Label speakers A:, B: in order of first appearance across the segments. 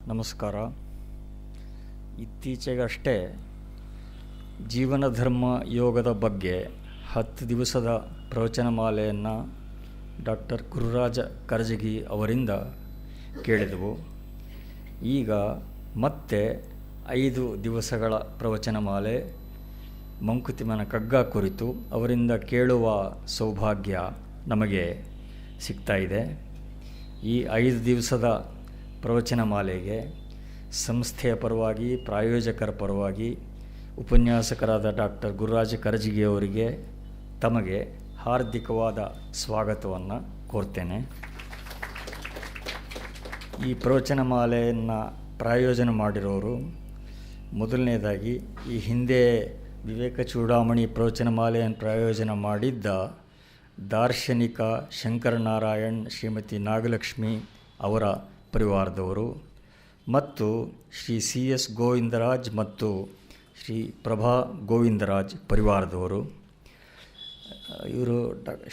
A: ನಮಸ್ಕಾರ. ಇತ್ತೀಚೆಗಷ್ಟೇ ಜೀವನ ಧರ್ಮ ಯೋಗದ ಬಗ್ಗೆ 10 ದಿವಸದ ಪ್ರವಚನಮಾಲೆಯನ್ನು ಡಾಕ್ಟರ್ ಗುರುರಾಜ ಕರಜಗಿ ಅವರಿಂದ ಕೇಳಿದೆವು. ಈಗ ಮತ್ತೆ 5 ದಿವಸಗಳ ಪ್ರವಚನಮಾಲೆ ಮಂಕುತಿಮ್ಮನ ಕಗ್ಗ ಕುರಿತು ಅವರಿಂದ ಕೇಳುವ ಸೌಭಾಗ್ಯ ನಮಗೆ ಸಿಗ್ತಾ ಇದೆ. ಈ 5 ದಿವಸದ ಪ್ರವಚನಮಾಲೆಗೆ ಸಂಸ್ಥೆಯ ಪರವಾಗಿ, ಪ್ರಾಯೋಜಕರ ಪರವಾಗಿ ಉಪನ್ಯಾಸಕರಾದ ಡಾಕ್ಟರ್ ಗುರುರಾಜ ಕರಜಗಿ ಅವರಿಗೆ ತಮಗೆ ಹಾರ್ದಿಕವಾದ ಸ್ವಾಗತವನ್ನು ಕೋರ್ತೇನೆ. ಈ ಪ್ರವಚನಮಾಲೆಯನ್ನು ಪ್ರಾಯೋಜನ ಮಾಡಿರೋರು ಮೊದಲನೇದಾಗಿ ಈ ಹಿಂದೆ ವಿವೇಕ ಚೂಡಾಮಣಿ ಪ್ರವಚನಮಾಲೆಯನ್ನು ಪ್ರಾಯೋಜನ ಮಾಡಿದ್ದ ದಾರ್ಶನಿಕ ಶಂಕರನಾರಾಯಣ್, ಶ್ರೀಮತಿ ನಾಗಲಕ್ಷ್ಮಿ ಅವರ ಪರಿವಾರದವರು ಮತ್ತು ಶ್ರೀ CS ಗೋವಿಂದರಾಜ್ ಮತ್ತು ಶ್ರೀ ಪ್ರಭಾ ಗೋವಿಂದರಾಜ್ ಪರಿವಾರದವರು. ಇವರು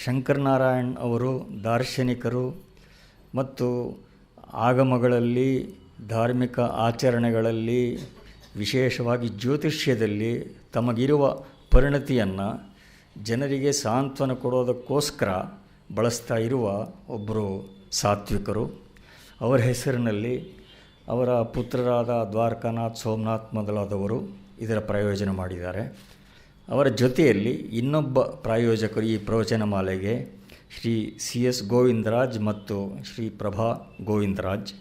A: ಶಂಕರನಾರಾಯಣ್ ಅವರು ದಾರ್ಶನಿಕರು ಮತ್ತು ಆಗಮಗಳಲ್ಲಿ, ಧಾರ್ಮಿಕ ಆಚರಣೆಗಳಲ್ಲಿ, ವಿಶೇಷವಾಗಿ ಜ್ಯೋತಿಷ್ಯದಲ್ಲಿ ತಮಗಿರುವ ಪರಿಣತಿಯನ್ನು ಜನರಿಗೆ ಸಾಂತ್ವನ ಕೊಡೋದಕ್ಕೋಸ್ಕರ ಬಳಸ್ತಾ ಇರುವ ಒಬ್ಬರು ಸಾತ್ವಿಕರು. ಅವರ ಹೆಸರಿನಲ್ಲಿ ಅವರ ಪುತ್ರರಾದ ದ್ವಾರಕಾನಾಥ್, ಸೋಮನಾಥ್ ಮೊದಲಾದವರು ಇದರ ಪ್ರಾಯೋಜನ ಮಾಡಿದ್ದಾರೆ. ಅವರ ಜೊತೆಯಲ್ಲಿ ಇನ್ನೊಬ್ಬ ಪ್ರಾಯೋಜಕರು ಈ ಪ್ರವಚನಮಾಲೆಗೆ ಶ್ರೀ CS ಗೋವಿಂದರಾಜ್ ಮತ್ತು ಶ್ರೀ ಪ್ರಭಾ ಗೋವಿಂದರಾಜ್.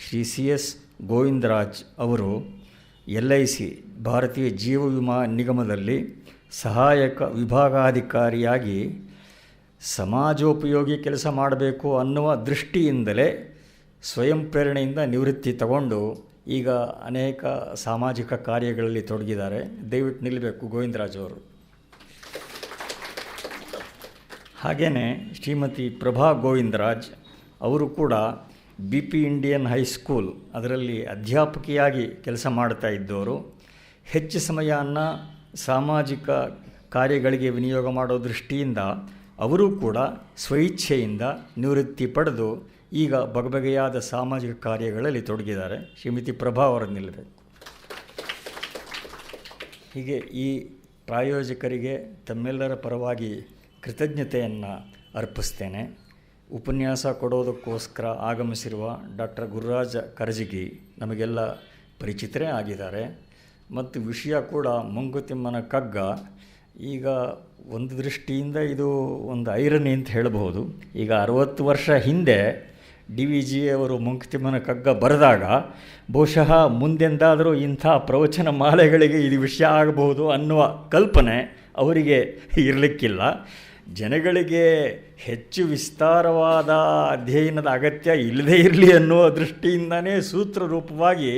A: ಶ್ರೀ CS ಗೋವಿಂದರಾಜ್ ಅವರು LIC ಭಾರತೀಯ ಜೀವ ವಿಮಾ ನಿಗಮದಲ್ಲಿ ಸಹಾಯಕ ವಿಭಾಗಾಧಿಕಾರಿಯಾಗಿ ಸಮಾಜೋಪಯೋಗಿ ಕೆಲಸ ಮಾಡಬೇಕು ಅನ್ನುವ ದೃಷ್ಟಿಯಿಂದಲೇ ಸ್ವಯಂ ಪ್ರೇರಣೆಯಿಂದ ನಿವೃತ್ತಿ ತಗೊಂಡು ಈಗ ಅನೇಕ ಸಾಮಾಜಿಕ ಕಾರ್ಯಗಳಲ್ಲಿ ತೊಡಗಿದ್ದಾರೆ. ದಯವಿಟ್ಟು ನಿಲ್ಲಬೇಕು ಗೋವಿಂದರಾಜ್ ಅವರು. ಹಾಗೆಯೇ ಶ್ರೀಮತಿ ಪ್ರಭಾ ಗೋವಿಂದರಾಜ್ ಅವರು ಕೂಡ BP ಇಂಡಿಯನ್ ಹೈಸ್ಕೂಲ್ ಅದರಲ್ಲಿ ಅಧ್ಯಾಪಕಿಯಾಗಿ ಕೆಲಸ ಮಾಡ್ತಾ ಇದ್ದವರು. ಹೆಚ್ಚು ಸಮಯವನ್ನು ಸಾಮಾಜಿಕ ಕಾರ್ಯಗಳಿಗೆ ವಿನಿಯೋಗ ಮಾಡೋ ದೃಷ್ಟಿಯಿಂದ ಅವರು ಕೂಡ ಸ್ವಇಚ್ಛೆಯಿಂದ ನಿವೃತ್ತಿ ಪಡೆದು ಈಗ ಬಗೆಬಗೆಯಾದ ಸಾಮಾಜಿಕ ಕಾರ್ಯಗಳಲ್ಲಿ ತೊಡಗಿದ್ದಾರೆ. ಶ್ರೀಮತಿ ಪ್ರಭಾ ಅವರನ್ನು ನಿಲ್ಲಬೇಕು. ಹೀಗೆ ಈ ಪ್ರಾಯೋಜಕರಿಗೆ ತಮ್ಮೆಲ್ಲರ ಪರವಾಗಿ ಕೃತಜ್ಞತೆಯನ್ನು ಅರ್ಪಿಸ್ತೇನೆ. ಉಪನ್ಯಾಸ ಕೊಡೋದಕ್ಕೋಸ್ಕರ ಆಗಮಿಸಿರುವ ಡಾಕ್ಟರ್ ಗುರುರಾಜ ಕರಜಗಿ ನಮಗೆಲ್ಲ ಪರಿಚಿತರೇ ಆಗಿದ್ದಾರೆ ಮತ್ತು ವಿಷಯ ಕೂಡ ಮಂಕುತಿಮ್ಮನ ಕಗ್ಗ. ಈಗ ಒಂದು ದೃಷ್ಟಿಯಿಂದ ಇದು ಒಂದು ಐರನಿ ಅಂತ ಹೇಳಬಹುದು. ಈಗ 60 ವರ್ಷ ಹಿಂದೆ DVG ಅವರು ಮಂಕುತಿಮ್ಮನ ಕಗ್ಗ ಬರೆದಾಗ ಬಹುಶಃ ಮುಂದೆಂದಾದರೂ ಇಂಥ ಪ್ರವಚನ ಮಾಲೆಗಳಿಗೆ ಇದು ವಿಷಯ ಆಗಬಹುದು ಅನ್ನುವ ಕಲ್ಪನೆ ಅವರಿಗೆ ಇರಲಿಕ್ಕಿಲ್ಲ. ಜನಗಳಿಗೆ ಹೆಚ್ಚು ವಿಸ್ತಾರವಾದ ಅಧ್ಯಯನದ ಅಗತ್ಯ ಇಲ್ಲದೇ ಇರಲಿ ಅನ್ನುವ ದೃಷ್ಟಿಯಿಂದನೇ ಸೂತ್ರ ರೂಪವಾಗಿ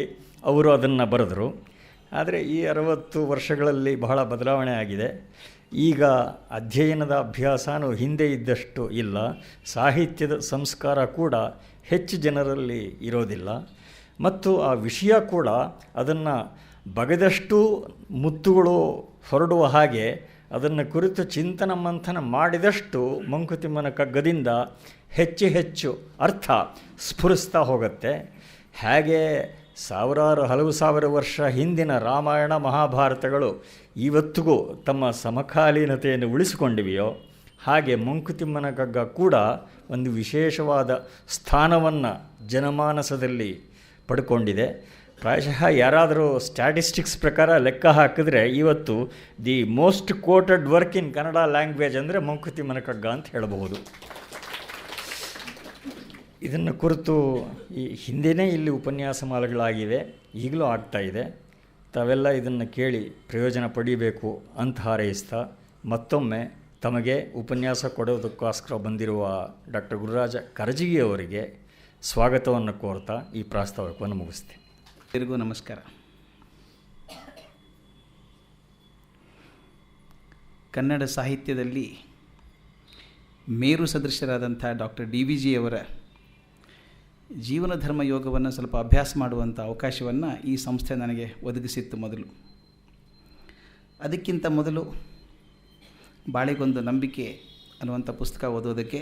A: ಅವರು ಅದನ್ನು ಬರೆದರು. ಆದರೆ ಈ 60 ವರ್ಷಗಳಲ್ಲಿ ಬಹಳ ಬದಲಾವಣೆ ಆಗಿದೆ. ಈಗ ಅಧ್ಯಯನದ ಅಭ್ಯಾಸನೂ ಹಿಂದೆ ಇದ್ದಷ್ಟು ಇಲ್ಲ. ಸಾಹಿತ್ಯದ ಸಂಸ್ಕಾರ ಕೂಡ ಹೆಚ್ಚು ಜನರಲ್ಲಿ ಇರೋದಿಲ್ಲ ಮತ್ತು ಆ ವಿಷಯ ಕೂಡ ಅದನ್ನು ಬಗೆದಷ್ಟು ಮುತ್ತುಗಳು ಹೊರಡುವ ಹಾಗೆ ಅದನ್ನು ಕುರಿತು ಚಿಂತನ ಮಂಥನ ಮಾಡಿದಷ್ಟು ಮಂಕುತಿಮ್ಮನ ಕಗ್ಗದಿಂದ ಹೆಚ್ಚು ಹೆಚ್ಚು ಅರ್ಥ ಸ್ಫುರಿಸ್ತಾ ಹೋಗುತ್ತೆ. ಹೇಗೆ ಹಲವು ಸಾವಿರ ವರ್ಷ ಹಿಂದಿನ ರಾಮಾಯಣ ಮಹಾಭಾರತಗಳು ಇವತ್ತಿಗೂ ತಮ್ಮ ಸಮಕಾಲೀನತೆಯನ್ನು ಉಳಿಸಿಕೊಂಡಿವೆಯೋ ಹಾಗೆ ಮಂಕುತಿಮ್ಮನ ಕಗ್ಗ ಕೂಡ ಒಂದು ವಿಶೇಷವಾದ ಸ್ಥಾನವನ್ನು ಜನಮಾನಸದಲ್ಲಿ ಪಡ್ಕೊಂಡಿದೆ. ಪ್ರಾಯಶಃ ಯಾರಾದರೂ ಸ್ಟ್ಯಾಟಿಸ್ಟಿಕ್ಸ್ ಪ್ರಕಾರ ಲೆಕ್ಕ ಹಾಕಿದ್ರೆ ಇವತ್ತು the most quoted work in Kannada language ಅಂದರೆ ಮಂಕುತಿಮ್ಮನ ಕಗ್ಗ ಅಂತ ಹೇಳಬಹುದು. ಇದನ್ನು ಕುರಿತು ಈ ಹಿಂದೆಯೇ ಇಲ್ಲಿ ಉಪನ್ಯಾಸ ಮಾಲೆಗಳಾಗಿವೆ, ಈಗಲೂ ಆಗ್ತಾಯಿದೆ. ತಾವೆಲ್ಲ ಇದನ್ನು ಕೇಳಿ ಪ್ರಯೋಜನ ಪಡೀಬೇಕು ಅಂತ ಹಾರೈಸ್ತಾ ಮತ್ತೊಮ್ಮೆ ತಮಗೆ ಉಪನ್ಯಾಸ ಕೊಡೋದಕ್ಕೋಸ್ಕರ ಬಂದಿರುವ ಡಾಕ್ಟರ್ ಗುರುರಾಜ ಕರಜಗಿ ಅವರಿಗೆ ಸ್ವಾಗತವನ್ನು ಕೋರ್ತಾ ಈ ಪ್ರಾಸ್ತಾವಿಕವನ್ನು ಮುಗಿಸ್ತೇನೆ.
B: ಎಲ್ಲರಿಗೂ ನಮಸ್ಕಾರ. ಕನ್ನಡ ಸಾಹಿತ್ಯದಲ್ಲಿ ಮೇರು ಸದೃಶರಾದಂಥ ಡಾಕ್ಟರ್ DVG ಅವರ ಜೀವನ ಧರ್ಮ ಯೋಗವನ್ನು ಸ್ವಲ್ಪ ಅಭ್ಯಾಸ ಮಾಡುವಂಥ ಅವಕಾಶವನ್ನು ಈ ಸಂಸ್ಥೆ ನನಗೆ ಒದಗಿಸಿತ್ತು ಮೊದಲು. ಅದಕ್ಕಿಂತ ಮೊದಲು ಬಾಳೆಗೊಂದು ನಂಬಿಕೆ ಅನ್ನುವಂಥ ಪುಸ್ತಕ ಓದೋದಕ್ಕೆ,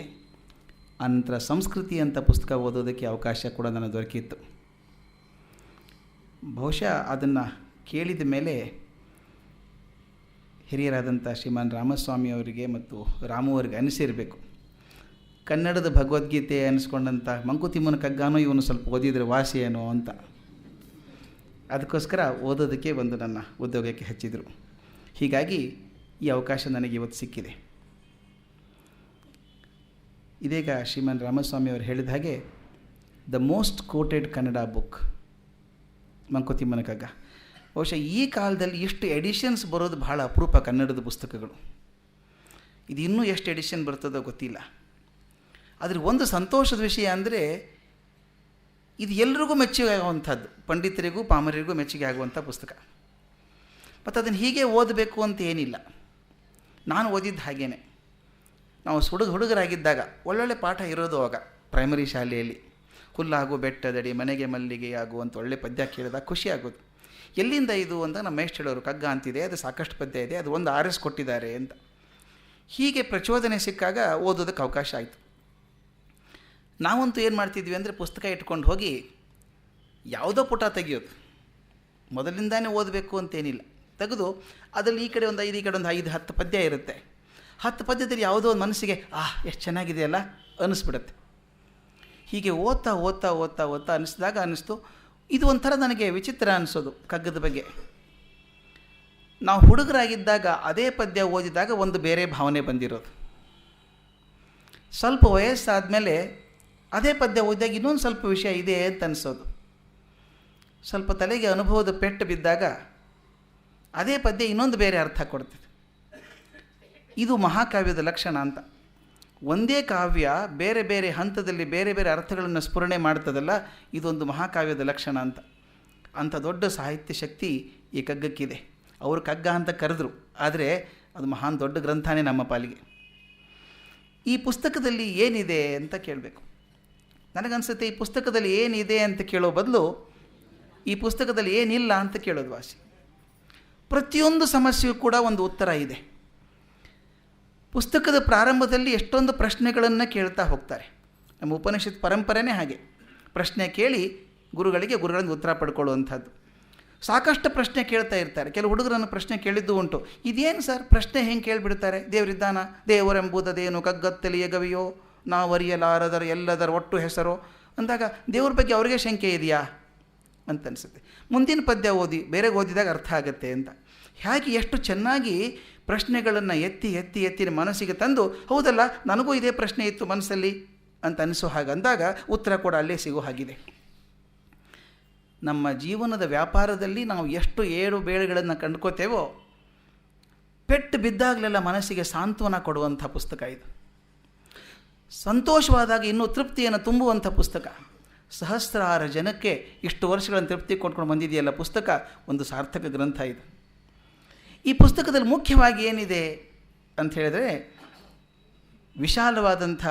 B: ಅನಂತರ ಸಂಸ್ಕೃತಿ ಅಂತ ಪುಸ್ತಕ ಓದೋದಕ್ಕೆ ಅವಕಾಶ ಕೂಡ ನನಗೆ ದೊರಕಿತ್ತು. ಬಹುಶಃ ಅದನ್ನು ಕೇಳಿದ ಮೇಲೆ ಹಿರಿಯರಾದಂಥ ಶ್ರೀಮಾನ್ ರಾಮಸ್ವಾಮಿ ಅವರಿಗೆ ಮತ್ತು ರಾಮು ಅವರಿಗೆ ಅನಿಸಿರಬೇಕು, ಕನ್ನಡದ ಭಗವದ್ಗೀತೆ ಅನಿಸ್ಕೊಂಡಂಥ ಮಂಕುತಿಮ್ಮನ ಕಗ್ಗಾನೋ ಇವನು ಸ್ವಲ್ಪ ಓದಿದರೆ ವಾಸಿ ಏನೋ ಅಂತ. ಅದಕ್ಕೋಸ್ಕರ ಓದೋದಕ್ಕೆ ಒಂದು ನನ್ನ ಉದ್ಯೋಗಕ್ಕೆ ಹಚ್ಚಿದರು. ಹೀಗಾಗಿ ಈ ಅವಕಾಶ ನನಗೆ ಇವತ್ತು ಸಿಕ್ಕಿದೆ. ಇದೀಗ ಶ್ರೀಮಾನ್ ರಾಮಸ್ವಾಮಿ ಅವರು ಹೇಳಿದ ಹಾಗೆ the most quoted Kannada book ಮಂಕುತಿಮ್ಮನ ಕಗ್ಗ. ಬಹುಶಃ ಈ ಕಾಲದಲ್ಲಿ ಇಷ್ಟು ಎಡಿಷನ್ಸ್ ಬರೋದು ಬಹಳ ಅಪರೂಪ ಕನ್ನಡದ ಪುಸ್ತಕಗಳು. ಇದು ಇನ್ನೂ ಎಷ್ಟು ಎಡಿಷನ್ ಬರ್ತದೋ ಗೊತ್ತಿಲ್ಲ. ಆದರೆ ಒಂದು ಸಂತೋಷದ ವಿಷಯ ಅಂದರೆ ಇದು ಎಲ್ರಿಗೂ ಮೆಚ್ಚುಗೆ ಆಗುವಂಥದ್ದು, ಪಂಡಿತರಿಗೂ ಪಾಮರರಿಗೂ ಮೆಚ್ಚುಗೆ ಆಗುವಂಥ ಪುಸ್ತಕ. ಮತ್ತು ಅದನ್ನು ಹೀಗೆ ಓದಬೇಕು ಅಂತ ಏನಿಲ್ಲ. ನಾನು ಓದಿದ್ದು ಹಾಗೇನೆ. ನಾವು ಹುಡುಗರಾಗಿದ್ದಾಗ ಒಳ್ಳೊಳ್ಳೆ ಪಾಠ ಇರೋದು ಆಗ ಪ್ರೈಮರಿ ಶಾಲೆಯಲ್ಲಿ. ಹುಲ್ಲಾಗು ಬೆಟ್ಟದಡಿ ಮನೆಗೆ ಮಲ್ಲಿಗೆ ಆಗುವಂಥ ಒಳ್ಳೆ ಪದ್ಯ ಕೇಳಿದಾಗ ಖುಷಿ ಆಗೋದು. ಎಲ್ಲಿಂದ ಇದು ಅಂತ ನಮ್ಮ ಮೇಷ್ಟ್ರು ಹೇಳೋರು, ಕಗ್ಗ ಅಂತಿದೆ, ಅದು ಸಾಕಷ್ಟು ಪದ್ಯ ಇದೆ, ಅದು ಒಂದು RS ಕೊಟ್ಟಿದ್ದಾರೆ ಅಂತ. ಹೀಗೆ ಪ್ರಚೋದನೆ ಸಿಕ್ಕಾಗ ಓದೋದಕ್ಕೆ ಅವಕಾಶ ಆಯಿತು. ನಾವಂತೂ ಏನು ಮಾಡ್ತಿದ್ವಿ ಅಂದರೆ ಪುಸ್ತಕ ಇಟ್ಕೊಂಡು ಹೋಗಿ ಯಾವುದೋ ಪುಟ ತೆಗಿಯೋದು. ಮೊದಲಿಂದಾನೇ ಓದಬೇಕು ಅಂತೇನಿಲ್ಲ, ತೆಗೆದು ಅದರಲ್ಲಿ ಈ ಕಡೆ ಒಂದು 5 ಈ ಕಡೆ ಒಂದು 5 10 ಪದ್ಯ ಇರುತ್ತೆ. 10 ಪದ್ಯದಲ್ಲಿ ಯಾವುದೋ ಒಂದು ಮನಸ್ಸಿಗೆ ಎಷ್ಟು ಚೆನ್ನಾಗಿದೆಯಲ್ಲ ಅನ್ನಿಸ್ಬಿಡುತ್ತೆ. ಹೀಗೆ ಓದ್ತಾ ಓದ್ತಾ ಓದ್ತಾ ಓದ್ತಾ ಅನ್ನಿಸ್ತು ಇದು ಒಂಥರ ನನಗೆ ವಿಚಿತ್ರ ಅನಿಸೋದು ಕಗ್ಗದ ಬಗ್ಗೆ. ನಾವು ಹುಡುಗರಾಗಿದ್ದಾಗ ಅದೇ ಪದ್ಯ ಓದಿದಾಗ ಒಂದು ಬೇರೆ ಭಾವನೆ ಬಂದಿರೋದು. ಸ್ವಲ್ಪ ವಯಸ್ಸಾದಮೇಲೆ ಅದೇ ಪದ್ಯ ಓದಿದಾಗ ಇನ್ನೊಂದು ಸ್ವಲ್ಪ ವಿಷಯ ಇದೆ ಅಂತ ಅನಿಸೋದು. ಸ್ವಲ್ಪ ತಲೆಗೆ ಅನುಭವದ ಪೆಟ್ಟು ಬಿದ್ದಾಗ ಅದೇ ಪದ್ಯ ಇನ್ನೊಂದು ಬೇರೆ ಅರ್ಥ ಕೊಡ್ತದೆ. ಇದು ಮಹಾಕಾವ್ಯದ ಲಕ್ಷಣ ಅಂತ. ಒಂದೇ ಕಾವ್ಯ ಬೇರೆ ಬೇರೆ ಹಂತದಲ್ಲಿ ಬೇರೆ ಬೇರೆ ಅರ್ಥಗಳನ್ನು ಸ್ಫುರಣೆ ಮಾಡ್ತದಲ್ಲ, ಇದೊಂದು ಮಹಾಕಾವ್ಯದ ಲಕ್ಷಣ ಅಂತ. ಅಂಥ ದೊಡ್ಡ ಸಾಹಿತ್ಯ ಶಕ್ತಿ ಈ ಕಗ್ಗಕ್ಕಿದೆ. ಅವರು ಕಗ್ಗ ಅಂತ ಕರೆದ್ರು, ಆದರೆ ಅದು ಮಹಾನ್ ದೊಡ್ಡ ಗ್ರಂಥನೇ ನಮ್ಮ ಪಾಲಿಗೆ. ಈ ಪುಸ್ತಕದಲ್ಲಿ ಏನಿದೆ ಅಂತ ಕೇಳಬೇಕು. ನನಗನ್ಸುತ್ತೆ ಈ ಪುಸ್ತಕದಲ್ಲಿ ಏನಿದೆ ಅಂತ ಕೇಳೋ ಬದಲು ಈ ಪುಸ್ತಕದಲ್ಲಿ ಏನಿಲ್ಲ ಅಂತ ಕೇಳೋದು ವಾಸಿ. ಪ್ರತಿಯೊಂದು ಸಮಸ್ಯೆಯೂ ಕೂಡ ಒಂದು ಉತ್ತರ ಇದೆ. ಪುಸ್ತಕದ ಪ್ರಾರಂಭದಲ್ಲಿ ಎಷ್ಟೊಂದು ಪ್ರಶ್ನೆಗಳನ್ನು ಕೇಳ್ತಾ ಹೋಗ್ತಾರೆ. ನಮ್ಮ ಉಪನಿಷತ್ ಪರಂಪರೆನೇ ಹಾಗೆ, ಪ್ರಶ್ನೆ ಕೇಳಿ ಗುರುಗಳಿಂದ ಉತ್ತರ ಪಡ್ಕೊಳ್ಳುವಂಥದ್ದು. ಸಾಕಷ್ಟು ಪ್ರಶ್ನೆ ಕೇಳ್ತಾ ಇರ್ತಾರೆ. ಕೆಲವು ಹುಡುಗರನ್ನು ಪ್ರಶ್ನೆ ಕೇಳಿದ್ದು ಉಂಟು. ಇದೇನು ಸರ್ ಪ್ರಶ್ನೆ ಹೆಂಗೆ ಕೇಳಿಬಿಡ್ತಾರೆ? ದೇವರಿದ್ದಾನ, ದೇವರೆಂಬುದದೇನು ಕಗ್ಗತ್ತಲಿಯ ಗವಿಯೋ, ನಾವರಿಯಲಾರದರ ಎಲ್ಲದರ ಒಟ್ಟು ಹೆಸರೋ ಅಂದಾಗ ದೇವ್ರ ಬಗ್ಗೆ ಅವ್ರಿಗೆ ಶಂಕೆ ಇದೆಯಾ ಅಂತ ಅನಿಸುತ್ತೆ. ಮುಂದಿನ ಪದ್ಯ ಬೇರೆ ಓದಿದಾಗ ಅರ್ಥ ಆಗುತ್ತೆ ಅಂತ. ಹೇಗೆ ಎಷ್ಟು ಚೆನ್ನಾಗಿ ಪ್ರಶ್ನೆಗಳನ್ನು ಎತ್ತಿ ಎತ್ತಿ ಎತ್ತಿ ಮನಸ್ಸಿಗೆ ತಂದು, ಹೌದಲ್ಲ ನನಗೂ ಇದೇ ಪ್ರಶ್ನೆ ಇತ್ತು ಮನಸ್ಸಲ್ಲಿ ಅಂತ ಅನಿಸೋ ಹಾಗೆ ಅಂದಾಗ ಉತ್ತರ ಕೂಡ ಅಲ್ಲೇ ಸಿಗೋ ಹಾಗಿದೆ. ನಮ್ಮ ಜೀವನದ ವ್ಯಾಪಾರದಲ್ಲಿ ನಾವು ಎಷ್ಟು ಏಳು ಬೇಳೆಗಳನ್ನು ಕಂಡ್ಕೋತೇವೋ, ಪೆಟ್ಟು ಬಿದ್ದಾಗಲೆಲ್ಲ ಮನಸ್ಸಿಗೆ ಸಾಂತ್ವನ ಕೊಡುವಂಥ ಪುಸ್ತಕ ಇದು. ಸಂತೋಷವಾದಾಗ ಇನ್ನೂ ತೃಪ್ತಿಯನ್ನು ತುಂಬುವಂಥ ಪುಸ್ತಕ. ಸಹಸ್ರಾರು ಜನಕ್ಕೆ ಇಷ್ಟು ವರ್ಷಗಳನ್ನು ತೃಪ್ತಿ ಕೊಟ್ಕೊಂಡು ಬಂದಿದೆಯಲ್ಲ ಪುಸ್ತಕ, ಒಂದು ಸಾರ್ಥಕ ಗ್ರಂಥ ಇದು. ಈ ಪುಸ್ತಕದಲ್ಲಿ ಮುಖ್ಯವಾಗಿ ಏನಿದೆ ಅಂತ ಹೇಳಿದರೆ, ವಿಶಾಲವಾದಂಥ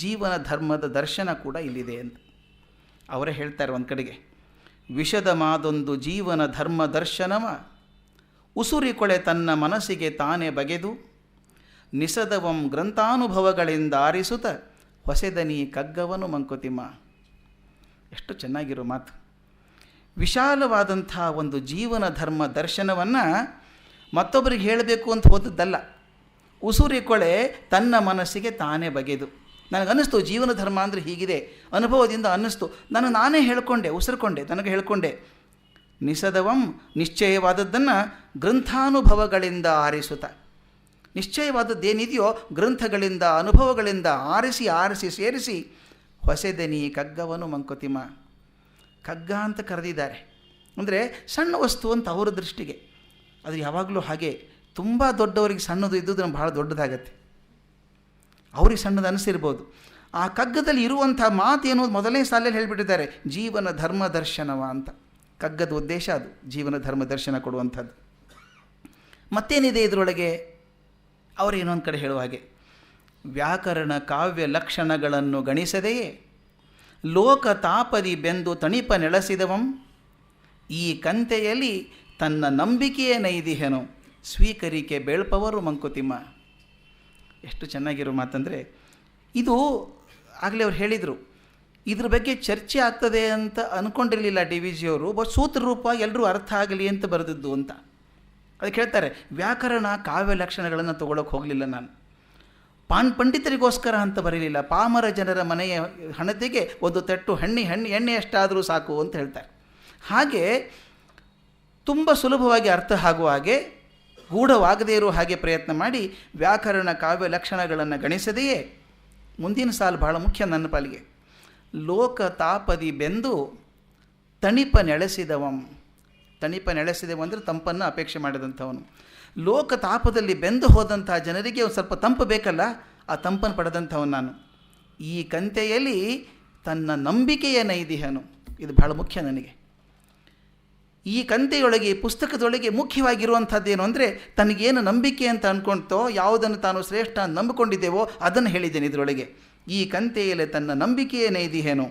B: ಜೀವನ ಧರ್ಮದ ದರ್ಶನ ಕೂಡ ಇಲ್ಲಿದೆ ಅಂತ ಅವರೇ ಹೇಳ್ತಾರೆ. ಒಂದು ಕಡೆಗೆ ವಿಷದ ಮಾದೊಂದು ಜೀವನ ಧರ್ಮ ದರ್ಶನವ ಉಸುರಿಕೊಳೆ ತನ್ನ ಮನಸ್ಸಿಗೆ ತಾನೇ ಬಗೆದು ನಿಸದವಂ ಗ್ರಂಥಾನುಭವಗಳಿಂದ ಆರಿಸುತ್ತ ಹೊಸೆದನಿ ಕಗ್ಗವನು ಮಂಕುತಿಮ್ಮ. ಎಷ್ಟು ಚೆನ್ನಾಗಿರೋ ಮಾತು. ವಿಶಾಲವಾದಂಥ ಒಂದು ಜೀವನ ಧರ್ಮ ದರ್ಶನವನ್ನು ಮತ್ತೊಬ್ಬರಿಗೆ ಹೇಳಬೇಕು ಅಂತ ಹೋದದ್ದಲ್ಲ, ಉಸುರಿಕೊಳೆ ತನ್ನ ಮನಸ್ಸಿಗೆ ತಾನೇ ಬಗೆದು. ನನಗನ್ನಿಸ್ತು ಜೀವನ ಧರ್ಮ ಅಂದರೆ ಹೀಗಿದೆ, ಅನುಭವದಿಂದ ಅನ್ನಿಸ್ತು. ನಾನೇ ಉಸಿರುಕೊಂಡೆ, ನನಗೆ ಹೇಳ್ಕೊಂಡೆ. ನಿಸದವಂ ನಿಶ್ಚಯವಾದದ್ದನ್ನು ಗ್ರಂಥಾನುಭವಗಳಿಂದ ಆರಿಸುತ್ತ, ನಿಶ್ಚಯವಾದದ್ದೇನಿದೆಯೋ ಗ್ರಂಥಗಳಿಂದ ಅನುಭವಗಳಿಂದ ಆರಿಸಿ ಸೇರಿಸಿ ಹೊಸೆದನಿ ಕಗ್ಗವನು ಮಂಕುತಿಮ್ಮ. ಕಗ್ಗ ಅಂತ ಕರೆದಿದ್ದಾರೆ ಅಂದರೆ ಸಣ್ಣ ವಸ್ತು ಅಂತ ಅವರ ದೃಷ್ಟಿಗೆ. ಅದು ಯಾವಾಗಲೂ ಹಾಗೆ, ತುಂಬ ದೊಡ್ಡವರಿಗೆ ಸಣ್ಣದು ಇದ್ದುದು ಭಾಳ ದೊಡ್ಡದಾಗತ್ತೆ. ಅವ್ರಿಗೆ ಸಣ್ಣದು ಅನಿಸಿರ್ಬೋದು. ಆ ಕಗ್ಗದಲ್ಲಿ ಇರುವಂಥ ಮಾತೇನು ಮೊದಲನೇ ಸಾಲಲ್ಲಿ ಹೇಳಿಬಿಟ್ಟಿದ್ದಾರೆ, ಜೀವನ ಧರ್ಮ ದರ್ಶನವ ಅಂತ. ಕಗ್ಗದ ಉದ್ದೇಶ ಅದು, ಜೀವನ ಧರ್ಮ ದರ್ಶನ ಕೊಡುವಂಥದ್ದು. ಮತ್ತೇನಿದೆ ಇದರೊಳಗೆ? ಅವರು ಇನ್ನೊಂದು ಕಡೆ ಹೇಳುವ ಹಾಗೆ, ವ್ಯಾಕರಣ ಕಾವ್ಯ ಲಕ್ಷಣಗಳನ್ನು ಗಣಿಸದೆಯೇ ಲೋಕ ತಾಪದಿ ಬೆಂದು ತಣಿಪ ನೆಲೆಸಿದವಂ ಈ ಕಂತೆಯಲ್ಲಿ ತನ್ನ ನಂಬಿಕೆಯೇ ನೈದಿಹೆನು ಸ್ವೀಕರಿಕೆ ಬೆಳ್ಪವರು ಮಂಕುತಿಮ್ಮ. ಎಷ್ಟು ಚೆನ್ನಾಗಿರೋ ಮಾತಂದರೆ, ಇದು ಆಗಲೇ ಅವ್ರು ಹೇಳಿದರು, ಇದ್ರ ಬಗ್ಗೆ ಚರ್ಚೆ ಆಗ್ತದೆ ಅಂತ ಅಂದ್ಕೊಂಡಿರಲಿಲ್ಲ ಡಿ ವಿ ಜಿಯವರು. ಸೂತ್ರ ರೂಪ ಎಲ್ಲರೂ ಅರ್ಥ ಆಗಲಿ ಅಂತ ಬರೆದದ್ದು ಅಂತ. ಅದಕ್ಕೆ ಹೇಳ್ತಾರೆ, ವ್ಯಾಕರಣ ಕಾವ್ಯ ಲಕ್ಷಣಗಳನ್ನು ತೊಗೊಳಕ್ಕೆ ಹೋಗಲಿಲ್ಲ ನಾನು, ಪಂಡಿತರಿಗೋಸ್ಕರ ಅಂತ ಬರೀಲಿಲ್ಲ, ಪಾಮರ ಜನರ ಮನೆಯ ಹಣತೆಗೆ ಒಂದು ತಟ್ಟು ಎಣ್ಣೆ ಎಷ್ಟಾದರೂ ಸಾಕು ಅಂತ ಹೇಳ್ತಾರೆ. ಹಾಗೆ ತುಂಬ ಸುಲಭವಾಗಿ ಅರ್ಥ ಆಗುವ ಹಾಗೆ, ಗೂಢವಾಗದೇ ಇರೋ ಹಾಗೆ ಪ್ರಯತ್ನ ಮಾಡಿ ವ್ಯಾಕರಣ ಕಾವ್ಯ ಲಕ್ಷಣಗಳನ್ನು ಗಣಿಸದೆಯೇ ಮುಂದಿನ ಸಾಲು ಬಹಳ ಮುಖ್ಯ ನನ್ನ ಪಾಲಿಗೆ. ಲೋಕ ತಾಪದಿ ಬೆಂದು ತಣಿಪ ನೆಳೆಸಿದವಂ. ತಣಿಪ ನೆಳೆಸಿದವ ಅಂದರೆ ತಂಪನ್ನು ಅಪೇಕ್ಷೆ ಮಾಡಿದಂಥವನು. ಲೋಕ ತಾಪದಲ್ಲಿ ಬೆಂದು ಹೋದಂಥ ಜನರಿಗೆ ಒಂದು ಸ್ವಲ್ಪ ತಂಪು ಬೇಕಲ್ಲ, ಆ ತಂಪನ್ನು ಪಡೆದಂಥವನು ನಾನು. ಈ ಕಂತೆಯಲ್ಲಿ ತನ್ನ ನಂಬಿಕೆಯ ನೈದಿಹನು. ಇದು ಬಹಳ ಮುಖ್ಯ ನನಗೆ. ಈ ಕಂತೆಯೊಳಗೆ, ಈ ಪುಸ್ತಕದೊಳಗೆ ಮುಖ್ಯವಾಗಿರುವಂಥದ್ದೇನು ಅಂದರೆ, ತನಗೇನು ನಂಬಿಕೆ ಅಂತ ಅಂದ್ಕೊಳ್ತೋ, ಯಾವುದನ್ನು ತಾನು ಶ್ರೇಷ್ಠ ಅಂತ ನಂಬಿಕೊಂಡಿದ್ದೇವೋ ಅದನ್ನು ಹೇಳಿದ್ದೇನೆ ಇದರೊಳಗೆ. ಈ ಕಂತೆಯಲ್ಲಿ ತನ್ನ ನಂಬಿಕೆಯೇ ನೈದಿಹೇನು,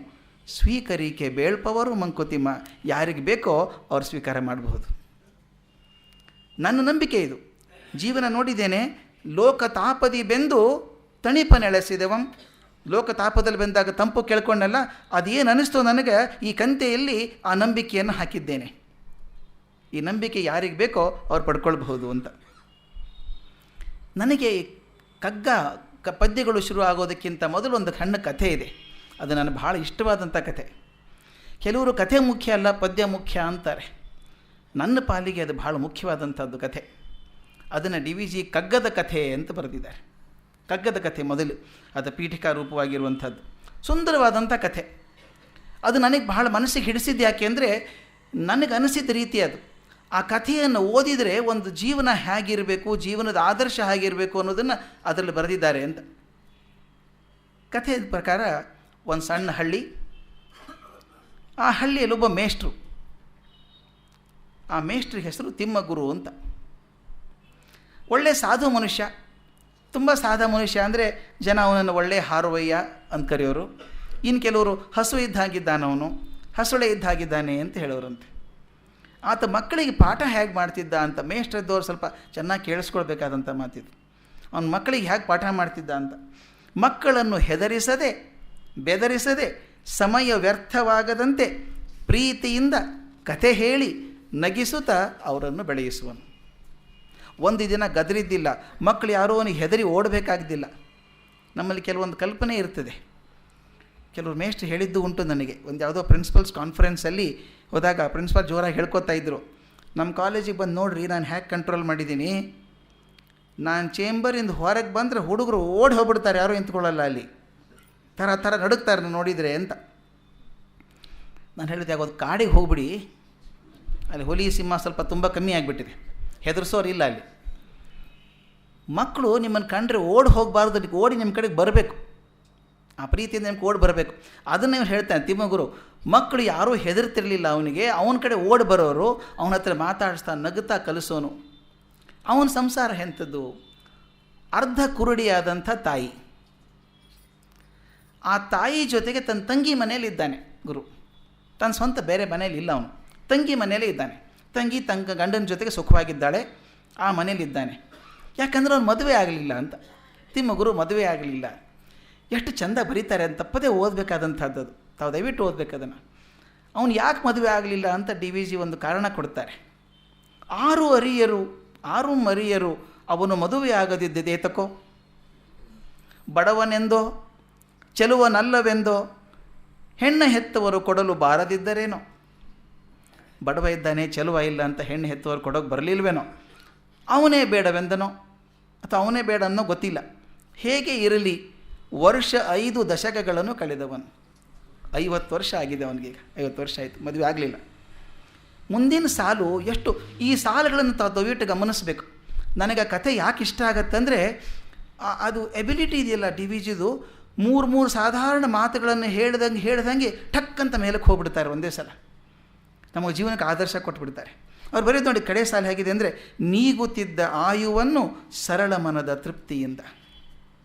B: ಸ್ವೀಕರಿಕೆ ಬೇಳ್ಪವರು ಮಂಕುತಿಮ್ಮ. ಯಾರಿಗೆ ಬೇಕೋ ಅವ್ರು ಸ್ವೀಕಾರ ಮಾಡಬಹುದು. ನನ್ನ ನಂಬಿಕೆ ಇದು. ಜೀವನ ನೋಡಿದ್ದೇನೆ. ಲೋಕ ತಾಪದಿ ಬೆಂದು ತಣಿಪ ನೆಲೆಸಿದೆವಂ. ಲೋಕ ತಾಪದಲ್ಲಿ ಬೆಂದಾಗ ತಂಪು ಕೇಳ್ಕೊಂಡಲ್ಲ, ಅದೇನು ಅನ್ನಿಸ್ತೋ ನನಗೆ, ಈ ಕಂತೆಯಲ್ಲಿ ಆ ನಂಬಿಕೆಯನ್ನು ಹಾಕಿದ್ದೇನೆ. ಈ ನಂಬಿಕೆ ಯಾರಿಗೆ ಬೇಕೋ ಅವ್ರು ಪಡ್ಕೊಳ್ಬಹುದು ಅಂತ. ನನಗೆ ಪದ್ಯಗಳು ಶುರು ಆಗೋದಕ್ಕಿಂತ ಮೊದಲು ಒಂದು ಸಣ್ಣ ಕಥೆ ಇದೆ. ಅದು ನನಗೆ ಭಾಳ ಇಷ್ಟವಾದಂಥ ಕಥೆ. ಕೆಲವರು ಕಥೆ ಮುಖ್ಯ ಅಲ್ಲ, ಪದ್ಯ ಮುಖ್ಯ ಅಂತಾರೆ. ನನ್ನ ಪಾಲಿಗೆ ಅದು ಭಾಳ ಮುಖ್ಯವಾದಂಥದ್ದು ಕಥೆ. ಅದನ್ನು ಡಿ ವಿ ಜಿ ಕಗ್ಗದ ಕಥೆ ಅಂತ ಬರೆದಿದ್ದಾರೆ. ಕಗ್ಗದ ಕಥೆ ಮೊದಲು, ಅದು ಪೀಠಿಕಾ ರೂಪವಾಗಿರುವಂಥದ್ದು ಸುಂದರವಾದಂಥ ಕಥೆ. ಅದು ನನಗೆ ಬಹಳ ಮನಸ್ಸಿಗೆ ಹಿಡಿಸಿದ್ದು ಯಾಕೆ ಅಂದರೆ, ನನಗೆ ಅನಿಸಿದ ರೀತಿ ಅದು. ಆ ಕಥೆಯನ್ನು ಓದಿದರೆ ಒಂದು ಜೀವನ ಹೇಗಿರಬೇಕು, ಜೀವನದ ಆದರ್ಶ ಹೇಗಿರಬೇಕು ಅನ್ನೋದನ್ನು ಅದರಲ್ಲಿ ಬರೆದಿದ್ದಾರೆ ಅಂತ. ಕಥೆಯ ಪ್ರಕಾರ ಒಂದು ಸಣ್ಣ ಹಳ್ಳಿ. ಆ ಹಳ್ಳಿಯಲ್ಲಿ ಒಬ್ಬ ಮೇಷ್ಟ್ರು. ಆ ಮೇಷ್ಟ್ರ ಹೆಸರು ತಿಮ್ಮಗುರು ಅಂತ. ಒಳ್ಳೆಯ ಸಾಧು ಮನುಷ್ಯ, ತುಂಬ ಸಾಧು ಮನುಷ್ಯ. ಅಂದರೆ ಜನ ಅವನನ್ನು ಒಳ್ಳೆಯ ಹಾರುವಯ್ಯ ಅಂತ ಕರೆಯೋರು. ಇನ್ನು ಕೆಲವರು ಹಸು ಇದ್ದಾಗಿದ್ದಾನವನು, ಹಸುಳೆ ಇದ್ದಾಗಿದ್ದಾನೆ ಅಂತ ಹೇಳೋರಂತೆ. ಆತ ಮಕ್ಕಳಿಗೆ ಪಾಠ ಹೇಗೆ ಮಾಡ್ತಿದ್ದ ಅಂತ ಮೇಷ್ಟ್ರದ್ದವ್ರು ಸ್ವಲ್ಪ ಚೆನ್ನಾಗಿ ಕೇಳಿಸ್ಕೊಳ್ಬೇಕಾದಂಥ ಮಾತಿದ್ದು. ಅವನ ಮಕ್ಕಳಿಗೆ ಹೇಗೆ ಪಾಠ ಮಾಡ್ತಿದ್ದ ಅಂತ, ಮಕ್ಕಳನ್ನು ಹೆದರಿಸದೆ ಬೆದರಿಸದೆ ಸಮಯ ವ್ಯರ್ಥವಾಗದಂತೆ ಪ್ರೀತಿಯಿಂದ ಕಥೆ ಹೇಳಿ ನಗಿಸುತ್ತಾ ಅವರನ್ನು ಬೆಳೆಯಿಸುವನು. ಒಂದು ದಿನ ಗದರಿದ್ದಿಲ್ಲ, ಮಕ್ಕಳು ಯಾರೋ ಅವನಿಗೆ ಹೆದರಿ ಓಡಬೇಕಾಗ್ದಿಲ್ಲ. ನಮ್ಮಲ್ಲಿ ಕೆಲವೊಂದು ಕಲ್ಪನೆ ಇರ್ತದೆ. ಕೆಲವರು ಮೇಷ್ಟ್ರು ಹೇಳಿದ್ದು ಉಂಟು ನನಗೆ. ಒಂದು ಯಾವುದೋ ಪ್ರಿನ್ಸಿಪಲ್ಸ್ ಕಾನ್ಫರೆನ್ಸಲ್ಲಿ ಹೋದಾಗ ಪ್ರಿನ್ಸಿಪಾಲ್ ಜೋರಾಗಿ ಹೇಳ್ಕೊತಾ ಇದ್ದರು, ನಮ್ಮ ಕಾಲೇಜಿಗೆ ಬಂದು ನೋಡ್ರಿ ನಾನು ಹ್ಯಾಗೆ ಕಂಟ್ರೋಲ್ ಮಾಡಿದ್ದೀನಿ. ನಾನು ಚೇಂಬರಿಂದ ಹೊರಗೆ ಬಂದರೆ ಹುಡುಗರು ಓಡಿ ಹೋಗ್ಬಿಡ್ತಾರೆ, ಯಾರೂ ನಿಂತ್ಕೊಳ್ಳಲ್ಲ, ಅಲ್ಲಿ ಥರ ನಡುಕ್ತಾರೆ ನೋಡಿದರೆ ಅಂತ. ನಾನು ಹೇಳಿದೆ, ಆಗೋದು ಕಾಡಿಗೆ ಹೋಗ್ಬಿಡಿ, ಅಲ್ಲಿ ಹುಲಿ ಸಿಂಹ ಸ್ವಲ್ಪ ತುಂಬ ಕಮ್ಮಿ ಆಗಿಬಿಟ್ಟಿದೆ, ಹೆದರ್ಸೋರಿಲ್ಲ ಅಲ್ಲಿ. ಮಕ್ಕಳು ನಿಮ್ಮನ್ನು ಕಂಡ್ರೆ ಓಡಿ ಹೋಗಬಾರ್ದು, ಅದಕ್ಕೆ ಓಡಿ ನಿಮ್ಮ ಕಡೆಗೆ ಬರಬೇಕು, ಆ ಪ್ರೀತಿಯಿಂದ ನಿಮ್ಗೆ ಓಡಿ ಬರಬೇಕು. ಅದನ್ನು ನೀವು ಹೇಳ್ತಾನೆ ತಿಮ್ಮಗುರು. ಮಕ್ಕಳು ಯಾರೂ ಹೆದರ್ತಿರ್ಲಿಲ್ಲ ಅವನಿಗೆ, ಅವನ ಕಡೆ ಓಡಿ ಬರೋರು, ಅವನ ಹತ್ರ ಮಾತಾಡಿಸ್ತಾ ನಗುತ್ತಾ ಕಲಿಸೋನು. ಅವನ ಸಂಸಾರ ಎಂಥದ್ದು, ಅರ್ಧ ಕುರುಡಿಯಾದಂಥ ತಾಯಿ. ಆ ತಾಯಿ ಜೊತೆಗೆ ತನ್ನ ತಂಗಿ ಮನೇಲಿದ್ದಾನೆ ಗುರು. ತನ್ನ ಸ್ವಂತ ಬೇರೆ ಮನೇಲಿ ಇಲ್ಲ ಅವನು, ತಂಗಿ ಮನೇಲೇ ಇದ್ದಾನೆ. ತಂಗಿ ಗಂಡನ ಜೊತೆಗೆ ಸುಖವಾಗಿದ್ದಾಳೆ, ಆ ಮನೇಲಿದ್ದಾನೆ. ಯಾಕಂದರೆ ಅವ್ನು ಮದುವೆ ಆಗಲಿಲ್ಲ ಅಂತ. ತಿಮ್ಮಗುರು ಮದುವೆ ಆಗಲಿಲ್ಲ. ಎಷ್ಟು ಚೆಂದ ಬರೀತಾರೆ ಅಂತ, ತಪ್ಪದೇ ಓದಬೇಕಾದಂಥದ್ದು. ತಾವು ದಯವಿಟ್ಟು ಓದಬೇಕದನ್ನು. ಅವನು ಯಾಕೆ ಮದುವೆ ಆಗಲಿಲ್ಲ ಅಂತ ಡಿ ವಿ ಜಿ ಒಂದು ಕಾರಣ ಕೊಡ್ತಾರೆ. 6 ಮರಿಯರು ಅವನು ಮದುವೆ ಆಗದಿದ್ದೇತಕೋ, ಬಡವನೆಂದೋ ಚೆಲುವನಲ್ಲವೆಂದೋ ಹೆಣ್ಣು ಹೆತ್ತವರು ಕೊಡಲು ಬಾರದಿದ್ದರೇನೋ. ಬಡವ ಇದ್ದಾನೆ, ಚೆಲುವ ಇಲ್ಲ ಅಂತ ಹೆಣ್ಣು ಹೆತ್ತವರು ಕೊಡೋಕೆ ಬರಲಿಲ್ವೇನೋ, ಅವನೇ ಬೇಡವೆಂದನೋ ಅಥವಾ ಅವನೇ ಬೇಡ ಅನ್ನೋ ಗೊತ್ತಿಲ್ಲ. ಹೇಗೆ ಇರಲಿ, ವರ್ಷ 5 ದಶಕಗಳನ್ನು ಕಳೆದವನು. 50 ವರ್ಷ ಆಗಿದೆ ಅವನಿಗೆ. 50 ವರ್ಷ ಆಯಿತು, ಮದುವೆ ಆಗಲಿಲ್ಲ. ಮುಂದಿನ ಸಾಲು ಎಷ್ಟು, ಈ ಸಾಲುಗಳನ್ನು ತಾವು ದಯವಿಟ್ಟು ಗಮನಿಸಬೇಕು. ನನಗೆ ಆ ಕಥೆ ಯಾಕೆ ಇಷ್ಟ ಆಗತ್ತಂದರೆ, ಅದು ಎಬಿಲಿಟಿ ಇದೆಯಲ್ಲ ಡಿ ವಿ ಜಿದು. 3 ಸಾಧಾರಣ ಮಾತುಗಳನ್ನು ಹೇಳ್ದಂಗೆ ಟಕ್ ಅಂತ ಮೇಲಕ್ಕೆ ಹೋಗ್ಬಿಡ್ತಾರೆ ಒಂದೇ ಸಲ. ನಮ್ಮ ಜೀವನಕ್ಕೆ ಆದರ್ಶ ಕೊಟ್ಬಿಡ್ತಾರೆ. ಅವ್ರು ಬರೀದು ನೋಡಿ, ಕಡೆ ಸಾಲು ಹೇಗಿದೆ ಅಂದರೆ, ನೀಗುತ್ತಿದ್ದ ಆಯುವನ್ನು ಸರಳ ಮನದ ತೃಪ್ತಿಯಿಂದ.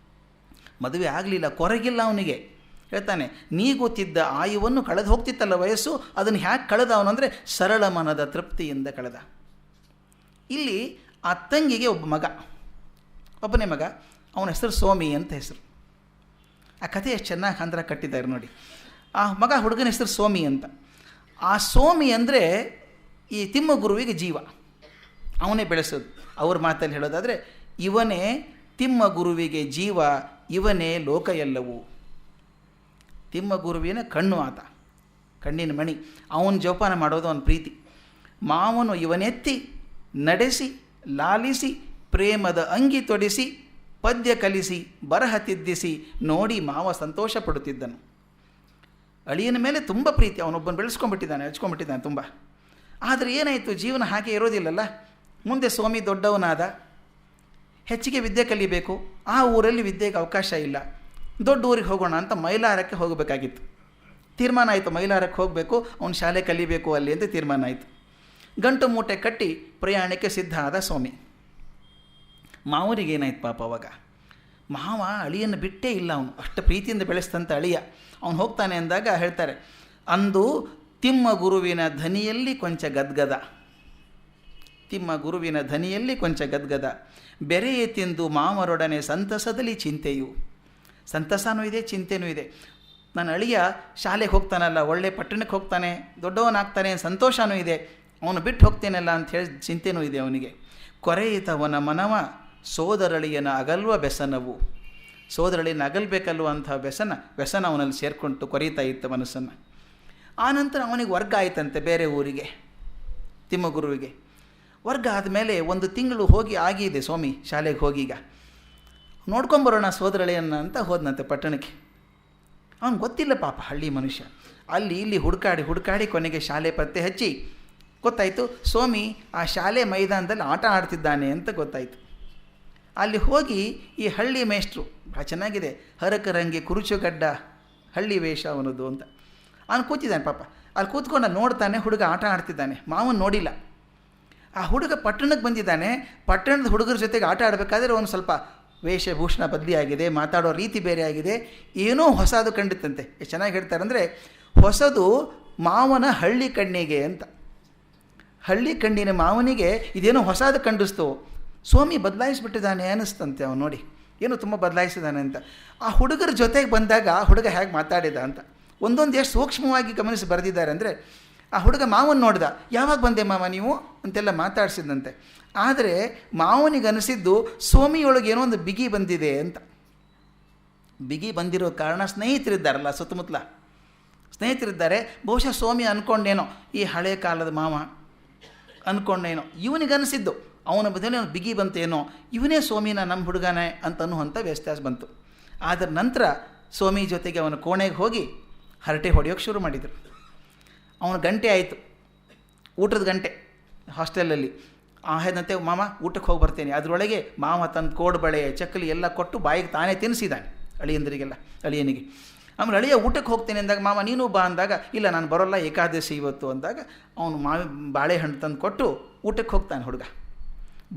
B: ಮದುವೆ ಆಗಲಿಲ್ಲ, ಕೊರಗಿಲ್ಲ ಅವನಿಗೆ. ಹೇಳ್ತಾನೆ, ನೀಗುತ್ತಿದ್ದ ಆಯುವನ್ನು ಕಳೆದು ಹೋಗ್ತಿತ್ತಲ್ಲ ವಯಸ್ಸು, ಅದನ್ನು ಹ್ಯಾಕೆ ಕಳೆದ ಅವನು ಅಂದರೆ ಸರಳ ಮನದ ತೃಪ್ತಿಯಿಂದ ಕಳೆದ. ಇಲ್ಲಿ ಆ ತಂಗಿಗೆ ಒಬ್ಬನೇ ಮಗ, ಅವನ ಹೆಸರು ಸೋಮಿ ಅಂತ ಹೆಸರು. ಆ ಕಥೆ ಎಷ್ಟು ಚೆನ್ನಾಗಿ ಅಂದ್ರ ಕಟ್ಟಿದ್ದಾರೆ ನೋಡಿ. ಆ ಹುಡುಗನ ಹೆಸರು ಸೋಮಿ ಅಂತ. ಆ ಸೋಮಿ ಅಂದರೆ ಈ ತಿಮ್ಮಗುರುವಿಗೆ ಜೀವ, ಅವನೇ ಬೆಳೆಸೋದು. ಅವ್ರ ಮಾತಲ್ಲಿ ಹೇಳೋದಾದರೆ, ಇವನೇ ತಿಮ್ಮಗುರುವಿಗೆ ಜೀವ, ಇವನೇ ಲೋಕ ಎಲ್ಲವೂ. ತಿಮ್ಮಗುರುವಿನ ಕಣ್ಣು ಆತ, ಕಣ್ಣಿನ ಮಣಿ. ಅವನ ಜೋಪಾನ ಮಾಡೋದು ಅವನ ಪ್ರೀತಿ. ಮಾವನು ಇವನೆತ್ತಿ ನಡೆಸಿ ಲಾಲಿಸಿ ಪ್ರೇಮದ ಅಂಗಿ ತೊಡಿಸಿ ಪದ್ಯ ಕಲಿಸಿ ಬರಹ ತಿದ್ದಿಸಿ ನೋಡಿ ಮಾವ ಸಂತೋಷ ಪಡುತ್ತಿದ್ದನು. ಅಳಿಯನ ಮೇಲೆ ತುಂಬ ಪ್ರೀತಿ, ಅವನೊಬ್ಬನು ಬೆಳೆಸ್ಕೊಂಡ್ಬಿಟ್ಟಿದ್ದಾನೆ, ಹಚ್ಕೊಂಡ್ಬಿಟ್ಟಿದ್ದಾನೆ ತುಂಬ. ಆದರೆ ಏನಾಯಿತು, ಜೀವನ ಹಾಗೆ ಇರೋದಿಲ್ಲಲ್ಲ. ಮುಂದೆ ಸ್ವಾಮಿ ದೊಡ್ಡವನಾದ, ಹೆಚ್ಚಿಗೆ ವಿದ್ಯೆ ಕಲಿಬೇಕು. ಆ ಊರಲ್ಲಿ ವಿದ್ಯೆಗೆ ಅವಕಾಶ ಇಲ್ಲ. ದೊಡ್ಡ ಊರಿಗೆ ಹೋಗೋಣ ಅಂತ ಮೈಲಾರಕ್ಕೆ ಹೋಗಬೇಕಾಗಿತ್ತು. ತೀರ್ಮಾನ ಆಯಿತು, ಮೈಲಾರಕ್ಕೆ ಹೋಗಬೇಕು, ಅವನು ಶಾಲೆ ಕಲಿಬೇಕು ಅಲ್ಲಿ ಅಂತ ತೀರ್ಮಾನ ಆಯಿತು. ಗಂಟು ಮೂಟೆ ಕಟ್ಟಿ ಪ್ರಯಾಣಕ್ಕೆ ಸಿದ್ಧ ಆದ ಸ್ವಾಮಿ. ಮಾವನಿಗೆ ಏನಾಯ್ತು ಪಾಪ ಅವಾಗ, ಮಾವ ಅಳಿಯನ್ನು ಬಿಟ್ಟೇ ಇಲ್ಲ. ಅವನು ಅಷ್ಟು ಪ್ರೀತಿಯಿಂದ ಬೆಳೆಸ್ತಂತ ಅಳಿಯ. ಅವನು ಹೋಗ್ತಾನೆ ಅಂದಾಗ ಹೇಳ್ತಾರೆ, ಅಂದು ತಿಮ್ಮ ಗುರುವಿನ ಧನಿಯಲ್ಲಿ ಕೊಂಚ ಗದ್ಗದ, ತಿಮ್ಮ ಗುರುವಿನ ಧನಿಯಲ್ಲಿ ಕೊಂಚ ಗದ್ಗದ, ಬೆರೆಯೇ ತಿಂದು ಮಾವರೊಡನೆ ಸಂತಸದಲ್ಲಿ ಚಿಂತೆಯು. ಸಂತಸನೂ ಇದೆ, ಚಿಂತೆನೂ ಇದೆ. ನನ್ನ ಅಳಿಯ ಶಾಲೆಗೆ ಹೋಗ್ತಾನಲ್ಲ, ಒಳ್ಳೆ ಪಟ್ಟಣಕ್ಕೆ ಹೋಗ್ತಾನೆ, ದೊಡ್ಡವನಾಗ್ತಾನೆ, ಸಂತೋಷವೂ ಇದೆ. ಅವನು ಬಿಟ್ಟು ಹೋಗ್ತೇನಲ್ಲ ಅಂಥೇಳಿ ಚಿಂತೆನೂ ಇದೆ ಅವನಿಗೆ. ಕೊರೆಯಿತವನ ಮನವ ಸೋದರಳಿಯನ ಅಗಲ್ವ ವ್ಯಸನವು. ಸೋದರಳಿಯನ ಅಗಲ್ಬೇಕಲ್ವ ಅಂಥ ವ್ಯಸನ ಅವನಲ್ಲಿ ಸೇರಿಕೊಂಡು ಕೊರೀತಾ ಇತ್ತು ಮನಸ್ಸನ್ನು. ಆನಂತರ ಅವನಿಗೆ ವರ್ಗ ಆಯ್ತಂತೆ ಬೇರೆ ಊರಿಗೆ, ತಿಮ್ಮಗುರುವಿಗೆ. ವರ್ಗ ಆದಮೇಲೆ 1 ತಿಂಗಳು ಹೋಗಿ ಆಗಿದೆ ಸ್ವಾಮಿ ಶಾಲೆಗೆ ಹೋಗೀಗ. ನೋಡ್ಕೊಂಬರೋಣ ಸೋದರಳಿಯನ್ನ ಅಂತ ಹೋದನಂತೆ ಪಟ್ಟಣಕ್ಕೆ. ಅವನು ಗೊತ್ತಿಲ್ಲ ಪಾಪ ಹಳ್ಳಿ ಮನುಷ್ಯ. ಅಲ್ಲಿ ಇಲ್ಲಿ ಹುಡುಕಾಡಿ ಕೊನೆಗೆ ಶಾಲೆ ಪತ್ತೆ ಹಚ್ಚಿ ಗೊತ್ತಾಯಿತು, ಸ್ವಾಮಿ ಆ ಶಾಲೆ ಮೈದಾನದಲ್ಲಿ ಆಟ ಆಡ್ತಿದ್ದಾನೆ ಅಂತ ಗೊತ್ತಾಯಿತು. ಅಲ್ಲಿ ಹೋಗಿ ಈ ಹಳ್ಳಿ ಮೇಷ್ಟ್ರು, ಭಾಳ ಚೆನ್ನಾಗಿದೆ, ಹರಕರಂಗಿ ಕುರುಚುಗಡ್ಡ ಹಳ್ಳಿ ವೇಷ ಅವನದು ಅಂತ. ಅವನು ಕೂತಿದ್ದಾನೆ ಪಾಪ. ಅಲ್ಲಿ ಕೂತ್ಕೊಂಡು ನೋಡ್ತಾನೆ, ಹುಡುಗ ಆಟ ಆಡ್ತಿದ್ದಾನೆ. ಮಾವನು ನೋಡಿಲ್ಲ. ಆ ಹುಡುಗ ಪಟ್ಟಣಕ್ಕೆ ಬಂದಿದ್ದಾನೆ. ಪಟ್ಟಣದ ಹುಡುಗರ ಜೊತೆಗೆ ಆಟ ಆಡಬೇಕಾದ್ರೆ ಅವನು ಸ್ವಲ್ಪ ವೇಷಭೂಷಣ ಬದಲಿಯಾಗಿದೆ, ಮಾತಾಡೋ ರೀತಿ ಬೇರೆ ಆಗಿದೆ, ಏನೋ ಹೊಸದು ಕಂಡಿತ್ತಂತೆ. ಎಷ್ಟು ಚೆನ್ನಾಗಿ ಹೇಳ್ತಾರೆ ಅಂದರೆ, ಹೊಸದು ಮಾವನ ಹಳ್ಳಿ ಕಣ್ಣಿಗೆ ಅಂತ. ಹಳ್ಳಿ ಕಣ್ಣಿನ ಮಾವನಿಗೆ ಇದೇನೋ ಹೊಸದು ಕಂಡಿಸ್ತು. ಸ್ವಾಮಿ ಬದಲಾಯಿಸಿಬಿಟ್ಟಿದ್ದಾನೆ ಅನ್ನಿಸ್ತಂತೆ ಅವನು ನೋಡಿ, ಏನೋ ತುಂಬ ಬದಲಾಯಿಸಿದ್ದಾನೆ ಅಂತ. ಆ ಹುಡುಗರ ಜೊತೆಗೆ ಬಂದಾಗ ಹುಡುಗ ಹೇಗೆ ಮಾತಾಡಿದ ಅಂತ ಒಂದೊಂದು ಎಷ್ಟು ಸೂಕ್ಷ್ಮವಾಗಿ ಗಮನಿಸಿ ಬರೆದಿದ್ದಾರೆ ಅಂದರೆ, ಆ ಹುಡುಗ ಮಾವನ ನೋಡ್ದ, ಯಾವಾಗ ಬಂದೆ ಮಾವ ನೀವು ಅಂತೆಲ್ಲ ಮಾತಾಡಿಸಿದಂತೆ. ಆದರೆ ಮಾವನಿಗೆ ಅನಿಸಿದ್ದು ಸ್ವಾಮಿಯೊಳಗೆ ಏನೋ ಒಂದು ಬಿಗಿ ಬಂದಿದೆ ಅಂತ. ಬಿಗಿ ಬಂದಿರೋ ಕಾರಣ ಸ್ನೇಹಿತರಿದ್ದಾರಲ್ಲ ಸುತ್ತಮುತ್ತಲ, ಸ್ನೇಹಿತರಿದ್ದಾರೆ. ಬಹುಶಃ ಸ್ವಾಮಿ ಅಂದ್ಕೊಂಡೇನೋ ಈ ಹಳೆ ಕಾಲದ ಮಾವ ಅಂದ್ಕೊಂಡೇನೋ, ಇವನಿಗನಿಸಿದ್ದು ಅವನ ಬದಲೇ ಅವನು ಬಿಗಿ ಬಂತೇನೋ, ಇವನೇ ಸ್ವಾಮಿನ ನಮ್ಮ ಹುಡುಗನೇ ಅಂತನ್ನುವಂಥ ವ್ಯತ್ಯಾಸ ಬಂತು. ಅದರ ನಂತರ ಸ್ವಾಮಿ ಜೊತೆಗೆ ಅವನ ಕೋಣೆಗೆ ಹೋಗಿ ಹರಟೆ ಹೊಡೆಯೋಕ್ಕೆ ಶುರು ಮಾಡಿದರು. ಅವನ ಗಂಟೆ ಆಯಿತು, ಊಟದ ಗಂಟೆ ಹಾಸ್ಟೆಲಲ್ಲಿ. ಹೇಳಿದಂತೆ ಮಾಮ ಊಟಕ್ಕೆ ಹೋಗಿ ಬರ್ತೇನೆ. ಅದರೊಳಗೆ ಮಾವ ತಂದು ಕೋಡುಬಳೆ ಚಕ್ಕಲಿ ಎಲ್ಲ ಕೊಟ್ಟು ಬಾಯಿಗೆ ತಾನೇ ತಿನ್ನಿಸಿದ್ದಾನೆ ಅಳಿಯನಿಗೆ. ಆಮೇಲೆ ಅಳಿಯ ಊಟಕ್ಕೆ ಹೋಗ್ತೇನೆ ಅಂದಾಗ, ಮಾಮ ನೀನು ಬಾ ಅಂದಾಗ, ಇಲ್ಲ ನಾನು ಬರೋಲ್ಲ ಏಕಾದಶಿ ಇವತ್ತು ಅಂದಾಗ ಅವನು ಬಾಳೆಹಣ್ಣು ತಂದು ಕೊಟ್ಟು ಊಟಕ್ಕೆ ಹೋಗ್ತಾನೆ ಹುಡುಗ.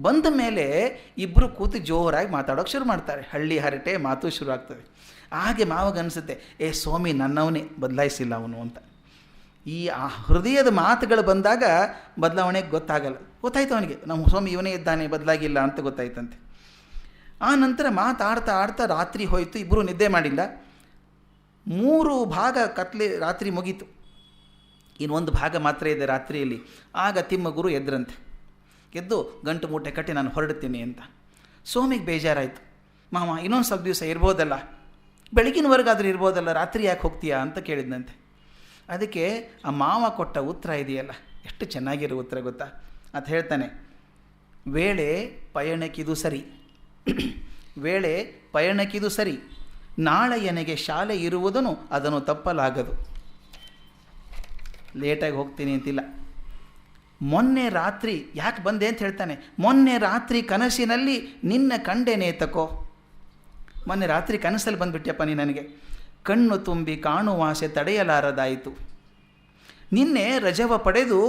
B: ಬಂದ ಮೇಲೆ ಇಬ್ಬರು ಕೂತು ಜೋರಾಗಿ ಮಾತಾಡೋಕ್ಕೆ ಶುರು ಮಾಡ್ತಾರೆ. ಹಳ್ಳಿ ಹರಟೆ ಮಾತು ಶುರು ಆಗ್ತದೆ. ಹಾಗೆ ಮಾವಗನ್ನಿಸುತ್ತೆ, ಸ್ವಾಮಿ ನನ್ನವನೇ, ಬದಲಾಯಿಸಿಲ್ಲ ಅವನು ಅಂತ. ಈ ಹೃದಯದ ಮಾತುಗಳು ಬಂದಾಗ ಬದಲಾವಣೆ ಗೊತ್ತಾಯಿತು ಅವನಿಗೆ, ನಮ್ಮ ಸ್ವಾಮಿ ಇವನೇ ಇದ್ದಾನೆ, ಬದಲಾಗಿಲ್ಲ ಅಂತ ಗೊತ್ತಾಯ್ತಂತೆ. ಆ ನಂತರ ಮಾತಾಡ್ತಾ ರಾತ್ರಿ ಹೋಯಿತು. ಇಬ್ಬರು ನಿದ್ದೆ ಮಾಡಿಲ್ಲ. 3 ಭಾಗ ರಾತ್ರಿ ಮುಗೀತು. ಇನ್ನೊಂದು ಭಾಗ ಮಾತ್ರ ಇದೆ ರಾತ್ರಿಯಲ್ಲಿ. ಆಗ ತಿಮ್ಮಗುರು ಎದ್ರಂತೆ. ಎದ್ದು ಗಂಟು ಮೂಟೆ ಕಟ್ಟಿ ನಾನು ಹೊರಡ್ತೀನಿ ಅಂತ. ಸ್ವಾಮಿಗೆ ಬೇಜಾರಾಯಿತು. ಮಾಮ ಇನ್ನೊಂದು ಸ್ವಲ್ಪ ದಿವಸ ಇರ್ಬೋದಲ್ಲ, ಬೆಳಗಿನವರೆಗಾದರೂ ಇರ್ಬೋದಲ್ಲ, ರಾತ್ರಿ ಯಾಕೆ ಹೋಗ್ತೀಯಾ ಅಂತ ಕೇಳಿದ್ನಂತೆ. ಅದಕ್ಕೆ ಆ ಮಾವ ಕೊಟ್ಟ ಉತ್ತರ ಇದೆಯಲ್ಲ, ಎಷ್ಟು ಚೆನ್ನಾಗಿರೋ ಉತ್ತರ ಗೊತ್ತಾ ಅಂತ ಹೇಳ್ತಾನೆ. ವೇಳೆ ಪಯಣಕ್ಕಿದು ಸರಿ, ವೇಳೆ ಪಯಣಕ್ಕಿದು ಸರಿ, ನಾಳೆ ನನಗೆ ಶಾಲೆ ಇರುವುದನ್ನು ಅದನ್ನು ತಪ್ಪಲಾಗದು. ಲೇಟಾಗಿ ಹೋಗ್ತೀನಿ ಅಂತಿಲ್ಲ. ಮೊನ್ನೆ ರಾತ್ರಿ ಯಾಕೆ ಬಂದೆ ಅಂತ ಹೇಳ್ತಾನೆ. ಮೊನ್ನೆ ರಾತ್ರಿ ಕನಸಿನಲ್ಲಿ ನಿನ್ನ ಕಂಡೆನೇ ತಕೋ. ಮೊನ್ನೆ ರಾತ್ರಿ ಕನಸಲ್ಲಿ ಬಂದುಬಿಟ್ಯಪ್ಪ ನೀ ನನಗೆ. ಕಣ್ಣು ತುಂಬಿ ಕಾಣುವ ಆಸೆ ತಡೆಯಲಾರದಾಯಿತು. ನಿನ್ನೆ ರಜವ ಪಡೆದು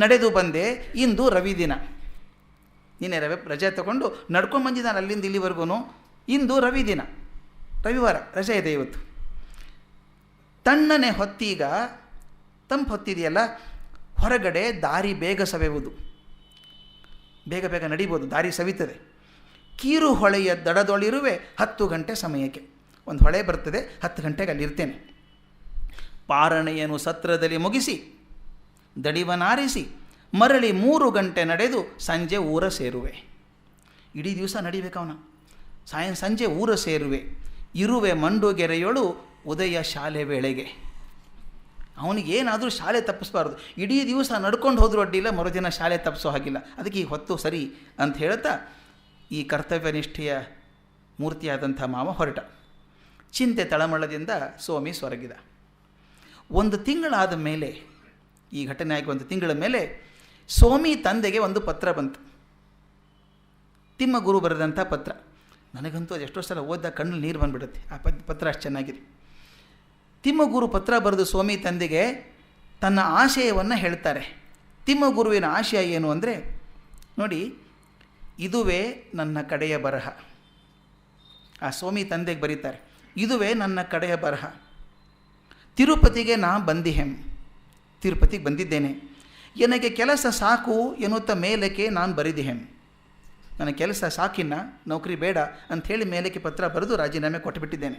B: ನಡೆದು ಬಂದೆ, ಇಂದು ರವಿ ದಿನ. ನಿನ್ನೆ ರಜೆ ತಗೊಂಡು ನಡ್ಕೊಂಡು ಬಂದಿದ್ದಾನೆ ಅಲ್ಲಿಂದ ಇಲ್ಲಿವರೆಗೂ. ಇಂದು ರವಿ ದಿನ, ರವಿವಾರ ರಜೆ ಇದೆ ಇವತ್ತು. ತಣ್ಣನೆ ಹೊತ್ತೀಗ ತಂಪು ಹೊತ್ತಿದೆಯಲ್ಲ, ಹೊರಗಡೆ ದಾರಿ ಬೇಗ ಸವೆಯುವುದು, ಬೇಗ ನಡಿಬೋದು, ದಾರಿ ಸವಿತದೆ. ಕೀರು ಹೊಳೆಯ ದಡದೊಳಿರುವೆ 10 ಗಂಟೆ ಸಮಯಕ್ಕೆ. ಒಂದು ಹೊಳೆ ಬರ್ತದೆ, 10 ಗಂಟೆಗೆ ಅಲ್ಲಿರ್ತೇನೆ. ಪಾರಣೆಯನ್ನು ಸತ್ರದಲ್ಲಿ ಮುಗಿಸಿ ದಡಿವನಾರಿಸಿ ಮರಳಿ 3 ಗಂಟೆ ನಡೆದು ಸಂಜೆ ಊರ ಸೇರುವೆ. ಇಡೀ ದಿವಸ ನಡಿಬೇಕವನ. ಸಂಜೆ ಊರ ಸೇರುವೆ, ಇರುವೆ ಮಂಡುಗೆರೆಯೊಳು ಉದಯ ಶಾಲೆ ವೇಳೆಗೆ. ಅವನಿಗೇನಾದರೂ ಶಾಲೆ ತಪ್ಪಿಸ್ಬಾರ್ದು. ಇಡೀ ದಿವಸ ನಡ್ಕೊಂಡು ಹೋದರೂ ಅಡ್ಡಿಲ್ಲ, ಮರುದಿನ ಶಾಲೆ ತಪ್ಪಿಸೋ ಹಾಗಿಲ್ಲ. ಅದಕ್ಕೆ ಈ ಹೊತ್ತು ಸರಿ ಅಂತ ಹೇಳ್ತಾ ಈ ಕರ್ತವ್ಯನಿಷ್ಠೆಯ ಮೂರ್ತಿಯಾದಂಥ ಮಾವ ಹೊರಟ. ಚಿಂತೆ ತಳಮಳದಿಂದ ಸೋಮಿ ಸ್ವರಗಿದ. 1 ತಿಂಗಳಾದ ಮೇಲೆ, ಈ ಘಟನೆ ಆಗಿ 1 ತಿಂಗಳ ಮೇಲೆ ಸೋಮಿ ತಂದೆಗೆ ಒಂದು ಪತ್ರ ಬಂತು. ತಿಮ್ಮಗುರು ಬರೆದಂಥ ಪತ್ರ. ನನಗಂತೂ ಅದು ಎಷ್ಟೋ ಸಲ ಓದಿದ ಕಣ್ಣಲ್ಲಿ ನೀರು ಬಂದುಬಿಡುತ್ತೆ. ಆ ಪತ್ರ ಅಷ್ಟು ಚೆನ್ನಾಗಿದೆ. ತಿಮ್ಮಗುರು ಪತ್ರ ಬರೆದು ಸೋಮಿ ತಂದೆಗೆ ತನ್ನ ಆಶಯವನ್ನು ಹೇಳ್ತಾರೆ. ತಿಮ್ಮಗುರುವಿನ ಆಶಯ ಏನು ಅಂದರೆ, ನೋಡಿ, ಇದುವೇ ನನ್ನ ಕಡೆಯ ಬರಹ. ಆ ಸೋಮಿ ತಂದೆಗೆ ಬರೀತಾರೆ, ಇದುವೇ ನನ್ನ ಕಡೆಯ ಬರಹ. ತಿರುಪತಿಗೆ ನಾ ಬಂದಿಹೆಂ. ತಿರುಪತಿಗೆ ಬಂದಿದ್ದೇನೆ. ನನಗೆ ಕೆಲಸ ಸಾಕು ಎನ್ನುತ್ತಾ ಮೇಲಕ್ಕೆ ನಾನು ಬರೆದಿಹೆಂ. ನನ್ನ ಕೆಲಸ ಸಾಕಿನ್ನ, ನೌಕರಿ ಬೇಡ ಅಂಥೇಳಿ ಮೇಲಕ್ಕೆ ಪತ್ರ ಬರೆದು ರಾಜೀನಾಮೆ ಕೊಟ್ಟುಬಿಟ್ಟಿದ್ದೇನೆ.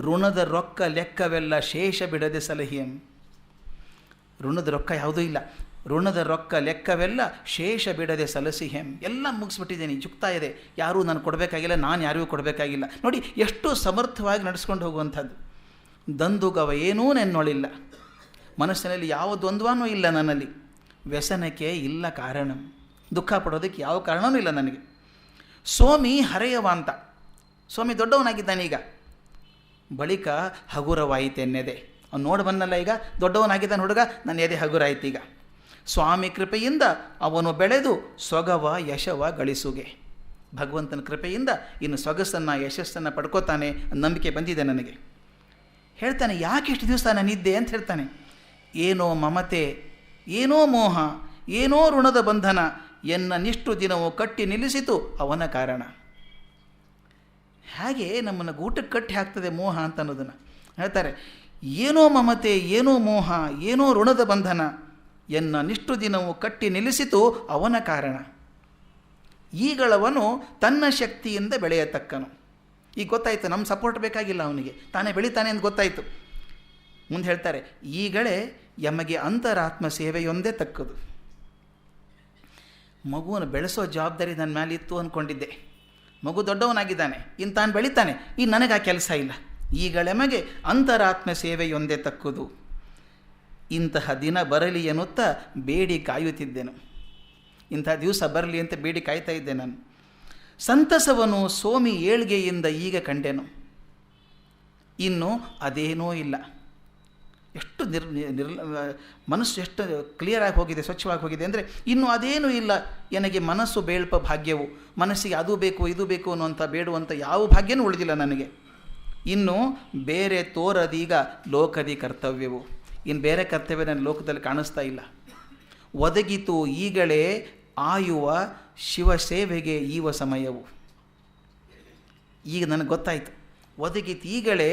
B: ಋಣದ ರೊಕ್ಕ ಲೆಕ್ಕವೆಲ್ಲ ಶೇಷ ಬಿಡದೆ ಸಲಹಿಯಂ. ಋಣದ ರೊಕ್ಕ ಯಾವುದೂ ಇಲ್ಲ. ಋಣದ ರೊಕ್ಕ ಲೆಕ್ಕವೆಲ್ಲ ಶೇಷ ಬಿಡದೆ ಸಲಸಿಹೆಂ. ಎಲ್ಲ ಮುಗಿಸ್ಬಿಟ್ಟಿದ್ದೇನೆ, ಚುಕ್ತಾ ಇದೆ. ಯಾರೂ ನಾನು ಕೊಡಬೇಕಾಗಿಲ್ಲ, ನಾನು ಯಾರಿಗೂ ಕೊಡಬೇಕಾಗಿಲ್ಲ. ನೋಡಿ ಎಷ್ಟು ಸಮರ್ಥವಾಗಿ ನಡೆಸ್ಕೊಂಡು ಹೋಗುವಂಥದ್ದು. ದಂದುಗವ ಏನೂ ನೆನ್ನೊಳಿಲ್ಲ. ಮನಸ್ಸಿನಲ್ಲಿ ಯಾವ ದ್ವಂದ್ವನೂ ಇಲ್ಲ ನನ್ನಲ್ಲಿ. ವ್ಯಸನಕ್ಕೆ ಇಲ್ಲ ಕಾರಣ. ದುಃಖ ಪಡೋದಕ್ಕೆ ಯಾವ ಕಾರಣವೂ ಇಲ್ಲ ನನಗೆ. ಸೋಮಿ ಹರೆಯವಾಂತ. ಸ್ವಾಮಿ ದೊಡ್ಡವನಾಗಿದ್ದಾನೆ ಈಗ. ಬಳಿಕ ಹಗುರವಾಯಿತೆನ್ನೆದೆ. ಅವ್ನು ನೋಡಿ ಬಂದಲ್ಲ, ಈಗ ದೊಡ್ಡವನಾಗಿದ್ದಾನೆ ಹುಡುಗ, ನನ್ನ ಎದೆ ಹಗುರಾಯ್ತು ಈಗ. ಸ್ವಾಮಿ ಕೃಪೆಯಿಂದ ಅವನು ಬೆಳೆದು ಸೊಗವ ಯಶವ ಗಳಿಸುಗೆ. ಭಗವಂತನ ಕೃಪೆಯಿಂದ ಇನ್ನು ಸೊಗಸನ್ನು ಯಶಸ್ಸನ್ನು ಪಡ್ಕೋತಾನೆ ನಂಬಿಕೆ ಬಂದಿದೆ ನನಗೆ. ಹೇಳ್ತಾನೆ, ಯಾಕೆ ಇಷ್ಟು ದಿವಸ ನಾನಿದ್ದೆ ಅಂತ ಹೇಳ್ತಾನೆ. ಏನೋ ಮಮತೆ, ಏನೋ ಮೋಹ, ಏನೋ ಋಣದ ಬಂಧನ ಎನ್ನ ನಿಷ್ಟು ದಿನವೂ ಕಟ್ಟಿ ನಿಲ್ಲಿಸಿತು ಅವನ ಕಾರಣ. ಹಾಗೆ ನಮ್ಮನ್ನು ಗೂಟಕ್ಕೆ ಕಟ್ಟಿ ಹಾಕ್ತದೆ ಮೋಹ ಅಂತ ಅನ್ನೋದನ್ನು ಹೇಳ್ತಾರೆ. ಏನೋ ಮಮತೆ, ಏನೋ ಮೋಹ, ಏನೋ ಋಣದ ಬಂಧನ ಎನ್ನ ನಿಷ್ಟು ದಿನವೂ ಕಟ್ಟಿ ನಿಲ್ಲಿಸಿತು ಅವನ ಕಾರಣ. ಈಗಳವನು ತನ್ನ ಶಕ್ತಿಯಿಂದ ಬೆಳೆಯತಕ್ಕನು. ಈಗ ಗೊತ್ತಾಯಿತು, ನಮ್ಮ ಸಪೋರ್ಟ್ ಬೇಕಾಗಿಲ್ಲ ಅವನಿಗೆ, ತಾನೇ ಬೆಳಿತಾನೆ ಅಂತ ಗೊತ್ತಾಯಿತು. ಮುಂದೆ ಹೇಳ್ತಾರೆ, ಈಗಳೇ ಎಮಗೆ ಅಂತರಾತ್ಮ ಸೇವೆಯೊಂದೇ ತಕ್ಕದು. ಮಗುವನ್ನು ಬೆಳೆಸೋ ಜವಾಬ್ದಾರಿ ನನ್ನ ಮೇಲೆ ಇತ್ತು ಅಂದ್ಕೊಂಡಿದ್ದೆ. ಮಗು ದೊಡ್ಡವನಾಗಿದ್ದಾನೆ, ಇನ್ನು ತಾನು ಬೆಳಿತಾನೆ, ಇನ್ನು ನನಗೆ ಆ ಕೆಲಸ ಇಲ್ಲ. ಈಗಳೆಮಗೆ ಅಂತರಾತ್ಮ ಸೇವೆಯೊಂದೇ ತಕ್ಕುದು. ಇಂತಹ ದಿನ ಬರಲಿ ಎನ್ನುತ್ತಾ ಬೇಡಿ ಕಾಯುತ್ತಿದ್ದೆನು. ಇಂಥ ದಿವಸ ಬರಲಿ ಅಂತ ಬೇಡಿ ಕಾಯ್ತಾ ಇದ್ದೆ ನಾನು. ಸಂತಸವನು ಸೋಮಿ ಏಳ್ಗೆಯಿಂದ ಈಗ ಕಂಡೆನು. ಇನ್ನು ಅದೇನೂ ಇಲ್ಲ. ಎಷ್ಟು ಮನಸ್ಸು ಎಷ್ಟು ಕ್ಲಿಯರಾಗಿ ಹೋಗಿದೆ, ಸ್ವಚ್ಛವಾಗಿ ಹೋಗಿದೆ ಅಂದರೆ ಇನ್ನು ಅದೇನೂ ಇಲ್ಲ. ನನಗೆ ಮನಸ್ಸು ಬೇಳ್ಪ ಭಾಗ್ಯವು. ಮನಸ್ಸಿಗೆ ಅದು ಬೇಕು ಇದು ಬೇಕು ಅನ್ನುವಂಥ ಬೇಡುವಂಥ ಯಾವ ಭಾಗ್ಯನೂ ಉಳಿದಿಲ್ಲ ನನಗೆ. ಇನ್ನು ಬೇರೆ ತೋರದೀಗ ಲೋಕದಿ ಕರ್ತವ್ಯವು. ಇನ್ನು ಬೇರೆ ಕರ್ತವ್ಯ ನನ್ನ ಲೋಕದಲ್ಲಿ ಕಾಣಿಸ್ತಾ ಇಲ್ಲ. ಒದಗಿತು ಈಗಳೇ ಆಯುವ ಶಿವ ಸೇವೆಗೆ ಈವ ಸಮಯವು. ಈಗ ನನಗೆ ಗೊತ್ತಾಯಿತು, ಒದಗಿತು ಈಗಳೇ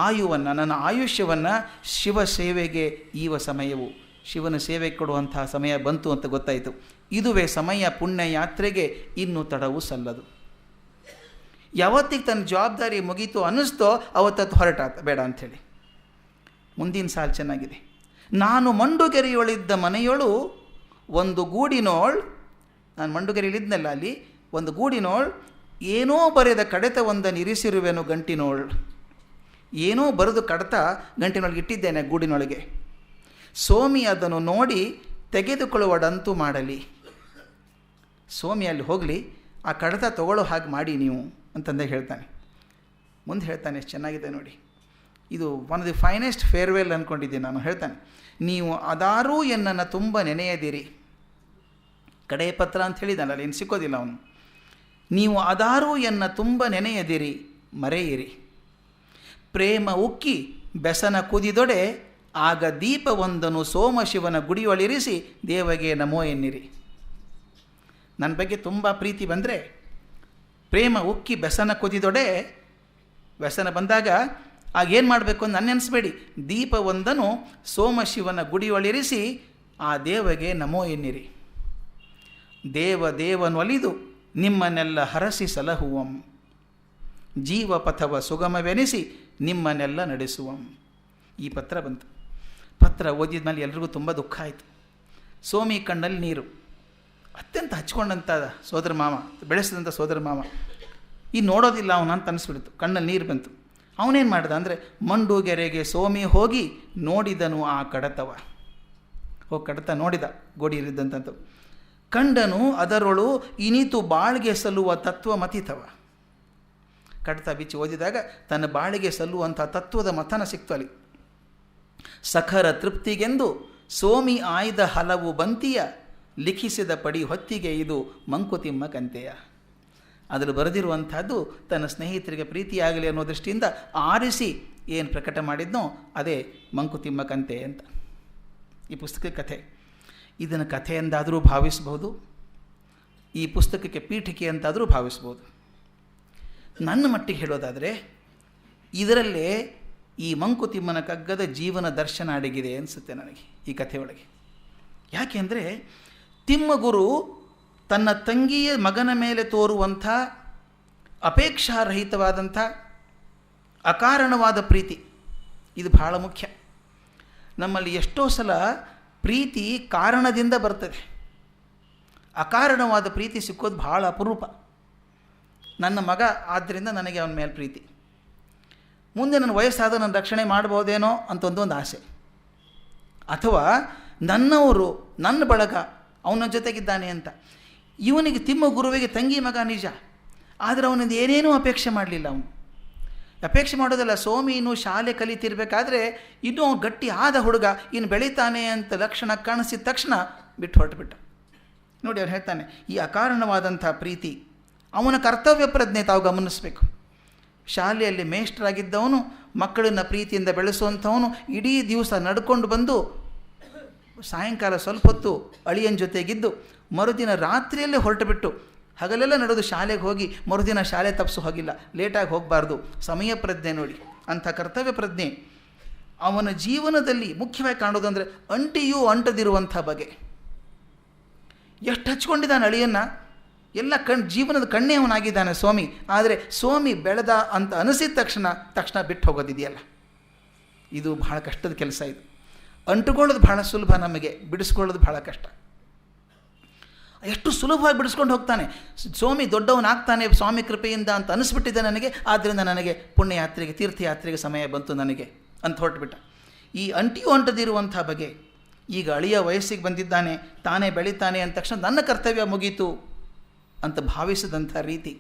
B: ಆಯುವನ್ನು, ನನ್ನ ಆಯುಷ್ಯವನ್ನು ಶಿವ ಸೇವೆಗೆ ಈವ ಸಮಯವು, ಶಿವನ ಸೇವೆ ಕೊಡುವಂತಹ ಸಮಯ ಬಂತು ಅಂತ ಗೊತ್ತಾಯಿತು. ಇದುವೇ ಸಮಯ ಪುಣ್ಯ ಯಾತ್ರೆಗೆ ಇನ್ನು ತಡವು ಸಲ್ಲದು. ಯಾವತ್ತಿಗೆ ತನ್ನ ಜವಾಬ್ದಾರಿ ಮುಗೀತು ಅನ್ನಿಸ್ತೋ ಅವತ್ತತ್ತು ಹೊರಟಾತ ಬೇಡ ಅಂಥೇಳಿ. ಮುಂದಿನ ಸಾಲು ಚೆನ್ನಾಗಿದೆ. ನಾನು ಮಂಡುಗೆರೆಯೊಳಿದ್ದ ಮನೆಯೊಳು ಒಂದು ಗೂಡಿನೋಳ್, ನಾನು ಮಂಡುಗೆರೆಯಲ್ಲಿದ್ದನಲ್ಲ, ಅಲ್ಲಿ ಒಂದು ಗೂಡಿನೋಳ್ ಏನೋ ಬರೆದ ಕಡೆತ ಒಂದನ್ನು ಇರಿಸಿರುವೆನು ಗಂಟಿನೋಳ್. ಏನೋ ಬರೆದು ಕಡತ ಗಂಟಿನೊಳಗೆ ಇಟ್ಟಿದ್ದೇನೆ ಗೂಡಿನೊಳಗೆ. ಸೋಮಿ ಅದನ್ನು ನೋಡಿ ತೆಗೆದುಕೊಳ್ಳುವಡಂತೂ ಮಾಡಲಿ. ಸೋಮಿ ಅಲ್ಲಿ ಹೋಗಲಿ, ಆ ಕಡತ ತಗೊಳ್ಳೋ ಹಾಗೆ ಮಾಡಿ ನೀವು ಅಂತಂದೇ ಹೇಳ್ತಾನೆ. ಮುಂದೆ ಹೇಳ್ತಾನೆ, ಎಷ್ಟು ಚೆನ್ನಾಗಿದೆ ನೋಡಿ. ಇದು one of the finest farewell ಅಂದ್ಕೊಂಡಿದ್ದೀನಿ ನಾನು. ಹೇಳ್ತಾನೆ, ನೀವು ಅದಾರೂ ಎನ್ನನ್ನು ತುಂಬ ನೆನೆಯದಿರಿ. ಕಡೆಯ ಪತ್ರ ಅಂತ ಹೇಳಿದ್ದಾನಲ್ಲ, ಏನು ಸಿಕ್ಕೋದಿಲ್ಲ ಅವನು. ನೀವು ಅದಾರೂ ಎನ್ನ ತುಂಬ ನೆನೆಯದಿರಿ, ಮರೆಯಿರಿ. ಪ್ರೇಮ ಉಕ್ಕಿ ಬೆಸನ ಕುದಿದೊಡೆ ಆಗ ದೀಪವೊಂದನ್ನು ಸೋಮಶಿವನ ಗುಡಿಯೊಳಿರಿಸಿ ದೇವಗೆ ನಮೋ ಎನ್ನಿರಿ. ನನ್ನ ಬಗ್ಗೆ ತುಂಬ ಪ್ರೀತಿ ಬಂದರೆ ಪ್ರೇಮ ಉಕ್ಕಿ ಬೆಸನ ಕುದಿದೊಡೆ, ವ್ಯಸನ ಬಂದಾಗ ಆಗೇನು ಮಾಡಬೇಕು ಅಂತ ನನ್ನ ನೆನೆಸ್ಬೇಡಿ. ದೀಪವೊಂದನ್ನು ಸೋಮಶಿವನ ಗುಡಿಯೊಳಿರಿಸಿ ಆ ದೇವಗೆ ನಮೋ ಎನ್ನಿರಿ. ದೇವನೊಲಿದು ನಿಮ್ಮನ್ನೆಲ್ಲ ಹರಸಿ ಸಲಹುವಂ, ಜೀವಪಥವ ಸುಗಮವೆನಿಸಿ ನಿಮ್ಮನ್ನೆಲ್ಲ ನಡೆಸುವಂ. ಈ ಪತ್ರ ಬಂತು. ಪತ್ರ ಓದಿದ ಮೇಲೆ ಎಲ್ರಿಗೂ ತುಂಬ ದುಃಖ ಆಯಿತು. ಸೋಮಿ ಕಣ್ಣಲ್ಲಿ ನೀರು, ಅತ್ಯಂತ ಹಚ್ಕೊಂಡಂಥ ಸೋದರ ಮಾವ, ಬೆಳೆಸಿದಂಥ ಸೋದರ ಮಾವ, ಈ ನೋಡೋದಿಲ್ಲ ಅವನು ಅಂತ ಅನಿಸ್ಬಿಡ್ತು. ಕಣ್ಣಲ್ಲಿ ನೀರು ಬಂತು. ಅವನೇನು ಮಾಡ್ದ ಅಂದರೆ, ಮಂಡುಗೆರೆಗೆ ಸೋಮಿ ಹೋಗಿ ನೋಡಿದನು ಆ ಕಡತವ. ಹೋಗಿ ಕಡತ ನೋಡಿದ, ಗೋಡಿಯಲ್ಲಿದ್ದಂಥದ್ದು. ಕಂಡನು ಅದರೊಳು ಇನಿತು ಬಾಳ್ಗೆ ಸಲ್ಲುವ ತತ್ವ ಮತಿತವ. ಕಡತ ಬಿಚ್ಚಿ ಓದಿದಾಗ ತನ್ನ ಬಾಳಿಗೆ ಸಲ್ಲುವಂಥ ತತ್ವದ ಮತನ ಸಿಕ್ತು ಅಲ್ಲಿ. ಸಖರ ತೃಪ್ತಿಗೆಂದು ಸೋಮಿ ಆಯ್ದ ಹಲವು ಬಂತಿಯ ಲಿಖಿಸಿದ ಪಡಿ ಹೊತ್ತಿಗೆ ಇದು ಮಂಕುತಿಮ್ಮ ಕಂತೆಯ. ಅದರಲ್ಲಿ ಬರೆದಿರುವಂಥದ್ದು ತನ್ನ ಸ್ನೇಹಿತರಿಗೆ ಪ್ರೀತಿಯಾಗಲಿ ಅನ್ನೋ ದೃಷ್ಟಿಯಿಂದ ಆರಿಸಿ ಏನು ಪ್ರಕಟ ಮಾಡಿದ್ನೋ ಅದೇ ಮಂಕುತಿಮ್ಮ ಕಂತೆ ಅಂತ ಈ ಪುಸ್ತಕದ ಕಥೆ. ಇದನ್ನು ಕಥೆ ಎಂದಾದರೂ ಭಾವಿಸ್ಬೋದು, ಈ ಪುಸ್ತಕಕ್ಕೆ ಪೀಠಿಕೆ ಅಂತಾದರೂ ಭಾವಿಸ್ಬೋದು. ನನ್ನ ಮಟ್ಟಿಗೆ ಹೇಳೋದಾದರೆ ಇದರಲ್ಲೇ ಈ ಮಂಕುತಿಮ್ಮನ ಕಗ್ಗದ ಜೀವನ ದರ್ಶನ ಅಡಗಿದೆ ಅನಿಸುತ್ತೆ ನನಗೆ ಈ ಕಥೆಯೊಳಗೆ. ಯಾಕೆಂದರೆ ತಿಮ್ಮಗುರು ತನ್ನ ತಂಗಿಯ ಮಗನ ಮೇಲೆ ತೋರುವಂಥ ಅಪೇಕ್ಷಾರಹಿತವಾದಂಥ ಅಕಾರಣವಾದ ಪ್ರೀತಿ, ಇದು ಬಹಳ ಮುಖ್ಯ. ನಮ್ಮಲ್ಲಿ ಎಷ್ಟೋ ಸಲ ಪ್ರೀತಿ ಕಾರಣದಿಂದ ಬರ್ತದೆ, ಅಕಾರಣವಾದ ಪ್ರೀತಿ ಸಿಕ್ಕೋದು ಬಹಳ ಅಪರೂಪ. ನನ್ನ ಮಗ ಆದ್ದರಿಂದ ನನಗೆ ಅವನ ಮೇಲೆ ಪ್ರೀತಿ, ಮುಂದೆ ನನ್ನ ವಯಸ್ಸಾದ ನನ್ನ ರಕ್ಷಣೆ ಮಾಡ್ಬೋದೇನೋ ಅಂತ ಒಂದೊಂದು ಆಸೆ, ಅಥವಾ ನನ್ನವರು ನನ್ನ ಬಳಗ ಅವನ ಜೊತೆಗಿದ್ದಾನೆ ಅಂತ. ಇವನಿಗೆ ತಿಮ್ಮ ಗುರುವಿಗೆ ತಂಗಿ ಮಗ ನಿಜ, ಆದರೆ ಅವನಿಂದ ಏನೇನೂ ಅಪೇಕ್ಷೆ ಮಾಡಲಿಲ್ಲ. ಅವನು ಅಪೇಕ್ಷೆ ಮಾಡೋದಲ್ಲ, ಸೋಮಿ ಇನ್ನೂ ಶಾಲೆ ಕಲಿತಿರ್ಬೇಕಾದ್ರೆ ಇನ್ನೂ ಅವನು ಗಟ್ಟಿ ಆದ ಹುಡುಗ, ಇನ್ನು ಬೆಳೀತಾನೆ ಅಂತ ಲಕ್ಷಣ ಕಾಣಿಸಿದ ತಕ್ಷಣ ಬಿಟ್ಟು ಹೊರಟುಬಿಟ್ಟ. ನೋಡಿ ಅವ್ರು ಹೇಳ್ತಾನೆ, ಈ ಅಕಾರಣವಾದಂಥ ಪ್ರೀತಿ ಅವನ ಕರ್ತವ್ಯ ಪ್ರಜ್ಞೆ ತಾವು ಗಮನಿಸಬೇಕು. ಶಾಲೆಯಲ್ಲಿ ಮೇಷ್ಟ್ರಾಗಿದ್ದವನು ಮಕ್ಕಳನ್ನು ಪ್ರೀತಿಯಿಂದ ಬೆಳೆಸುವಂಥವನು ಇಡೀ ದಿವಸ ನಡ್ಕೊಂಡು ಬಂದು ಸಾಯಂಕಾಲ ಸ್ವಲ್ಪ ಹೊತ್ತು ಅಳಿಯನ ಜೊತೆಗಿದ್ದು ಮರುದಿನ ರಾತ್ರಿಯಲ್ಲೇ ಹೊರಟುಬಿಟ್ಟು ಹಗಲೆಲ್ಲ ನಡೆದು ಶಾಲೆಗೆ ಹೋಗಿ ಮರುದಿನ ಶಾಲೆ ತಪ್ಪಿಸು ಹೋಗಿಲ್ಲ, ಲೇಟಾಗಿ ಹೋಗಬಾರ್ದು, ಸಮಯ ಪ್ರಜ್ಞೆ ನೋಡಿ, ಅಂಥ ಕರ್ತವ್ಯ ಪ್ರಜ್ಞೆ ಅವನ ಜೀವನದಲ್ಲಿ ಮುಖ್ಯವಾಗಿ ಕಾಣೋದಂದರೆ ಅಂಟಿಯೂ ಅಂಟದಿರುವಂಥ ಬಗೆ. ಎಷ್ಟು ಹಚ್ಕೊಂಡಿದ್ದಾನೆ ಅಳಿಯನ್ನು, ಎಲ್ಲ ಜೀವನದ ಕಣ್ಣೇ ಅವನಾಗಿದ್ದಾನೆ ಸೋಮಿ. ಆದರೆ ಸೋಮಿ ಬೆಳೆದ ಅಂತ ಅನಿಸಿದ ತಕ್ಷಣ ಬಿಟ್ಟು ಹೋಗೋದಿದೆಯಲ್ಲ, ಇದು ಬಹಳ ಕಷ್ಟದ ಕೆಲಸ. ಇದು ಅಂಟುಕೊಳ್ಳೋದು ಬಹಳ ಸುಲಭ, ನಮಗೆ ಬಿಡಿಸ್ಕೊಳ್ಳೋದು ಬಹಳ ಕಷ್ಟ. ಎಷ್ಟು ಸುಲಭವಾಗಿ ಬಿಡಿಸ್ಕೊಂಡು ಹೋಗ್ತಾನೆ ಸೋಮಿ, ದೊಡ್ಡವನಾಗ್ತಾನೆ ಸ್ವಾಮಿ ಕೃಪೆಯಿಂದ ಅಂತ ಅನಿಸ್ಬಿಟ್ಟಿದೆ ನನಗೆ, ಆದ್ದರಿಂದ ನನಗೆ ಪುಣ್ಯಯಾತ್ರೆಗೆ ತೀರ್ಥಯಾತ್ರೆಗೆ ಸಮಯ ಬಂತು ನನಗೆ ಅಂತ ಹೊರಟುಬಿಟ್ಟ. ಈ ಅಂಟಿಯೂ ಅಂಟದಿರುವಂಥ ಬಗೆ, ಈಗ ಅಳಿಯ ವಯಸ್ಸಿಗೆ ಬಂದಿದ್ದಾನೆ, ತಾನೇ ಬೆಳೀತಾನೆ ಅಂದ ತಕ್ಷಣ ನನ್ನ ಕರ್ತವ್ಯ ಮುಗೀತು ಅಂತ ಭಾವಿಸಿದಂಥ ರೀತಿ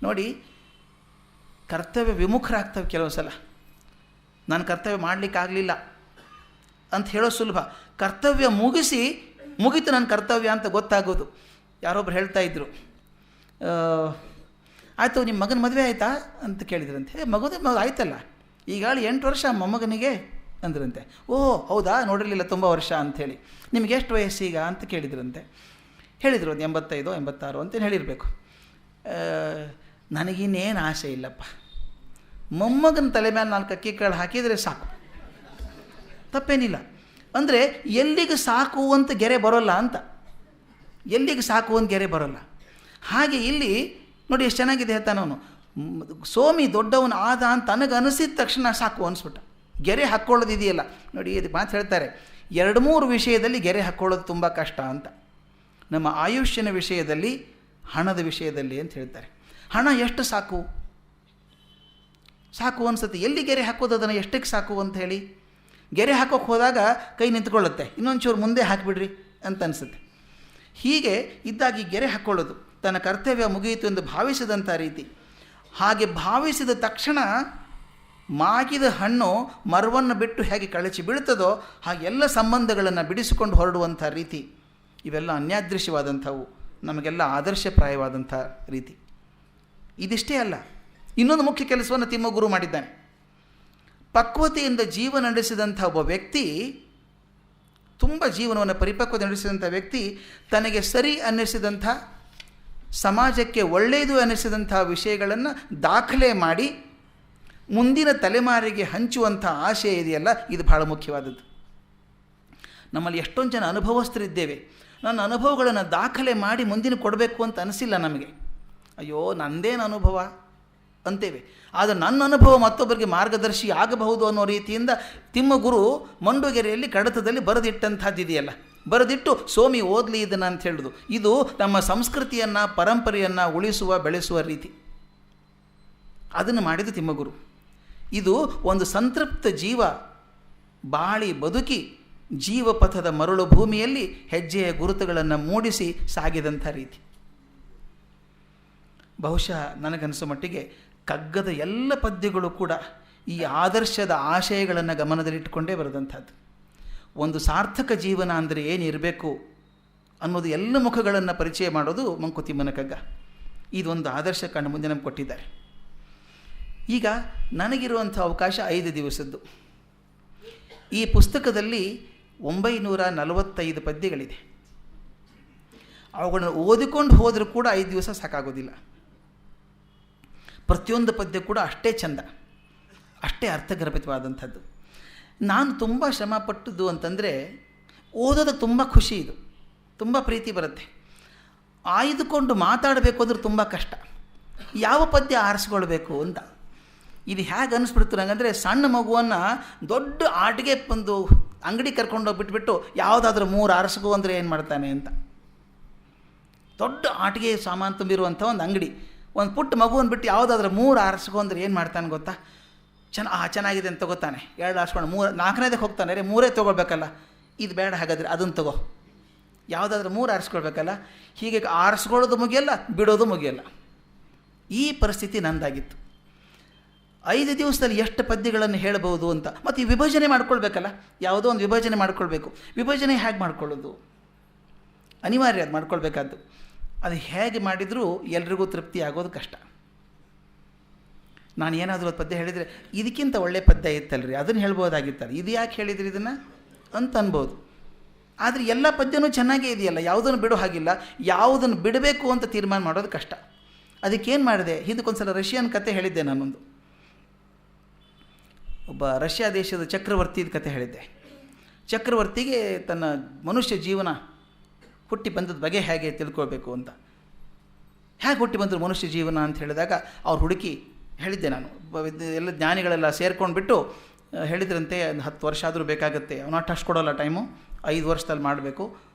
B: ನೋಡಿ. ಕರ್ತವ್ಯ ವಿಮುಖರಾಗ್ತವೆ ಕೆಲವು ಸಲ. ನಾನು ಕರ್ತವ್ಯ ಮಾಡಲಿಕ್ಕಾಗಲಿಲ್ಲ ಅಂತ ಹೇಳೋ ಸುಲಭ, ಕರ್ತವ್ಯ ಮುಗೀತು ನನ್ನ ಕರ್ತವ್ಯ ಅಂತ ಗೊತ್ತಾಗೋದು. ಯಾರೊಬ್ರು ಹೇಳ್ತಾ ಇದ್ರು, ಆಯಿತು ನಿಮ್ಮ ಮಗನ ಮದುವೆ ಆಯಿತಾ ಅಂತ ಕೇಳಿದ್ರಂತೆ. ಮಗು ಆಯ್ತಲ್ಲ, ಈಗ 8 ವರ್ಷ ಮೊಮ್ಮಗನಿಗೆ ಅಂದ್ರಂತೆ. ಓಹ್ ಹೌದಾ, ನೋಡಿರಲಿಲ್ಲ ತುಂಬ ವರ್ಷ ಅಂಥೇಳಿ. ನಿಮಗೆ ಎಷ್ಟು ವಯಸ್ಸೀಗ ಅಂತ ಕೇಳಿದ್ರಂತೆ. ಹೇಳಿದರು ಒಂದು 85 86 ಅಂತೇನು ಹೇಳಿರಬೇಕು. ನನಗಿನ್ನೇನು ಆಸೆ ಇಲ್ಲಪ್ಪ, ಮೊಮ್ಮಗನ ತಲೆ ಮೇಲೆ 4 ಅಕ್ಕಿ ಕಾಳು ಹಾಕಿದರೆ ಸಾಕು, ತಪ್ಪೇನಿಲ್ಲ. ಅಂದರೆ ಎಲ್ಲಿಗೆ ಸಾಕು ಅಂತ ಗೆರೆ ಬರೋಲ್ಲ ಅಂತ, ಎಲ್ಲಿಗೆ ಸಾಕು ಅಂತ ಗೆರೆ ಬರೋಲ್ಲ. ಹಾಗೆ ಇಲ್ಲಿ ನೋಡಿ ಎಷ್ಟು ಚೆನ್ನಾಗಿದೆ ಹೇಳ್ತಾನೆ ಅವನು. ಸೋಮಿ ದೊಡ್ಡವನು ಆದ ಅಂತ ನನಗೆ ಅನಿಸಿದ ತಕ್ಷಣ ಸಾಕು ಅನಿಸ್ಬಿಟ್ಟ. ಗೆರೆ ಹಾಕ್ಕೊಳ್ಳೋದಿದೆಯಲ್ಲ ನೋಡಿ, ಇದು ಮಾತು ಹೇಳ್ತಾರೆ, 2-3 ವಿಷಯದಲ್ಲಿ ಗೆರೆ ಹಾಕ್ಕೊಳ್ಳೋದು ತುಂಬ ಕಷ್ಟ ಅಂತ. ನಮ್ಮ ಆಯುಷ್ಯನ ವಿಷಯದಲ್ಲಿ, ಹಣದ ವಿಷಯದಲ್ಲಿ ಅಂತ ಹೇಳ್ತಾರೆ. ಹಣ ಎಷ್ಟು ಸಾಕು ಅನಿಸುತ್ತೆ, ಎಲ್ಲಿ ಗೆರೆ ಹಾಕೋದು, ಅದನ್ನು ಎಷ್ಟಕ್ಕೆ ಸಾಕು ಅಂತ ಹೇಳಿ. ಗೆರೆ ಹಾಕೋಕ್ಕೆ ಹೋದಾಗ ಕೈ ನಿಂತ್ಕೊಳ್ಳುತ್ತೆ, ಇನ್ನೊಂಚೂರು ಮುಂದೆ ಹಾಕಿಬಿಡ್ರಿ ಅಂತ ಅನಿಸುತ್ತೆ. ಹೀಗೆ ಇದ್ದಾಗಿ ಗೆರೆ ಹಾಕ್ಕೊಳ್ಳೋದು ತನ್ನ ಕರ್ತವ್ಯ ಮುಗಿಯಿತು ಎಂದು ಭಾವಿಸಿದಂಥ ರೀತಿ. ಹಾಗೆ ಭಾವಿಸಿದ ತಕ್ಷಣ ಮಾಗಿದ ಹಣ್ಣು ಮರವನ್ನು ಬಿಟ್ಟು ಹೇಗೆ ಕಳಚಿ ಬೀಳ್ತದೋ ಹಾಗೆಲ್ಲ ಸಂಬಂಧಗಳನ್ನು ಬಿಡಿಸಿಕೊಂಡು ಹೊರಡುವಂಥ ರೀತಿ, ಇವೆಲ್ಲ ಅನ್ಯಾದೃಶ್ಯವಾದಂಥವು, ನಮಗೆಲ್ಲ ಆದರ್ಶಪ್ರಾಯವಾದಂಥ ರೀತಿ. ಇದಿಷ್ಟೇ ಅಲ್ಲ, ಇನ್ನೊಂದು ಮುಖ್ಯ ಕೆಲಸವನ್ನು ತಿಮ್ಮಗುರು ಮಾಡಿದ್ದಾನೆ. ಪಕ್ವತೆಯಿಂದ ಜೀವನ ನಡೆಸಿದಂಥ ಒಬ್ಬ ವ್ಯಕ್ತಿ, ತುಂಬ ಜೀವನವನ್ನು ಪರಿಪಕ್ವತೆ ನಡೆಸಿದಂಥ ವ್ಯಕ್ತಿ, ತನಗೆ ಸರಿ ಅನ್ನಿಸಿದಂಥ, ಸಮಾಜಕ್ಕೆ ಒಳ್ಳೆಯದು ಅನ್ನಿಸಿದಂಥ ವಿಷಯಗಳನ್ನು ದಾಖಲೆ ಮಾಡಿ ಮುಂದಿನ ತಲೆಮಾರಿಗೆ ಹಂಚುವಂಥ ಆಶಯ ಇದೆಯಲ್ಲ, ಇದು ಬಹಳ ಮುಖ್ಯವಾದದ್ದು. ನಮ್ಮಲ್ಲಿ ಎಷ್ಟೊಂದು ಜನ ಅನುಭವಸ್ಥರಿದ್ದೇವೆ, ನನ್ನ ಅನುಭವಗಳನ್ನು ದಾಖಲೆ ಮಾಡಿ ಮುಂದಿನ ಕೊಡಬೇಕು ಅಂತ ಅನಿಸಿಲ್ಲ ನಮಗೆ. ಅಯ್ಯೋ ನಂದೇನು ಅನುಭವ ಅಂತೇವೆ. ಆದರೆ ನನ್ನ ಅನುಭವ ಮತ್ತೊಬ್ಬರಿಗೆ ಮಾರ್ಗದರ್ಶಿ ಆಗಬಹುದು ಅನ್ನೋ ರೀತಿಯಿಂದ ತಿಮ್ಮಗುರು ಮಂಡುಗೆರೆಯಲ್ಲಿ ಕಡತದಲ್ಲಿ ಬರೆದಿಟ್ಟಂಥದ್ದಿದೆಯಲ್ಲ, ಬರೆದಿಟ್ಟು ಸೋಮಿ ಓದಲಿ ಇದನ್ನು ಅಂತ ಹೇಳೋದು. ಇದು ನಮ್ಮ ಸಂಸ್ಕೃತಿಯನ್ನು, ಪರಂಪರೆಯನ್ನು ಉಳಿಸುವ, ಬೆಳೆಸುವ ರೀತಿ. ಅದನ್ನು ಮಾಡಿದ ತಿಮ್ಮಗುರು. ಇದು ಒಂದು ಸಂತೃಪ್ತ ಜೀವ ಬಾಳಿ ಬದುಕಿ ಜೀವಪಥದ ಮರಳು ಭೂಮಿಯಲ್ಲಿ ಹೆಜ್ಜೆಯ ಗುರುತುಗಳನ್ನು ಮೂಡಿಸಿ ಸಾಗಿದಂಥ ರೀತಿ. ಬಹುಶಃ ನನಗನ್ನಿಸೋ ಮಟ್ಟಿಗೆ ಕಗ್ಗದ ಎಲ್ಲ ಪದ್ಯಗಳು ಕೂಡ ಈ ಆದರ್ಶದ ಆಶಯಗಳನ್ನು ಗಮನದಲ್ಲಿಟ್ಟುಕೊಂಡೇ ಬರೆದಂಥದ್ದು. ಒಂದು ಸಾರ್ಥಕ ಜೀವನ ಅಂದರೆ ಏನಿರಬೇಕು ಅನ್ನೋದು ಎಲ್ಲ ಮುಖಗಳನ್ನು ಪರಿಚಯ ಮಾಡೋದು ಮಂಕುತಿಮ್ಮನ ಕಗ್ಗ. ಇದೊಂದು ಆದರ್ಶ ಕಣ್ಣು ಮುಂದೆ ನಮ್ಗೆ ಕೊಟ್ಟಿದ್ದಾರೆ. ಈಗ ನನಗಿರುವಂಥ ಅವಕಾಶ 5 ದಿವಸದ್ದು. ಈ ಪುಸ್ತಕದಲ್ಲಿ 945 ಪದ್ಯಗಳಿದೆ. ಅವುಗಳನ್ನು ಓದಿಕೊಂಡು ಹೋದರೂ ಕೂಡ 5 ದಿವಸ ಸಾಕಾಗೋದಿಲ್ಲ. ಪ್ರತಿಯೊಂದು ಪದ್ಯ ಕೂಡ ಅಷ್ಟೇ ಚಂದ, ಅಷ್ಟೇ ಅರ್ಥಗರ್ಭಿತವಾದಂಥದ್ದು. ನಾನು ತುಂಬ ಶ್ರಮಪಟ್ಟದ್ದು ಅಂತಂದರೆ ಓದೋದಕ್ಕೆ ತುಂಬ ಖುಷಿ, ಇದು ತುಂಬ ಪ್ರೀತಿ ಬರುತ್ತೆ. ಆಯ್ದುಕೊಂಡು ಮಾತಾಡಬೇಕು ಅಂದ್ರೆ ತುಂಬ ಕಷ್ಟ. ಯಾವ ಪದ್ಯ ಆರಿಸ್ಕೊಳ್ಬೇಕು ಅಂತ ಇದು ಹೇಗೆ ಅನ್ನಿಸ್ಬಿಡ್ತು ನನಗಂದರೆ, ಸಣ್ಣ ಮಗುವನ್ನು ದೊಡ್ಡ ಆಟಿಗೆ ಒಂದು ಅಂಗಡಿ ಕರ್ಕೊಂಡೋಗಿ ಬಿಟ್ಬಿಟ್ಟು ಯಾವುದಾದ್ರೂ 3 ಆರಿಸ್ಕೋ ಅಂದರೆ ಏನು ಮಾಡ್ತಾನೆ ಅಂತ. ದೊಡ್ಡ ಆಟಿಗೆ ಸಾಮಾನು ತುಂಬಿರುವಂಥ ಒಂದು ಅಂಗಡಿ, ಒಂದು ಪುಟ್ಟ ಮಗುವನ್ನು ಬಿಟ್ಟು ಯಾವುದಾದ್ರೂ 3 ಆರಿಸ್ಕೋ ಅಂದರೆ ಏನು ಮಾಡ್ತಾನೆ ಗೊತ್ತಾ? ಚೆನ್ನಾಗಿದೆ ಅಂತ ತಗೋತಾನೆ. 2 ಆರಿಸ್ಕೊಂಡು 4ನೇದಕ್ಕೆ ಹೋಗ್ತಾನೆ. 3 ತೊಗೊಳ್ಬೇಕಲ್ಲ, ಇದು ಬೇಡ, ಹಾಗಾದರೆ ಅದನ್ನು ತಗೋ. ಯಾವುದಾದ್ರೂ 3 ಆರಿಸ್ಕೊಳ್ಬೇಕಲ್ಲ. ಹೀಗೆ ಆರಿಸ್ಕೊಳ್ಳೋದು ಮುಗಿಯಲ್ಲ, ಬಿಡೋದು ಮುಗಿಯಲ್ಲ. ಈ ಪರಿಸ್ಥಿತಿ ನಂದಾಗಿತ್ತು. 5 ದಿವಸದಲ್ಲಿ ಎಷ್ಟು ಪದ್ಯಗಳನ್ನು ಹೇಳಬಹುದು ಅಂತ. ಮತ್ತು ಈ ವಿಭಜನೆ ಮಾಡ್ಕೊಳ್ಬೇಕಲ್ಲ, ಯಾವುದೋ ಒಂದು ವಿಭಜನೆ ಮಾಡ್ಕೊಳ್ಬೇಕು. ವಿಭಜನೆ ಹೇಗೆ ಮಾಡ್ಕೊಳ್ಳೋದು? ಅನಿವಾರ್ಯ, ಅದು ಮಾಡ್ಕೊಳ್ಬೇಕಾದ್ದು. ಅದು ಹೇಗೆ ಮಾಡಿದರೂ ಎಲ್ರಿಗೂ ತೃಪ್ತಿ ಆಗೋದು ಕಷ್ಟ. ನಾನು ಏನಾದರೂ ಒಂದು ಪದ್ಯ ಹೇಳಿದರೆ ಇದಕ್ಕಿಂತ ಒಳ್ಳೆಯ ಪದ್ಯ ಇತ್ತಲ್ರಿ, ಅದನ್ನು ಹೇಳ್ಬೋದಾಗಿತ್ತಲ್ಲ, ಇದು ಯಾಕೆ ಹೇಳಿದ್ರಿ ಇದನ್ನು ಅಂತ ಅನ್ಬೋದು. ಆದರೆ ಎಲ್ಲ ಪದ್ಯನೂ ಚೆನ್ನಾಗೇ ಇದೆಯಲ್ಲ, ಯಾವುದನ್ನು ಬಿಡೋ ಹಾಗಿಲ್ಲ. ಯಾವುದನ್ನು ಬಿಡಬೇಕು ಅಂತ ತೀರ್ಮಾನ ಮಾಡೋದು ಕಷ್ಟ. ಅದಕ್ಕೇನು ಮಾಡಿದೆ? ಇದಕ್ಕೊಂದ್ಸಲ ರಷ್ಯನ್ ಕತೆ ಹೇಳಿದ್ದೆ ನಾನೊಂದು. ಒಬ್ಬ ರಷ್ಯಾ ದೇಶದ ಚಕ್ರವರ್ತಿದ ಕತೆ ಹೇಳಿದ್ದೆ. ಚಕ್ರವರ್ತಿಗೆ ತನ್ನ ಮನುಷ್ಯ ಜೀವನ ಹುಟ್ಟಿ ಬಂದದ ಬಗ್ಗೆ ಹೇಗೆ ತಿಳ್ಕೊಳ್ಬೇಕು ಅಂತ. ಹೇಗೆ ಹುಟ್ಟಿ ಬಂದರು ಮನುಷ್ಯ ಜೀವನ ಅಂತ ಹೇಳಿದಾಗ ಅವ್ರು ಹುಡುಕಿ ಹೇಳಿದ್ದೆ ನಾನು. ಎಲ್ಲ ಜ್ಞಾನಿಗಳೆಲ್ಲ ಸೇರ್ಕೊಂಡ್ಬಿಟ್ಟು ಹೇಳಿದ್ರಂತೆ, 10 ವರ್ಷ ಆದರೂ ಬೇಕಾಗತ್ತೆ, ಅವನಟ್ಟು ಅಷ್ಟು ಕೊಡೋಲ್ಲ ಟೈಮು, 5 ವರ್ಷದಲ್ಲಿ ಮಾಡಬೇಕು.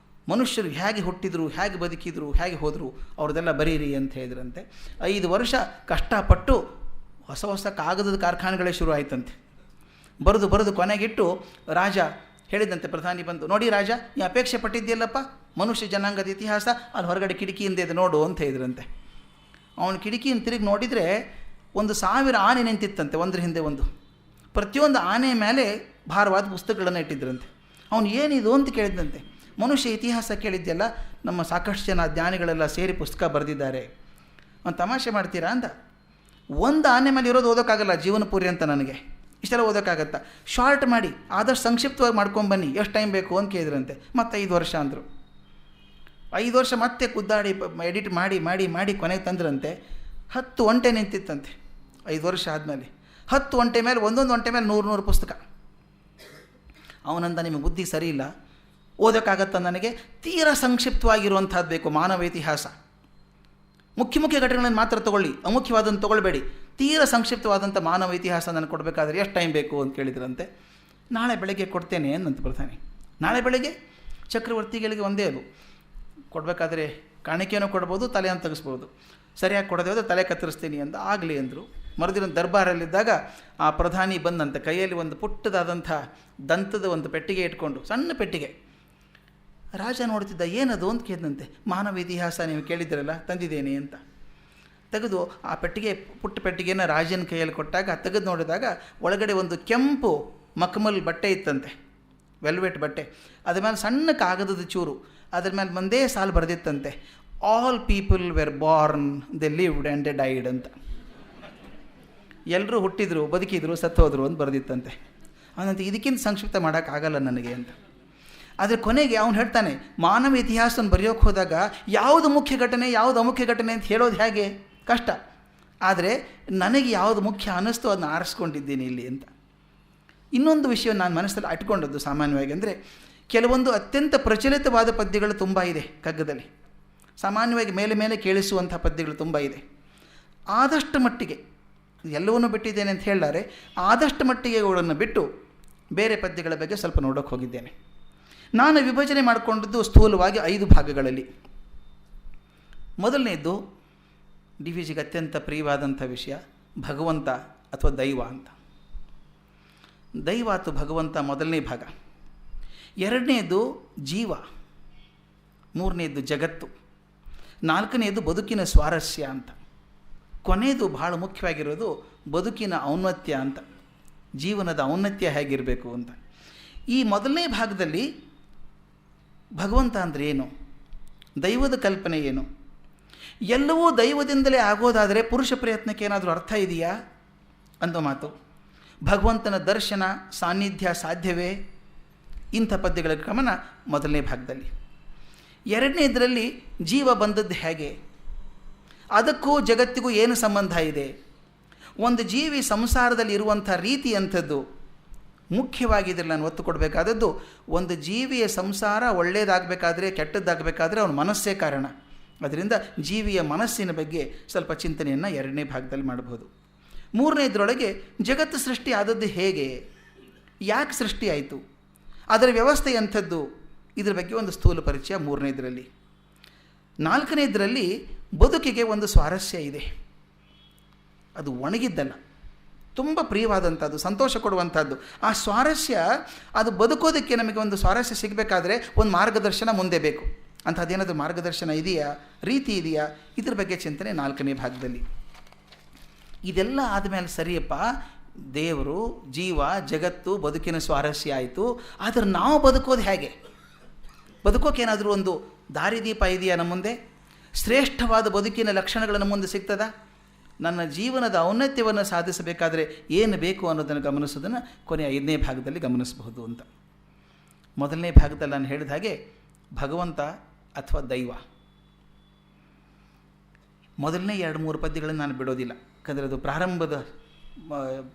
B: ಮನುಷ್ಯರು ಹೇಗೆ ಹುಟ್ಟಿದ್ರು, ಹೇಗೆ ಬದುಕಿದ್ರು, ಹೇಗೆ ಹೋದರು ಅವ್ರದ್ದೆಲ್ಲ ಬರೀರಿ ಅಂತ ಹೇಳಿದ್ರಂತೆ. 5 ವರ್ಷ ಕಷ್ಟಪಟ್ಟು ಹೊಸ ಕಾಗದದ ಕಾರ್ಖಾನೆಗಳೇ ಶುರು ಆಯ್ತಂತೆ. ಬರೆದು ಕೊನೆಗಿಟ್ಟು ರಾಜ ಹೇಳಿದಂತೆ, ಪ್ರಧಾನಿ ಬಂದು, ನೋಡಿ ರಾಜ, ನೀ ಅಪೇಕ್ಷೆ ಪಟ್ಟಿದ್ದಿಲ್ಲಪ್ಪ ಮನುಷ್ಯ ಜನಾಂಗದ ಇತಿಹಾಸ, ಅಲ್ಲಿ ಹೊರಗಡೆ ಕಿಟಕಿಯಿಂದ ಇದೆ ನೋಡು ಅಂತ ಹೇಳಿದ್ರಂತೆ. ಅವನು ಕಿಟಕಿಯಿಂದ ತಿರುಗಿ ನೋಡಿದರೆ 1000 ಆನೆ ನಿಂತಿತ್ತಂತೆ, ಒಂದ್ರ ಹಿಂದೆ ಒಂದು. ಪ್ರತಿಯೊಂದು ಆನೆ ಮೇಲೆ ಭಾರವಾದ ಪುಸ್ತಕಗಳನ್ನು ಇಟ್ಟಿದ್ರಂತೆ. ಅವನು ಏನಿದು ಅಂತ ಕೇಳಿದಂತೆ. ಮನುಷ್ಯ ಇತಿಹಾಸ ಕೇಳಿದ್ದೆಲ್ಲ, ನಮ್ಮ ಸಾಕಷ್ಟು ಜನ ಜ್ಞಾನಿಗಳೆಲ್ಲ ಸೇರಿ ಪುಸ್ತಕ ಬರೆದಿದ್ದಾರೆ. ಒಂದು ತಮಾಷೆ ಮಾಡ್ತೀರಾ ಅಂದ. ಒಂದು ಆನೆ ಮೇಲೆ ಇರೋದು ಓದೋಕ್ಕಾಗಲ್ಲ ಜೀವನ ಪೂರಿ ಅಂತ, ನನಗೆ ಇಷ್ಟೆಲ್ಲ ಓದೋಕ್ಕಾಗತ್ತಾ? ಶಾರ್ಟ್ ಮಾಡಿ, ಆದಷ್ಟು ಸಂಕ್ಷಿಪ್ತವಾಗಿ ಮಾಡ್ಕೊಂಬನ್ನಿ, ಎಷ್ಟು ಟೈಮ್ ಬೇಕು ಅಂತ ಕೇಳಿದ್ರಂತೆ. ಮತ್ತೆ 5 ವರ್ಷ ಅಂದರು. 5 ವರ್ಷ ಮತ್ತೆ ಕುದ್ದಾಡಿ ಎಡಿಟ್ ಮಾಡಿ ಕೊನೆಗೆ ತಂದ್ರಂತೆ. 10 ಒಂಟೆ ನಿಂತಿತ್ತಂತೆ 5 ವರ್ಷ ಆದಮೇಲೆ. 10 ಒಂಟೆ ಮೇಲೆ, ಒಂದೊಂದು ಒಂಟೆ ಮೇಲೆ 100 ಪುಸ್ತಕ. ಅವನಂದ, ನಿಮಗೆ ಬುದ್ಧಿ ಸರಿ ಇಲ್ಲ, ಓದೋಕ್ಕಾಗತ್ತ ನನಗೆ? ತೀರಾ ಸಂಕ್ಷಿಪ್ತವಾಗಿರುವಂಥದ್ದು ಬೇಕು, ಮಾನವ ಇತಿಹಾಸ. ಮುಖ್ಯ ಘಟನೆಗಳನ್ನು ಮಾತ್ರ ತೊಗೊಳ್ಳಿ, ಅಮುಖ್ಯವಾದನ್ನು ತೊಗೊಳ್ಬೇಡಿ. ತೀರಾ ಸಂಕ್ಷಿಪ್ತವಾದಂಥ ಮಾನವ ಇತಿಹಾಸ ನನಗೆ ಕೊಡಬೇಕಾದ್ರೆ ಎಷ್ಟು ಟೈಮ್ ಬೇಕು ಅಂತ ಕೇಳಿದ್ರಂತೆ. ನಾಳೆ ಬೆಳಗ್ಗೆ ಕೊಡ್ತೇನೆ ಅನ್ನಂತ ಪ್ರಧಾನಿ. ನಾಳೆ ಬೆಳಗ್ಗೆ ಚಕ್ರವರ್ತಿಗಳಿಗೆ ಒಂದೇ ಅದು, ಕೊಡಬೇಕಾದ್ರೆ ಕಾಣಿಕೆಯನ್ನು ಕೊಡ್ಬೋದು, ತಲೆಯನ್ನು ತೆಗೆಸ್ಬೋದು. ಸರಿಯಾಗಿ ಕೊಡೋದೇ ಹೋದರೆ ತಲೆ ಕತ್ತರಿಸ್ತೀನಿ ಅಂತ. ಆಗಲಿ ಅಂದರು. ಮರುದಿನ ದರ್ಬಾರಲ್ಲಿದ್ದಾಗ ಆ ಪ್ರಧಾನಿ ಬಂದಂತೆ, ಕೈಯಲ್ಲಿ ಒಂದು ಪುಟ್ಟದಾದಂಥ ದಂತದ ಒಂದು ಪೆಟ್ಟಿಗೆ ಇಟ್ಕೊಂಡು, ಸಣ್ಣ ಪೆಟ್ಟಿಗೆ. ರಾಜ ನೋಡ್ತಿದ್ದ, ಏನದು ಅಂತ ಕೇಳಿದಂತೆ. ಮಾನವ ಇತಿಹಾಸ ನೀವು ಕೇಳಿದ್ರಲ್ಲ, ತಂದಿದ್ದೇನೆ ಅಂತ. ತೆಗೆದು ಆ ಪೆಟ್ಟಿಗೆ, ಪುಟ್ಟ ಪೆಟ್ಟಿಗೆಯನ್ನು ರಾಜನ ಕೈಯಲ್ಲಿ ಕೊಟ್ಟಾಗ ತೆಗೆದು ನೋಡಿದಾಗ ಒಳಗಡೆ ಒಂದು ಕೆಂಪು ಮಖಮಲ್ ಬಟ್ಟೆ ಇತ್ತಂತೆ, ವೆಲ್ವೆಟ್ ಬಟ್ಟೆ. ಅದ್ರ ಮೇಲೆ ಸಣ್ಣ ಕಾಗದದ ಚೂರು, ಅದ್ರ ಮೇಲೆ ಒಂದೇ ಸಾಲು ಬರೆದಿತ್ತಂತೆ, all people were born, they lived and they died ಅಂತ. ಎಲ್ಲರೂ ಹುಟ್ಟಿದ್ರು, ಬದುಕಿದ್ರು, ಸತ್ತೋದ್ರು ಅಂತ ಬರೆದಿತ್ತಂತೆ. ಅವನಂತೆ ಇದಕ್ಕಿಂತ ಸಂಕ್ಷಿಪ್ತ ಮಾಡೋಕ್ಕಾಗಲ್ಲ ನನಗೆ ಅಂತ. ಆದರೆ ಕೊನೆಗೆ ಅವನು ಹೇಳ್ತಾನೆ, ಮಾನವ ಇತಿಹಾಸವನ್ನು ಬರೆಯೋಕ್ಕೆ ಹೋದಾಗ ಯಾವುದು ಮುಖ್ಯ ಘಟನೆ, ಯಾವುದು ಅಮುಖ್ಯ ಘಟನೆ ಅಂತ ಹೇಳೋದು ಹೇಗೆ ಕಷ್ಟ. ಆದರೆ ನನಗೆ ಯಾವುದು ಮುಖ್ಯ ಅನ್ನಿಸ್ತೋ ಅದನ್ನ ಆರಿಸ್ಕೊಂಡಿದ್ದೀನಿ ಇಲ್ಲಿ ಅಂತ. ಇನ್ನೊಂದು ವಿಷಯ ನಾನು ಮನಸ್ಸಲ್ಲಿ ಇಟ್ಕೊಂಡದ್ದು ಸಾಮಾನ್ಯವಾಗಿ ಅಂದರೆ, ಕೆಲವೊಂದು ಅತ್ಯಂತ ಪ್ರಚಲಿತವಾದ ಪದ್ಯಗಳು ತುಂಬ ಇದೆ ಕಗ್ಗದಲ್ಲಿ. ಸಾಮಾನ್ಯವಾಗಿ ಮೇಲೆ ಕೇಳಿಸುವಂಥ ಪದ್ಯಗಳು ತುಂಬ ಇದೆ. ಆದಷ್ಟು ಮಟ್ಟಿಗೆ ಎಲ್ಲವನ್ನೂ ಬಿಟ್ಟಿದ್ದೇನೆ ಅಂತ ಹೇಳಲಾರೆ, ಆದಷ್ಟು ಮಟ್ಟಿಗೆ ಅವುಗಳನ್ನು ಬಿಟ್ಟು ಬೇರೆ ಪದ್ಯಗಳ ಬಗ್ಗೆ ಸ್ವಲ್ಪ ನೋಡೋಕ್ಕೆ ಹೋಗಿದ್ದೇನೆ. ನಾನು ವಿಭಜನೆ ಮಾಡಿಕೊಂಡಿದ್ದು ಸ್ಥೂಲವಾಗಿ 5 ಭಾಗಗಳಲ್ಲಿ. ಮೊದಲನೇದು ಡಿ ವಿ ಜಿಗೆ ಅತ್ಯಂತ ಪ್ರಿಯವಾದಂಥ ವಿಷಯ, ಭಗವಂತ ಅಥವಾ ದೈವ ಅಂತ. ದೈವ ಅಥವಾ ಭಗವಂತ ಮೊದಲನೇ ಭಾಗ. ಎರಡನೇದು ಜೀವ, ಮೂರನೇದು ಜಗತ್ತು, ನಾಲ್ಕನೇದು ಬದುಕಿನ ಸ್ವಾರಸ್ಯ ಅಂತ, ಕೊನೆಯದು ಭಾಳ ಮುಖ್ಯವಾಗಿರೋದು ಬದುಕಿನ ಔನ್ನತ್ಯ ಅಂತ, ಜೀವನದ ಔನ್ನತ್ಯ ಹೇಗಿರಬೇಕು ಅಂತ. ಈ ಮೊದಲನೇ ಭಾಗದಲ್ಲಿ ಭಗವಂತ ಅಂದರೆ ಏನು, ದೈವದ ಕಲ್ಪನೆ ಏನು, ಎಲ್ಲವೂ ದೈವದಿಂದಲೇ ಆಗೋದಾದರೆ ಪುರುಷ ಪ್ರಯತ್ನಕ್ಕೆ ಏನಾದರೂ ಅರ್ಥ ಇದೆಯಾ ಅನ್ನೋ ಮಾತು, ಭಗವಂತನ ದರ್ಶನ ಸಾನ್ನಿಧ್ಯ ಸಾಧ್ಯವೇ, ಇಂಥ ಪದ್ಯಗಳ ಗಮನ ಮೊದಲನೇ ಭಾಗದಲ್ಲಿ. ಎರಡನೇದರಲ್ಲಿ ಜೀವ ಬಂದದ್ದು ಹೇಗೆ, ಅದಕ್ಕೂ ಜಗತ್ತಿಗೂ ಏನು ಸಂಬಂಧ ಇದೆ, ಒಂದು ಜೀವಿ ಸಂಸಾರದಲ್ಲಿ ಇರುವಂಥ ರೀತಿ ಅಂಥದ್ದು ಮುಖ್ಯವಾಗಿ ಇದರಲ್ಲಿ ನಾನು ಒತ್ತು ಕೊಡಬೇಕಾದದ್ದು. ಒಂದು ಜೀವಿಯ ಸಂಸಾರ ಒಳ್ಳೆಯದಾಗಬೇಕಾದ್ರೆ ಕೆಟ್ಟದ್ದಾಗಬೇಕಾದ್ರೆ ಅವನ ಮನಸ್ಸೇ ಕಾರಣ. ಅದರಿಂದ ಜೀವಿಯ ಮನಸ್ಸಿನ ಬಗ್ಗೆ ಸ್ವಲ್ಪ ಚಿಂತನೆಯನ್ನು ಎರಡನೇ ಭಾಗದಲ್ಲಿ ಮಾಡಬಹುದು. ಮೂರನೇದರೊಳಗೆ ಜಗತ್ತು ಸೃಷ್ಟಿ ಆದದ್ದು ಹೇಗೆ, ಯಾಕೆ ಸೃಷ್ಟಿ ಆಯಿತು, ಅದರ ವ್ಯವಸ್ಥೆ ಎಂಥದ್ದು, ಇದರ ಬಗ್ಗೆ ಒಂದು ಸ್ಥೂಲ ಪರಿಚಯ ಮೂರನೇದರಲ್ಲಿ. ನಾಲ್ಕನೇದರಲ್ಲಿ ಬದುಕಿಗೆ ಒಂದು ಸ್ವಾರಸ್ಯ ಇದೆ, ಅದು ಒಣಗಿದ್ದಲ್ಲ, ತುಂಬ ಪ್ರಿಯವಾದಂಥದ್ದು, ಸಂತೋಷ ಕೊಡುವಂಥದ್ದು. ಆ ಸ್ವಾರಸ್ಯ ಅದು ಬದುಕೋದಕ್ಕೆ ನಮಗೆ ಒಂದು ಸ್ವಾರಸ್ಯ ಸಿಗಬೇಕಾದ್ರೆ ಒಂದು ಮಾರ್ಗದರ್ಶನ ಮುಂದೆ ಬೇಕು. ಅಂಥದ್ದೇನಾದರೂ ಮಾರ್ಗದರ್ಶನ ಇದೆಯಾ, ರೀತಿ ಇದೆಯಾ, ಇದ್ರ ಬಗ್ಗೆ ಚಿಂತನೆ ನಾಲ್ಕನೇ ಭಾಗದಲ್ಲಿ. ಇದೆಲ್ಲ ಆದಮೇಲೆ ಸರಿಯಪ್ಪ, ದೇವರು, ಜೀವ, ಜಗತ್ತು, ಬದುಕಿನ ಸ್ವಾರಸ್ಯ ಆಯಿತು, ಆದರೆ ನಾವು ಬದುಕೋದು ಹೇಗೆ, ಬದುಕೋಕ್ಕೇನಾದರೂ ಒಂದು ದಾರಿದೀಪ ಇದೆಯಾ ನಮ್ಮ ಮುಂದೆ, ಶ್ರೇಷ್ಠವಾದ ಬದುಕಿನ ಲಕ್ಷಣಗಳನ್ನು ಮುಂದೆ ಸಿಗ್ತದಾ, ನನ್ನ ಜೀವನದ ಔನ್ನತ್ಯವನ್ನು ಸಾಧಿಸಬೇಕಾದರೆ ಏನು ಬೇಕು ಅನ್ನೋದನ್ನು ಗಮನಿಸೋದನ್ನು ಕೊನೆಯ 5ನೇ ಭಾಗದಲ್ಲಿ ಗಮನಿಸಬಹುದು ಅಂತ. ಮೊದಲನೇ ಭಾಗದಲ್ಲಿ ನಾನು ಹೇಳಿದ ಹಾಗೆ ಭಗವಂತ ಅಥವಾ ದೈವ, ಮೊದಲನೇ 2-3 ಪದ್ಯಗಳನ್ನು ನಾನು ಬಿಡೋದಿಲ್ಲ, ಯಾಕಂದರೆ ಅದು ಪ್ರಾರಂಭದ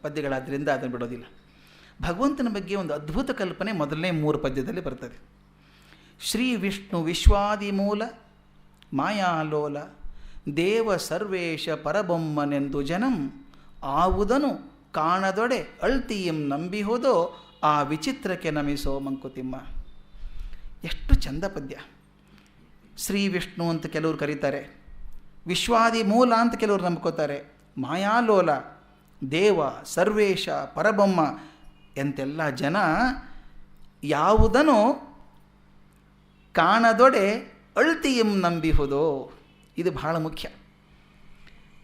B: ಪದ್ಯಗಳಾದ್ದರಿಂದ ಅದನ್ನು ಬಿಡೋದಿಲ್ಲ. ಭಗವಂತನ ಬಗ್ಗೆ ಒಂದು ಅದ್ಭುತ ಕಲ್ಪನೆ ಮೊದಲನೇ 3 ಪದ್ಯದಲ್ಲಿ ಬರ್ತದೆ. ಶ್ರೀ ವಿಷ್ಣು ವಿಶ್ವಾದಿಮೂಲ ಮಾಯಾಲೋಲ ದೇವ ಸರ್ವೇಶ ಪರಬೊಮ್ಮನೆಂದು ಜನಂ ಆವುದನು ಕಾಣದೊಡೆ ಅಳ್ತಿಯಂ ನಂಬಿಹೋದೋ ಆ ವಿಚಿತ್ರಕ್ಕೆ ನಮಿಸೋ ಮಂಕುತಿಮ್ಮ. ಎಷ್ಟು ಚಂದ ಪದ್ಯ. ಶ್ರೀ ವಿಷ್ಣು ಅಂತ ಕೆಲವರು ಕರೀತಾರೆ, ವಿಶ್ವಾದಿ ಮೂಲ ಅಂತ ಕೆಲವರು ನಂಬ್ಕೋತಾರೆ, ಮಾಯಾಲೋಲ, ದೇವ, ಸರ್ವೇಶ, ಪರಬೊಮ್ಮ ಎಂತೆಲ್ಲ ಜನ ಯಾವುದನ್ನು ಕಾಣದೊಡೆ ಅಳ್ತಿಯಂ ನಂಬಿಹುದೋ. ಇದು ಬಹಳ ಮುಖ್ಯ.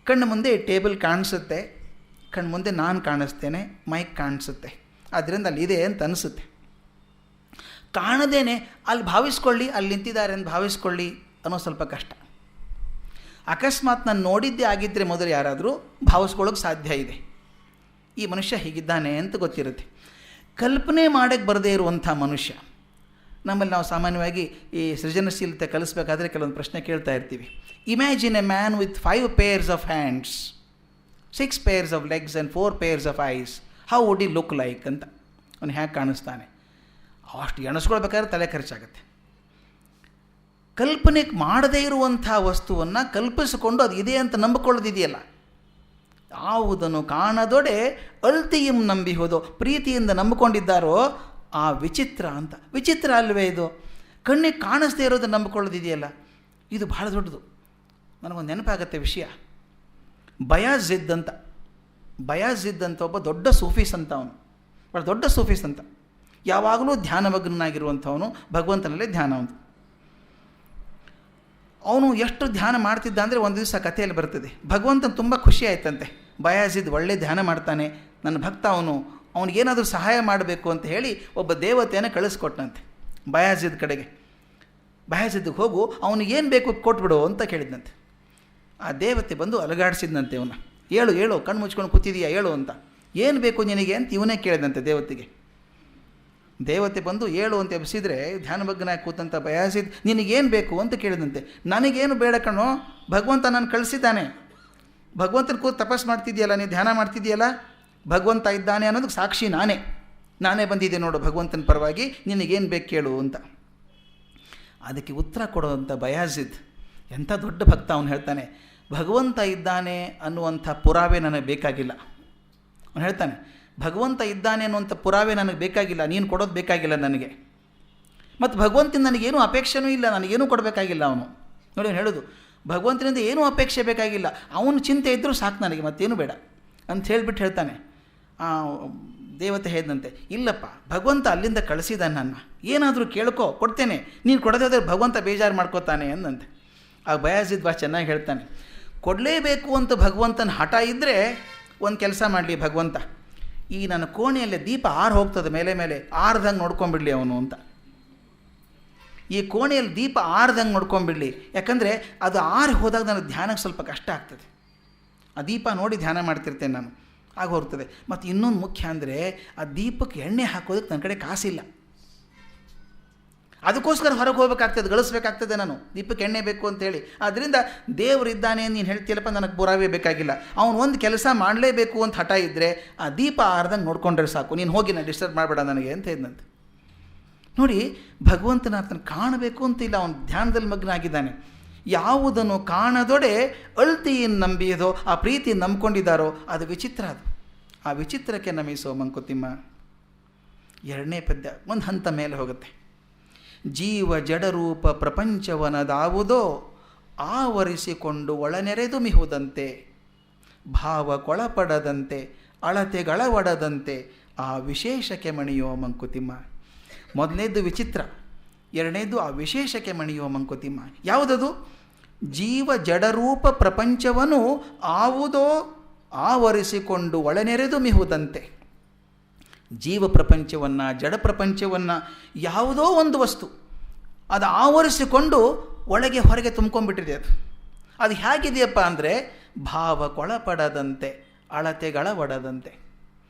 B: ಕಣ್ಣು ಮುಂದೆ ಟೇಬಲ್ ಕಾಣಿಸುತ್ತೆ, ಕಣ್ಣು ಮುಂದೆ ನಾನು ಕಾಣಿಸ್ತೇನೆ, ಮೈಕ್ ಕಾಣಿಸುತ್ತೆ, ಆದ್ದರಿಂದ ಅಲ್ಲಿ ಇದೆ ಅಂತ ಅನಿಸುತ್ತೆ. ಕಾಣದೇನೆ ಅಲ್ಲಿ ಭಾವಿಸ್ಕೊಳ್ಳಿ, ಅಲ್ಲಿ ನಿಂತಿದ್ದಾರೆ ಅಂತ ಭಾವಿಸ್ಕೊಳ್ಳಿ ಅನ್ನೋ ಸ್ವಲ್ಪ ಕಷ್ಟ. ಅಕಸ್ಮಾತ್ ನಾನು ನೋಡಿದ್ದೇ ಆಗಿದ್ದರೆ ಮೊದಲು ಯಾರಾದರೂ ಭಾವಿಸ್ಕೊಳ್ಳೋಕೆ ಸಾಧ್ಯ ಇದೆ, ಈ ಮನುಷ್ಯ ಹೀಗಿದ್ದಾನೆ ಅಂತ ಗೊತ್ತಿರುತ್ತೆ. ಕಲ್ಪನೆ ಮಾಡೋಕ್ಕೆ ಬರದೇ ಇರುವಂಥ ಮನುಷ್ಯ. ನಮ್ಮಲ್ಲಿ ನಾವು ಸಾಮಾನ್ಯವಾಗಿ ಈ ಸೃಜನಶೀಲತೆ ಕಲಿಸ್ಬೇಕಾದ್ರೆ ಕೆಲವೊಂದು ಪ್ರಶ್ನೆ ಕೇಳ್ತಾ ಇರ್ತೀವಿ. Imagine A man with 5 pairs of hands, 6 pairs of legs and 4 pairs of eyes. How would ಈ ಲುಕ್ ಲೈಕ್ ಅಂತ, ಅವನು ಹೇಗೆ ಕಾಣಿಸ್ತಾನೆ. ಅಷ್ಟು ಎಣಿಸ್ಕೊಳ್ಬೇಕಾದ್ರೆ ತಲೆ ಖರ್ಚಾಗುತ್ತೆ. ಕಲ್ಪನೆ ಮಾಡದೇ ಇರುವಂಥ ವಸ್ತುವನ್ನು ಕಲ್ಪಿಸಿಕೊಂಡು ಅದು ಇದೆ ಅಂತ ನಂಬಿಕೊಳ್ಳೋದಿದೆಯಲ್ಲ, ಯಾವುದನ್ನು ಕಾಣದೊಡೆ ಅಳ್ತಿಯಂ ನಂಬಿಹೋದು, ಪ್ರೀತಿಯಿಂದ ನಂಬಿಕೊಂಡಿದ್ದಾರೋ ಆ ವಿಚಿತ್ರ ಅಂತ. ವಿಚಿತ್ರ ಅಲ್ವೇ ಇದು, ಕಣ್ಣಿಗೆ ಕಾಣಿಸ್ದೇ ಇರೋದು ನಂಬಿಕೊಳ್ಳೋದಿದೆಯಲ್ಲ, ಇದು ಬಹಳ ದೊಡ್ಡದು. ನನಗೊಂದು ನೆನಪಾಗತ್ತೆ ವಿಷಯ. ಬಯಾಜಿದ್ ಅಂತ ಒಬ್ಬ ದೊಡ್ಡ ಸೂಫೀಸ್ ಅಂತ, ಅವನು ಭಾಳ ದೊಡ್ಡ ಸೂಫೀಸ್ ಅಂತ, ಯಾವಾಗಲೂ ಧ್ಯಾನಮಗ್ನಾಗಿರುವಂಥವನು, ಭಗವಂತನಲ್ಲೇ ಧ್ಯಾನ. ಅವನು ಎಷ್ಟು ಧ್ಯಾನ ಮಾಡ್ತಿದ್ದ ಅಂದರೆ ಒಂದು ದಿವಸ ಕಥೆಯಲ್ಲಿ ಬರ್ತದೆ, ಭಗವಂತನ ತುಂಬ ಖುಷಿ ಆಯ್ತಂತೆ, ಬಯಾಜಿದ್ ಒಳ್ಳೆ ಧ್ಯಾನ ಮಾಡ್ತಾನೆ, ನನ್ನ ಭಕ್ತ ಅವನು, ಅವನಿಗೇನಾದರೂ ಸಹಾಯ ಮಾಡಬೇಕು ಅಂತ ಹೇಳಿ ಒಬ್ಬ ದೇವತೆಯನ್ನು ಕಳಿಸ್ಕೊಟ್ಟಂತೆ ಬಯಾಜಿದ್ ಕಡೆಗೆ. ಬಯಾಜಿದ್ಗೆ ಹೋಗು, ಅವನಿಗೇನು ಬೇಕು ಕೊಟ್ಬಿಡು ಅಂತ ಕೇಳಿದಂತೆ. ಆ ದೇವತೆ ಬಂದು ಅಲಗಾಡಿಸಿದಂತೆ ಅವನ್ನ, ಹೇಳು ಕಣ್ಣು ಮುಚ್ಕೊಂಡು ಕೂತಿದೀಯಾ ಹೇಳು ಅಂತ, ಏನು ಬೇಕು ನಿನಗೆ ಅಂತ ಇವನೇ ಕೇಳಿದಂತೆ ದೇವತೆಗೆ. ದೇವತೆ ಬಂದು ಹೇಳು ಅಂತ ಎಬ್ಸಿದ್ರೆ ಧ್ಯಾನಮಗ್ನಾಗಿ ಕೂತಂಥ ಬಯಾಜಿದ್ ನಿನಗೇನು ಬೇಕು ಅಂತ ಕೇಳಿದಂತೆ. ನನಗೇನು ಬೇಡ ಕಣೋ, ಭಗವಂತ ನಾನು ಕಳಿಸಿದ್ದಾನೆ, ಭಗವಂತನ ಕೂತು ತಪಸ್ಸು ಮಾಡ್ತಿದ್ಯಲ್ಲ, ನೀನು ಧ್ಯಾನ ಮಾಡ್ತಿದ್ಯಲ್ಲ, ಭಗವಂತ ಇದ್ದಾನೆ ಅನ್ನೋದಕ್ಕೆ ಸಾಕ್ಷಿ ನಾನೇ ಬಂದಿದ್ದೆ ನೋಡು ಭಗವಂತನ ಪರವಾಗಿ, ನಿನಗೇನು ಬೇಕು ಕೇಳು ಅಂತ. ಅದಕ್ಕೆ ಉತ್ತರ ಕೊಡುವಂಥ ಬಯಾಜಿದ್ ಎಂಥ ದೊಡ್ಡ ಭಕ್ತ, ಅವನು ಹೇಳ್ತಾನೆ, ಭಗವಂತ ಇದ್ದಾನೆ ಅನ್ನುವಂಥ ಪುರಾವೆ ನನಗೆ ಬೇಕಾಗಿಲ್ಲ. ಅವನು ಹೇಳ್ತಾನೆ, ಭಗವಂತ ಇದ್ದಾನೆ ಅನ್ನುವಂಥ ಪುರಾವೆ ನನಗೆ ಬೇಕಾಗಿಲ್ಲ, ನೀನು ಕೊಡೋದು ಬೇಕಾಗಿಲ್ಲ ನನಗೆ. ಮತ್ತು ಭಗವಂತನ ನನಗೇನು ಅಪೇಕ್ಷೆನೂ ಇಲ್ಲ, ನನಗೇನೂ ಕೊಡಬೇಕಾಗಿಲ್ಲ. ಅವನು ನೋಡಿ ಅವನು ಹೇಳೋದು, ಭಗವಂತನಿಂದ ಏನೂ ಅಪೇಕ್ಷೆ ಬೇಕಾಗಿಲ್ಲ, ಅವನು ಚಿಂತೆ ಇದ್ದರೂ ಸಾಕು ನನಗೆ, ಮತ್ತೇನು ಬೇಡ ಅಂತ ಹೇಳಿಬಿಟ್ಟು ಹೇಳ್ತಾನೆ. ದೇವತೆ ಹೇಳಿದಂತೆ, ಇಲ್ಲಪ್ಪ ಭಗವಂತ ಅಲ್ಲಿಂದ ಕಳಿಸಿದ ನನ್ನ, ಏನಾದರೂ ಕೇಳ್ಕೊ ಕೊಡ್ತೇನೆ, ನೀನು ಕೊಡೋದಾದ್ರೆ ಭಗವಂತ ಬೇಜಾರು ಮಾಡ್ಕೋತಾನೆ ಅಂದಂತೆ. ಆ ಬಯಾಜಿದ್ ಭಾಳ ಚೆನ್ನಾಗಿ ಹೇಳ್ತಾನೆ, ಕೊಡಲೇಬೇಕು ಅಂತ ಭಗವಂತನ ಹಠ ಇದ್ದರೆ ಒಂದು ಕೆಲಸ ಮಾಡಲಿ ಭಗವಂತ, ಈ ನನ್ನ ಕೋಣೆಯಲ್ಲೇ ದೀಪ ಆರು ಹೋಗ್ತದೆ ಮೇಲೆ ಮೇಲೆ, ಆರ್ದಂಗೆ ನೋಡ್ಕೊಂಬಿಡಲಿ ಅವನು ಅಂತ. ಈ ಕೋಣೆಯಲ್ಲಿ ದೀಪ ಆರ್ದಂಗೆ ನೋಡ್ಕೊಂಬಿಡಲಿ, ಯಾಕಂದರೆ ಅದು ಆರು ಹೋದಾಗ ನನಗೆ ಧ್ಯಾನಕ್ಕೆ ಸ್ವಲ್ಪ ಕಷ್ಟ ಆಗ್ತದೆ. ಆ ದೀಪ ನೋಡಿ ಧ್ಯಾನ ಮಾಡ್ತಿರ್ತೇನೆ ನಾನು, ಆಗ ಹೊರ್ತದೆ. ಮತ್ತು ಇನ್ನೊಂದು ಮುಖ್ಯ ಅಂದರೆ, ಆ ದೀಪಕ್ಕೆ ಎಣ್ಣೆ ಹಾಕೋದಕ್ಕೆ ನನ್ನ ಕಡೆ ಕಾಸಿಲ್ಲ, ಅದಕ್ಕೋಸ್ಕರ ಹೊರಗೆ ಹೋಗ್ಬೇಕಾಗ್ತದೆ, ಗಳಿಸ್ಬೇಕಾಗ್ತದೆ ನಾನು, ದೀಪಕ್ಕೆ ಎಣ್ಣೆ ಬೇಕು ಅಂತೇಳಿ. ಆದ್ದರಿಂದ ದೇವರಿದ್ದಾನೆ ಅಂತ ನೀನು ಹೇಳ್ತೀಯಲ್ಲಪ್ಪ, ನನಗೆ ಪುರಾವೆ ಬೇಕಾಗಿಲ್ಲ, ಅವನು ಒಂದು ಕೆಲಸ ಮಾಡಲೇಬೇಕು ಅಂತ ಹಠ ಇದ್ದರೆ ಆ ದೀಪ ಆರ್ದಂಗೆ ನೋಡ್ಕೊಂಡ್ರೆ ಸಾಕು, ನೀನು ಹೋಗಿ ನಾನು ಡಿಸ್ಟರ್ಬ್ ಮಾಡಬೇಡ ನನಗೆ ಅಂತ ಹೇಳಿದಂತೆ. ನೋಡಿ, ಭಗವಂತನ ಆತನ ಕಾಣಬೇಕು ಅಂತಿಲ್ಲ, ಅವನು ಧ್ಯಾನದಲ್ಲಿ ಮಗ್ನ ಆಗಿದ್ದಾನೆ. ಯಾವುದನ್ನು ಕಾಣದೊಡೆ ಅಳ್ತಿಯನ್ನು ನಂಬಿಯದೋ, ಆ ಪ್ರೀತಿಯನ್ನು ನಂಬ್ಕೊಂಡಿದ್ದಾರೋ ಅದು ವಿಚಿತ್ರ. ಅದು ಆ ವಿಚಿತ್ರಕ್ಕೆ ನಮಿಸೋ ಮಂಕುತಿಮ್ಮ. ಎರಡನೇ ಪದ್ಯ ಒಂದು ಹಂತ ಮೇಲೆ ಹೋಗುತ್ತೆ. ಜೀವ ಜಡರೂಪ ಪ್ರಪಂಚವನದಾವುದೋ ಆವರಿಸಿಕೊಂಡು ಒಳನೆರೆದು ಮಿಹುದಂತೆ, ಭಾವ ಕೊಳಪಡದಂತೆ ಅಳತೆಗಳವಡದಂತೆ ಆ ವಿಶೇಷಕ್ಕೆ ಮಣಿಯೋ ಮಂಕುತಿಮ್ಮ. ಮೊದಲನೇದು ವಿಚಿತ್ರ, ಎರಡನೇದು ಆ ವಿಶೇಷಕ್ಕೆ ಮಣಿಯುವ ಮಂಕುತಿಮ್ಮ. ಯಾವುದದು? ಜೀವ ಜಡರೂಪ ಪ್ರಪಂಚವನ್ನು ಆವುದೋ ಆವರಿಸಿಕೊಂಡು ಒಳನೆರೆದು ಮಿಹುದಂತೆ. ಜೀವ ಪ್ರಪಂಚವನ್ನು, ಜಡ ಪ್ರಪಂಚವನ್ನು ಯಾವುದೋ ಒಂದು ವಸ್ತು ಅದು ಆವರಿಸಿಕೊಂಡು ಒಳಗೆ ಹೊರಗೆ ತುಂಬ್ಕೊಂಡ್ಬಿಟ್ಟಿದೆ. ಅದು ಹೇಗಿದೆಯಪ್ಪ ಅಂದರೆ, ಭಾವ ಕೊಳಪಡದಂತೆ ಅಳತೆಗಳವಡದಂತೆ.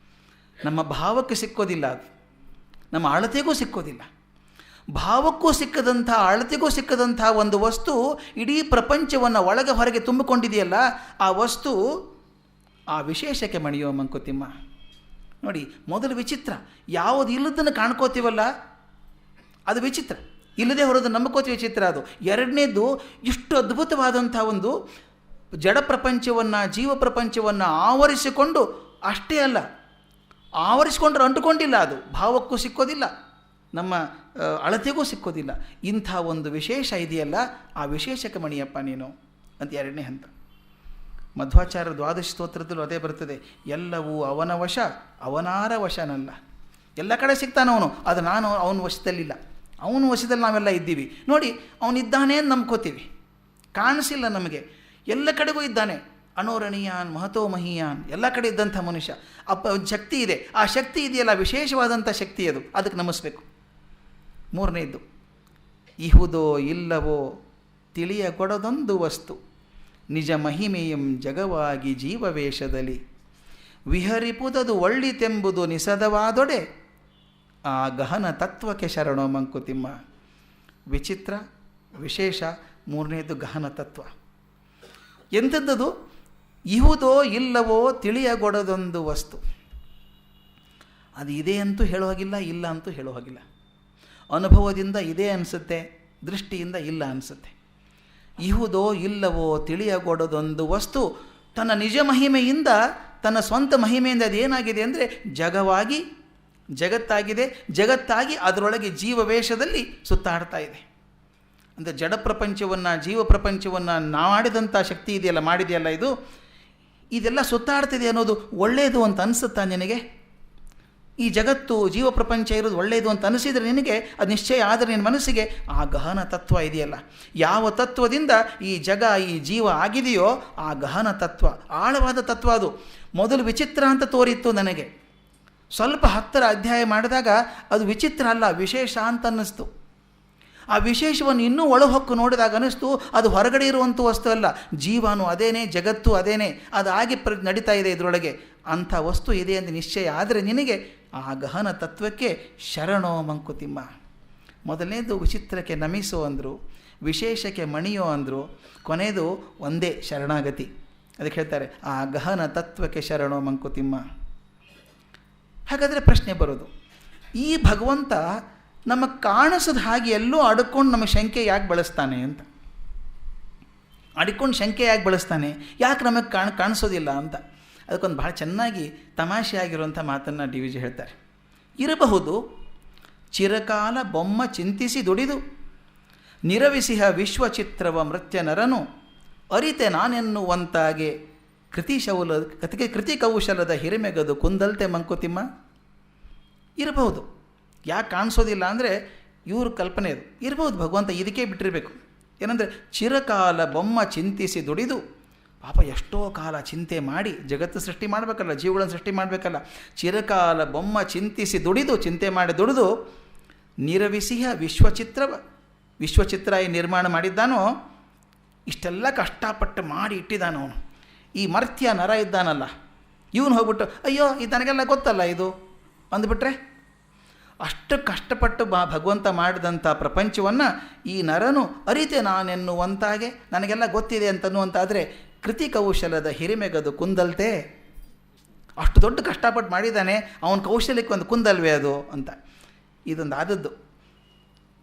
B: ನಮ್ಮ ಭಾವಕ್ಕೆ ಸಿಕ್ಕೋದಿಲ್ಲ ಅದು, ನಮ್ಮ ಅಳತೆಗೂ ಸಿಕ್ಕೋದಿಲ್ಲ. ಭಾವಕ್ಕೂ ಸಿಕ್ಕದಂಥ, ಅಳತೆಗೂ ಸಿಕ್ಕದಂಥ ಒಂದು ವಸ್ತು ಇಡೀ ಪ್ರಪಂಚವನ್ನು ಒಳಗೆ ಹೊರಗೆ ತುಂಬಿಕೊಂಡಿದೆಯಲ್ಲ, ಆ ವಸ್ತು ಆ ವಿಶೇಷಕ್ಕೆ ಮಣಿಯೋ ಮಂಕುತಿಮ್ಮ. ನೋಡಿ, ಮೊದಲು ವಿಚಿತ್ರ, ಯಾವುದು ಇಲ್ಲದನ್ನು ಕಾಣ್ಕೋತೀವಲ್ಲ ಅದು ವಿಚಿತ್ರ, ಇಲ್ಲದೆ ಹೊರದು ನಂಬ್ಕೋತೀವಿ, ವಿಚಿತ್ರ ಅದು. ಎರಡನೇದು, ಇಷ್ಟು ಅದ್ಭುತವಾದಂಥ ಒಂದು ಜಡ ಪ್ರಪಂಚವನ್ನು, ಜೀವ ಪ್ರಪಂಚವನ್ನು ಆವರಿಸಿಕೊಂಡು, ಅಷ್ಟೇ ಅಲ್ಲ, ಆವರಿಸಿಕೊಂಡ್ರೆ ಅಂಟುಕೊಂಡಿಲ್ಲ, ಅದು ಭಾವಕ್ಕೂ ಸಿಕ್ಕೋದಿಲ್ಲ, ನಮ್ಮ ಅಳತೆಗೂ ಸಿಕ್ಕೋದಿಲ್ಲ. ಇಂಥ ಒಂದು ವಿಶೇಷ ಇದೆಯಲ್ಲ, ಆ ವಿಶೇಷಕ್ಕೆ ಮಣಿಯಪ್ಪ ನೀನು ಅಂತ ಎರಡನೇ ಹಂತ. ಮಧ್ವಾಚಾರ್ಯ ದ್ವಾದಶ ಸ್ತೋತ್ರದಲ್ಲೂ ಅದೇ ಬರ್ತದೆ, ಎಲ್ಲವೂ ಅವನ ವಶ ಅವನಾರ ವಶನಲ್ಲ. ಎಲ್ಲ ಕಡೆ ಸಿಗ್ತಾನವನು, ಅದು ನಾನು ಅವನ ವಶದಲ್ಲಿಲ್ಲ, ಅವನ ವಶದಲ್ಲಿ ನಾವೆಲ್ಲ ಇದ್ದೀವಿ. ನೋಡಿ, ಅವನಿದ್ದಾನೆ ಅಂತ ನಂಬ್ಕೋತೀವಿ, ಕಾಣಿಸಿಲ್ಲ ನಮಗೆ, ಎಲ್ಲ ಕಡೆಗೂ ಇದ್ದಾನೆ. ಅಣೋರಣೀಯಾನ್ ಮಹತೋ ಮಹೀಯಾನ್, ಎಲ್ಲ ಕಡೆ ಇದ್ದಂಥ ಮನುಷ್ಯ. ಶಕ್ತಿ ಇದೆ, ಆ ಶಕ್ತಿ ಇದೆಯಲ್ಲ, ವಿಶೇಷವಾದಂಥ ಶಕ್ತಿ ಅದು, ಅದಕ್ಕೆ ನಮಿಸ್ಬೇಕು. ಮೂರನೇದ್ದು, ಇಹುದೋ ಇಲ್ಲವೋ ತಿಳಿಯಕೊಡದೊಂದು ವಸ್ತು, ನಿಜ ಮಹಿಮೆಯಂ ಜಗವಾಗಿ ಜೀವವೇಷದಲ್ಲಿ ವಿಹರಿಪುದದು ಒಳ್ಳಿತೆಂಬುದು ನಿಸದವಾದೊಡೆ ಆ ಗಹನ ತತ್ವಕ್ಕೆ ಶರಣೋ ಮಂಕುತಿಮ್ಮ. ವಿಚಿತ್ರ, ವಿಶೇಷ, ಮೂರನೇದು ಗಹನ ತತ್ವ. ಎಂಥದ್ದದು? ಇಹುದೋ ಇಲ್ಲವೋ ತಿಳಿಯಗೊಡದೊಂದು ವಸ್ತು. ಅದು ಇದೆ ಅಂತೂ ಹೇಳೋ ಹಾಗಿಲ್ಲ, ಇಲ್ಲ ಅಂತೂ ಹೇಳೋ ಹಾಗಿಲ್ಲ. ಅನುಭವದಿಂದ ಇದೆ ಅನಿಸುತ್ತೆ, ದೃಷ್ಟಿಯಿಂದ ಇಲ್ಲ ಅನಿಸುತ್ತೆ. ಇಹುದೋ ಇಲ್ಲವೋ ತಿಳಿಯಗೊಡದೊಂದು ವಸ್ತು ತನ್ನ ನಿಜ ಮಹಿಮೆಯಿಂದ, ತನ್ನ ಸ್ವಂತ ಮಹಿಮೆಯಿಂದ ಅದೇನಾಗಿದೆ ಅಂದರೆ ಜಗವಾಗಿ, ಜಗತ್ತಾಗಿದೆ, ಜಗತ್ತಾಗಿ ಅದರೊಳಗೆ ಜೀವವೇಷದಲ್ಲಿ ಸುತ್ತಾಡ್ತಾ ಇದೆ. ಅಂದರೆ ಜಡ ಪ್ರಪಂಚವನ್ನು, ಜೀವ ಪ್ರಪಂಚವನ್ನು ಮಾಡಿದಂಥ ಶಕ್ತಿ ಇದೆಯಲ್ಲ, ಮಾಡಿದೆಯಲ್ಲ, ಇದೆಲ್ಲ ಸುತ್ತಾಡ್ತಿದೆ ಅನ್ನೋದು ಒಳ್ಳೆಯದು ಅಂತ ಅನಿಸುತ್ತಾ ನಿನಗೆ? ಈ ಜಗತ್ತು, ಜೀವ ಪ್ರಪಂಚ ಇರೋದು ಒಳ್ಳೆಯದು ಅಂತ ಅನಿಸಿದರೆ ನಿನಗೆ, ಅದು ನಿಶ್ಚಯ ಆದರೆ ನಿನ್ನ ಮನಸ್ಸಿಗೆ ಆ ಗಹನ ತತ್ವ ಇದೆಯಲ್ಲ, ಯಾವ ತತ್ವದಿಂದ ಈ ಜಗ, ಈ ಜೀವ ಆಗಿದೆಯೋ ಆ ಗಹನ ತತ್ವ, ಆಳವಾದ ತತ್ವ ಅದು. ಮೊದಲು ವಿಚಿತ್ರ ಅಂತ ತೋರಿತ್ತು ನನಗೆ, ಸ್ವಲ್ಪ ಹತ್ತರ ಅಧ್ಯಾಯ ಮಾಡಿದಾಗ ಅದು ವಿಚಿತ್ರ ಅಲ್ಲ, ವಿಶೇಷ ಅಂತ ಅನ್ನಿಸ್ತು. ಆ ವಿಶೇಷವನ್ನು ಇನ್ನೂ ಒಳಹೊಕ್ಕು ನೋಡಿದಾಗ ಅನ್ನಿಸ್ತು ಅದು ಹೊರಗಡೆ ಇರುವಂಥ ವಸ್ತು ಅಲ್ಲ, ಜೀವನು ಅದೇನೇ, ಜಗತ್ತು ಅದೇನೇ, ಅದಾಗಿ ನಡೀತಾ ಇದೆ ಇದರೊಳಗೆ, ಅಂಥ ವಸ್ತು ಇದೆ ಎಂದು ನಿಶ್ಚಯ ಆದರೆ ನಿನಗೆ ಆ ಗಹನ ತತ್ವಕ್ಕೆ ಶರಣೋ ಮಂಕುತಿಮ್ಮ. ಮೊದಲನೇದು ವಿಚಿತ್ರಕ್ಕೆ ನಮಿಸೋ ಅಂದರು, ವಿಶೇಷಕ್ಕೆ ಮಣಿಯೋ ಅಂದರು, ಕೊನೆಯದು ಒಂದೇ ಶರಣಾಗತಿ. ಅದಕ್ಕೆ ಹೇಳ್ತಾರೆ ಆ ಗಹನ ತತ್ವಕ್ಕೆ ಶರಣೋ ಮಂಕುತಿಮ್ಮ. ಹಾಗಾದರೆ ಪ್ರಶ್ನೆ ಬರೋದು, ಈ ಭಗವಂತ ನಮಗೆ ಕಾಣಿಸದ ಹಾಗೆ ಎಲ್ಲೋ ಅಡ್ಕೊಂಡು ನಮ್ಮ ಶಂಕೆ ಯಾಕೆ ಬಳಸ್ತಾನೆ ಅಂತ. ಆಡಿಕೊಂಡು ಶಂಕೆಯಾಗಿ ಬಳಸ್ತಾನೆ, ಯಾಕೆ ನಮಗೆ ಕಾಣಿಸೋದಿಲ್ಲ ಅಂತ. ಅದಕ್ಕೊಂದು ಭಾಳ ಚೆನ್ನಾಗಿ ತಮಾಷೆಯಾಗಿರುವಂಥ ಮಾತನ್ನು ಡಿ ವಿ ಜಿ ಹೇಳ್ತಾರೆ. ಇರಬಹುದು ಚಿರಕಾಲ ಬೊಮ್ಮ ಚಿಂತಿಸಿ ದುಡಿದು ನಿರವಿಸಿಹ ವಿಶ್ವಚಿತ್ರವ ಮೃತ್ಯ ನರನು ಅರಿತೆ ನಾನೆನ್ನುವಂತಾಗೆ ಕೃತಿ ಕೌಶಲದ ಹಿರಿಮೆಗದು ಕುಂದಲ್ತೆ ಮಂಕುತಿಮ್ಮ. ಇರಬಹುದು, ಯಾಕೆ ಕಾಣಿಸೋದಿಲ್ಲ ಅಂದರೆ ಇವ್ರ ಕಲ್ಪನೆ ಅದು. ಇರಬಹುದು ಭಗವಂತ ಇದಕ್ಕೆ ಬಿಟ್ಟಿರಬೇಕು. ಏನಂದರೆ ಚಿರಕಾಲ ಬೊಮ್ಮ ಚಿಂತಿಸಿ ದುಡಿದು, ಪಾಪ ಎಷ್ಟೋ ಕಾಲ ಚಿಂತೆ ಮಾಡಿ ಜಗತ್ತು ಸೃಷ್ಟಿ ಮಾಡಬೇಕಲ್ಲ, ಜೀವಗಳನ್ನು ಸೃಷ್ಟಿ ಮಾಡಬೇಕಲ್ಲ. ಚಿರಕಾಲ ಬೊಮ್ಮ ಚಿಂತಿಸಿ ದುಡಿದು, ಚಿಂತೆ ಮಾಡಿ ದುಡಿದು ನಿರವಿಸಿಹ ವಿಶ್ವಚಿತ್ರ ನಿರ್ಮಾಣ ಮಾಡಿದ್ದಾನೋ, ಇಷ್ಟೆಲ್ಲ ಕಷ್ಟಪಟ್ಟು ಮಾಡಿ ಇಟ್ಟಿದ್ದಾನೋ ಅವನು. ಈ ಮರ್ತ್ಯ ನರ ಇದ್ದಾನಲ್ಲ, ಇವನು ಹೋಗ್ಬಿಟ್ಟು ಅಯ್ಯೋ ಇದು ನನಗೆಲ್ಲ ಗೊತ್ತಲ್ಲ ಇದು ಅಂದ್ಬಿಟ್ರೆ, ಅಷ್ಟು ಕಷ್ಟಪಟ್ಟು ಭಗವಂತ ಮಾಡಿದಂಥ ಪ್ರಪಂಚವನ್ನು ಈ ನರನು ಅರಿತೆ ನಾನೆನ್ನುವಂತಾಗೆ ನನಗೆಲ್ಲ ಗೊತ್ತಿದೆ ಅಂತನ್ನುವಂತಾದರೆ ಕೃತಿ ಕೌಶಲದ ಹಿರಿಮೆಗದು ಕುಂದಲ್ತೆ. ಅಷ್ಟು ದೊಡ್ಡ ಕಷ್ಟಪಟ್ಟು ಮಾಡಿದ್ದಾನೆ, ಅವನ ಕೌಶಲ್ಯಕ್ಕೆ ಒಂದು ಕುಂದಲ್ವೇ ಅದು ಅಂತ. ಇದೊಂದು ಆದದ್ದು.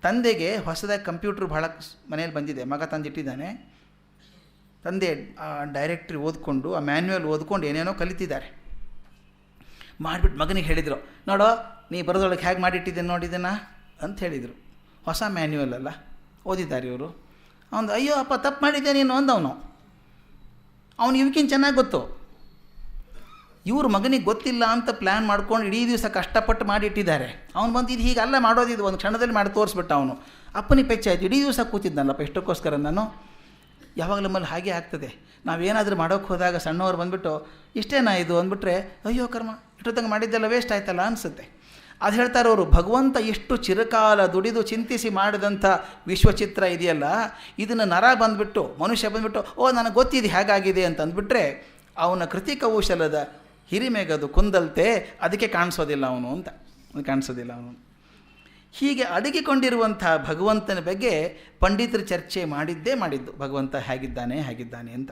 B: ತಂದೆಗೆ ಹೊಸದಾಗಿ ಕಂಪ್ಯೂಟ್ರ್ ಭಾಳ ಮನೇಲಿ ಬಂದಿದೆ, ಮಗ ತಂದಿಟ್ಟಿದ್ದಾನೆ. ತಂದೆ ಆ ಡೈರೆಕ್ಟ್ರಿ ಓದ್ಕೊಂಡು, ಆ ಮ್ಯಾನ್ಯುವಲ್ ಓದ್ಕೊಂಡು ಏನೇನೋ ಕಲಿತಿದ್ದಾರೆ. ಮಾಡಿಬಿಟ್ಟು ಮಗನಿಗೆ ಹೇಳಿದರು, ನೋಡೋ ನೀ ಬರೋದೊಳಗೆ ಹೇಗೆ ಮಾಡಿಟ್ಟಿದ್ದೇನೆ ನೋಡಿದ್ದೇನಾ ಅಂತ ಹೇಳಿದರು. ಹೊಸ ಮ್ಯಾನ್ಯುವಲ್ ಅಲ್ಲ, ಓದಿದ್ದಾರೆ ಇವರು. ಅವನು ಅಯ್ಯೋ ಅಪ್ಪ ತಪ್ಪು ಮಾಡಿದ್ದೆ ನೀನು ಅಂದವನು. ಅವನು ಇವಕ್ಕಿಂತ ಚೆನ್ನಾಗಿ ಗೊತ್ತು. ಇವ್ರ ಮಗನಿಗೆ ಗೊತ್ತಿಲ್ಲ ಅಂತ ಪ್ಲ್ಯಾನ್ ಮಾಡ್ಕೊಂಡು ಇಡೀ ದಿವಸ ಕಷ್ಟಪಟ್ಟು ಮಾಡಿಟ್ಟಿದ್ದಾರೆ. ಅವನು ಬಂದು ಇದು ಹೀಗೆಲ್ಲ ಮಾಡೋದಿದ್ದು ಒಂದು ಕ್ಷಣದಲ್ಲಿ ಮಾಡಿ ತೋರಿಸ್ಬಿಟ್ಟ. ಅವನು ಅಪ್ಪನಿಗೆ ಪೆಚ್ಚಾಯ್ತು, ಇಡೀ ದಿವಸ ಕೂತಿದ್ದಾನಲ್ಲಪ್ಪ ಇಷ್ಟಕ್ಕೋಸ್ಕರ ನಾನು. ಯಾವಾಗ ನಮ್ಮಲ್ಲಿ ಹಾಗೆ ಆಗ್ತದೆ, ನಾವೇನಾದರೂ ಮಾಡೋಕ್ಕೆ ಹೋದಾಗ ಸಣ್ಣವ್ರು ಬಂದುಬಿಟ್ಟು ಇಷ್ಟೇನಾ ಇದು ಅಂದ್ಬಿಟ್ರೆ ಅಯ್ಯೋ ಕರ್ಮ ಇಷ್ಟೊತ್ತಂಗೆ ಮಾಡಿದ್ದೆಲ್ಲ ವೇಸ್ಟ್ ಆಯ್ತಲ್ಲ ಅನಿಸುತ್ತೆ. ಅದು ಹೇಳ್ತಾರೆ ಅವರು, ಭಗವಂತ ಎಷ್ಟು ಚಿರಕಾಲ ದುಡಿದು ಚಿಂತಿಸಿ ಮಾಡಿದಂಥ ವಿಶ್ವಚಿತ್ರ ಇದೆಯಲ್ಲ, ಇದನ್ನು ನರ ಬಂದುಬಿಟ್ಟು ಮನುಷ್ಯ ಬಂದುಬಿಟ್ಟು ಓ ನನಗೆ ಗೊತ್ತಿದೆ ಹೇಗಾಗಿದೆ ಅಂತ ಅಂದ್ಬಿಟ್ರೆ ಅವನ ಕೃತಿ ಕೌಶಲದ ಹಿರಿಮೆಗದು ಕುಂದಲ್ತೆ, ಅದಕ್ಕೆ ಕಾಣಿಸೋದಿಲ್ಲ ಅವನು ಅಂತ. ಕಾಣಿಸೋದಿಲ್ಲ ಅವನು. ಹೀಗೆ ಅಡಗಿಕೊಂಡಿರುವಂಥ ಭಗವಂತನ ಬಗ್ಗೆ ಪಂಡಿತರು ಚರ್ಚೆ ಮಾಡಿದ್ದು ಭಗವಂತ ಹೇಗಿದ್ದಾನೆ ಅಂತ.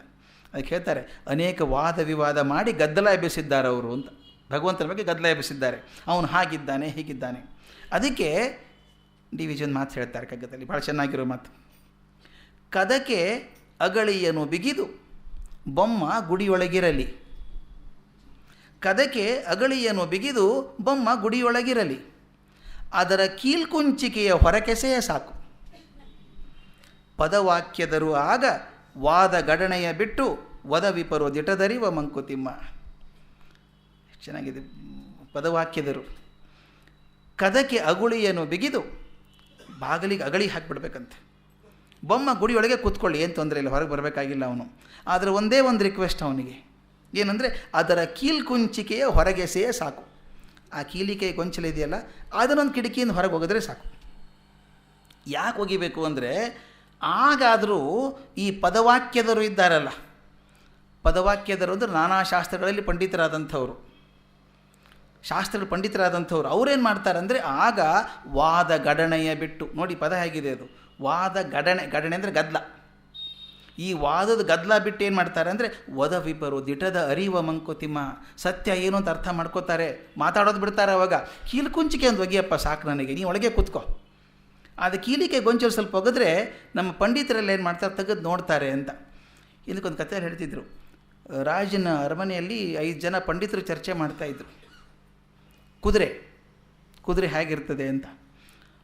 B: ಅದಕ್ಕೆ ಹೇಳ್ತಾರೆ, ಅನೇಕ ವಾದ ವಿವಾದ ಮಾಡಿ ಗದ್ದಲ ಎಬ್ಬಿಸಿದ್ದಾರೆ ಅವರು ಅಂತ. ಭಗವಂತನ ಬಗ್ಗೆ ಗದ್ದಲ ಎಬ್ಬಿಸಿದ್ದಾರೆ, ಅವನು ಹಾಗಿದ್ದಾನೆ ಹೀಗಿದ್ದಾನೆ. ಅದಕ್ಕೆ ಡಿ ವಿ ಜಿ ಒಂದು ಮಾತು ಹೇಳ್ತಾರೆ ಕಗ್ಗದಲ್ಲಿ, ಭಾಳ ಚೆನ್ನಾಗಿರೋ ಮಾತು. ಕದಕ್ಕೆ ಅಗಳಿಯನು ಬಿಗಿದು ಬೊಮ್ಮ ಗುಡಿಯೊಳಗಿರಲಿ, ಕದಕ್ಕೆ ಅಗಳಿಯನು ಬಿಗಿದು ಬೊಮ್ಮ ಗುಡಿಯೊಳಗಿರಲಿ, ಅದರ ಕೀಲ್ಕುಂಚಿಕೆಯ ಹೊರಕೆಸೆಯ ಸಾಕು. ಪದವಾಕ್ಯದರು ಆಗ ವಾದ ಗಡಣೆಯ ಬಿಟ್ಟು ವದವಿಪರೋ ದಿಟದರಿವ ಮಂಕುತಿಮ್ಮ. ಚೆನ್ನಾಗಿದೆ. ಪದವಾಕ್ಯದರು ಕದಕ್ಕೆ ಅಗುಳಿಯನ್ನು ಬಿಗಿದು, ಬಾಗಿಲಿಗೆ ಅಗಳಿ ಹಾಕಿಬಿಡ್ಬೇಕಂತೆ. ಬೊಮ್ಮ ಗುಡಿಯೊಳಗೆ ಕೂತ್ಕೊಳ್ಳಿ, ಏನು ತೊಂದರೆ ಇಲ್ಲ, ಹೊರಗೆ ಬರಬೇಕಾಗಿಲ್ಲ ಅವನು. ಆದರೆ ಒಂದೇ ಒಂದು ರಿಕ್ವೆಸ್ಟ್ ಅವನಿಗೆ, ಏನಂದರೆ ಅದರ ಕೀಲ್ಕುಂಚಿಕೆಯ ಹೊರಗೆಸೆಯೇ ಸಾಕು. ಆ ಕೀಲಿಕೆ ಗೊಂಚಲಿದೆಯಲ್ಲ, ಅದನ್ನೊಂದು ಕಿಟಕಿಯಿಂದ ಹೊರಗೆ ಹೋಗಿದ್ರೆ ಸಾಕು. ಯಾಕೆ ಒಗಿಬೇಕು ಅಂದರೆ, ಆಗಾದರೂ ಈ ಪದವಾಕ್ಯದರು ಇದ್ದಾರಲ್ಲ, ಪದವಾಕ್ಯದರು ಅಂದರೆ ನಾನಾ ಶಾಸ್ತ್ರಗಳಲ್ಲಿ ಪಂಡಿತರಾದಂಥವ್ರು, ಪಂಡಿತರಾದಂಥವ್ರು ಅವರೇನು ಮಾಡ್ತಾರೆ ಅಂದರೆ, ಆಗ ವಾದ ಗಡಣೆಯ ಬಿಟ್ಟು, ನೋಡಿ ಪದ ಹೇಗಿದೆ ಅದು, ವಾದ ಗಡಣೆ ಅಂದರೆ ಗದ್ದಲ. ಈ ವಾದದ ಗದ್ದಲ ಬಿಟ್ಟು ಏನು ಮಾಡ್ತಾರೆ ಅಂದರೆ, ವದವಿಪರು ದಿಟದ ಅರಿವ ಮಂಕುತಿಮ್ಮ, ಸತ್ಯ ಏನು ಅಂತ ಅರ್ಥ ಮಾಡ್ಕೋತಾರೆ, ಮಾತಾಡೋದು ಬಿಡ್ತಾರೆ. ಅವಾಗ ಕೀಲ್ಕುಂಚಿಕೆ ಒಂದು ಒಗೆಯಪ್ಪ ಸಾಕು ನನಗೆ, ನೀ ಒಳಗೆ ಕೂತ್ಕೋ. ಅದು ಕೀಲಿಕೆ ಗೊಂಚಲು ಸ್ವಲ್ಪ ಒಗೆದ್ರೆ ನಮ್ಮ ಪಂಡಿತರೆಲ್ಲ ಏನು ಮಾಡ್ತಾರೆ, ತೆಗೆದು ನೋಡ್ತಾರೆ ಅಂತ. ಇದಕ್ಕೊಂದು ಕಥೆ ಹೇಳ್ತಿದ್ರು. ರಾಜನ ಅರಮನೆಯಲ್ಲಿ 5 ಜನ ಪಂಡಿತರು ಚರ್ಚೆ ಮಾಡ್ತಾಯಿದ್ರು. ಕುದುರೆ ಹೇಗಿರ್ತದೆ ಅಂತ,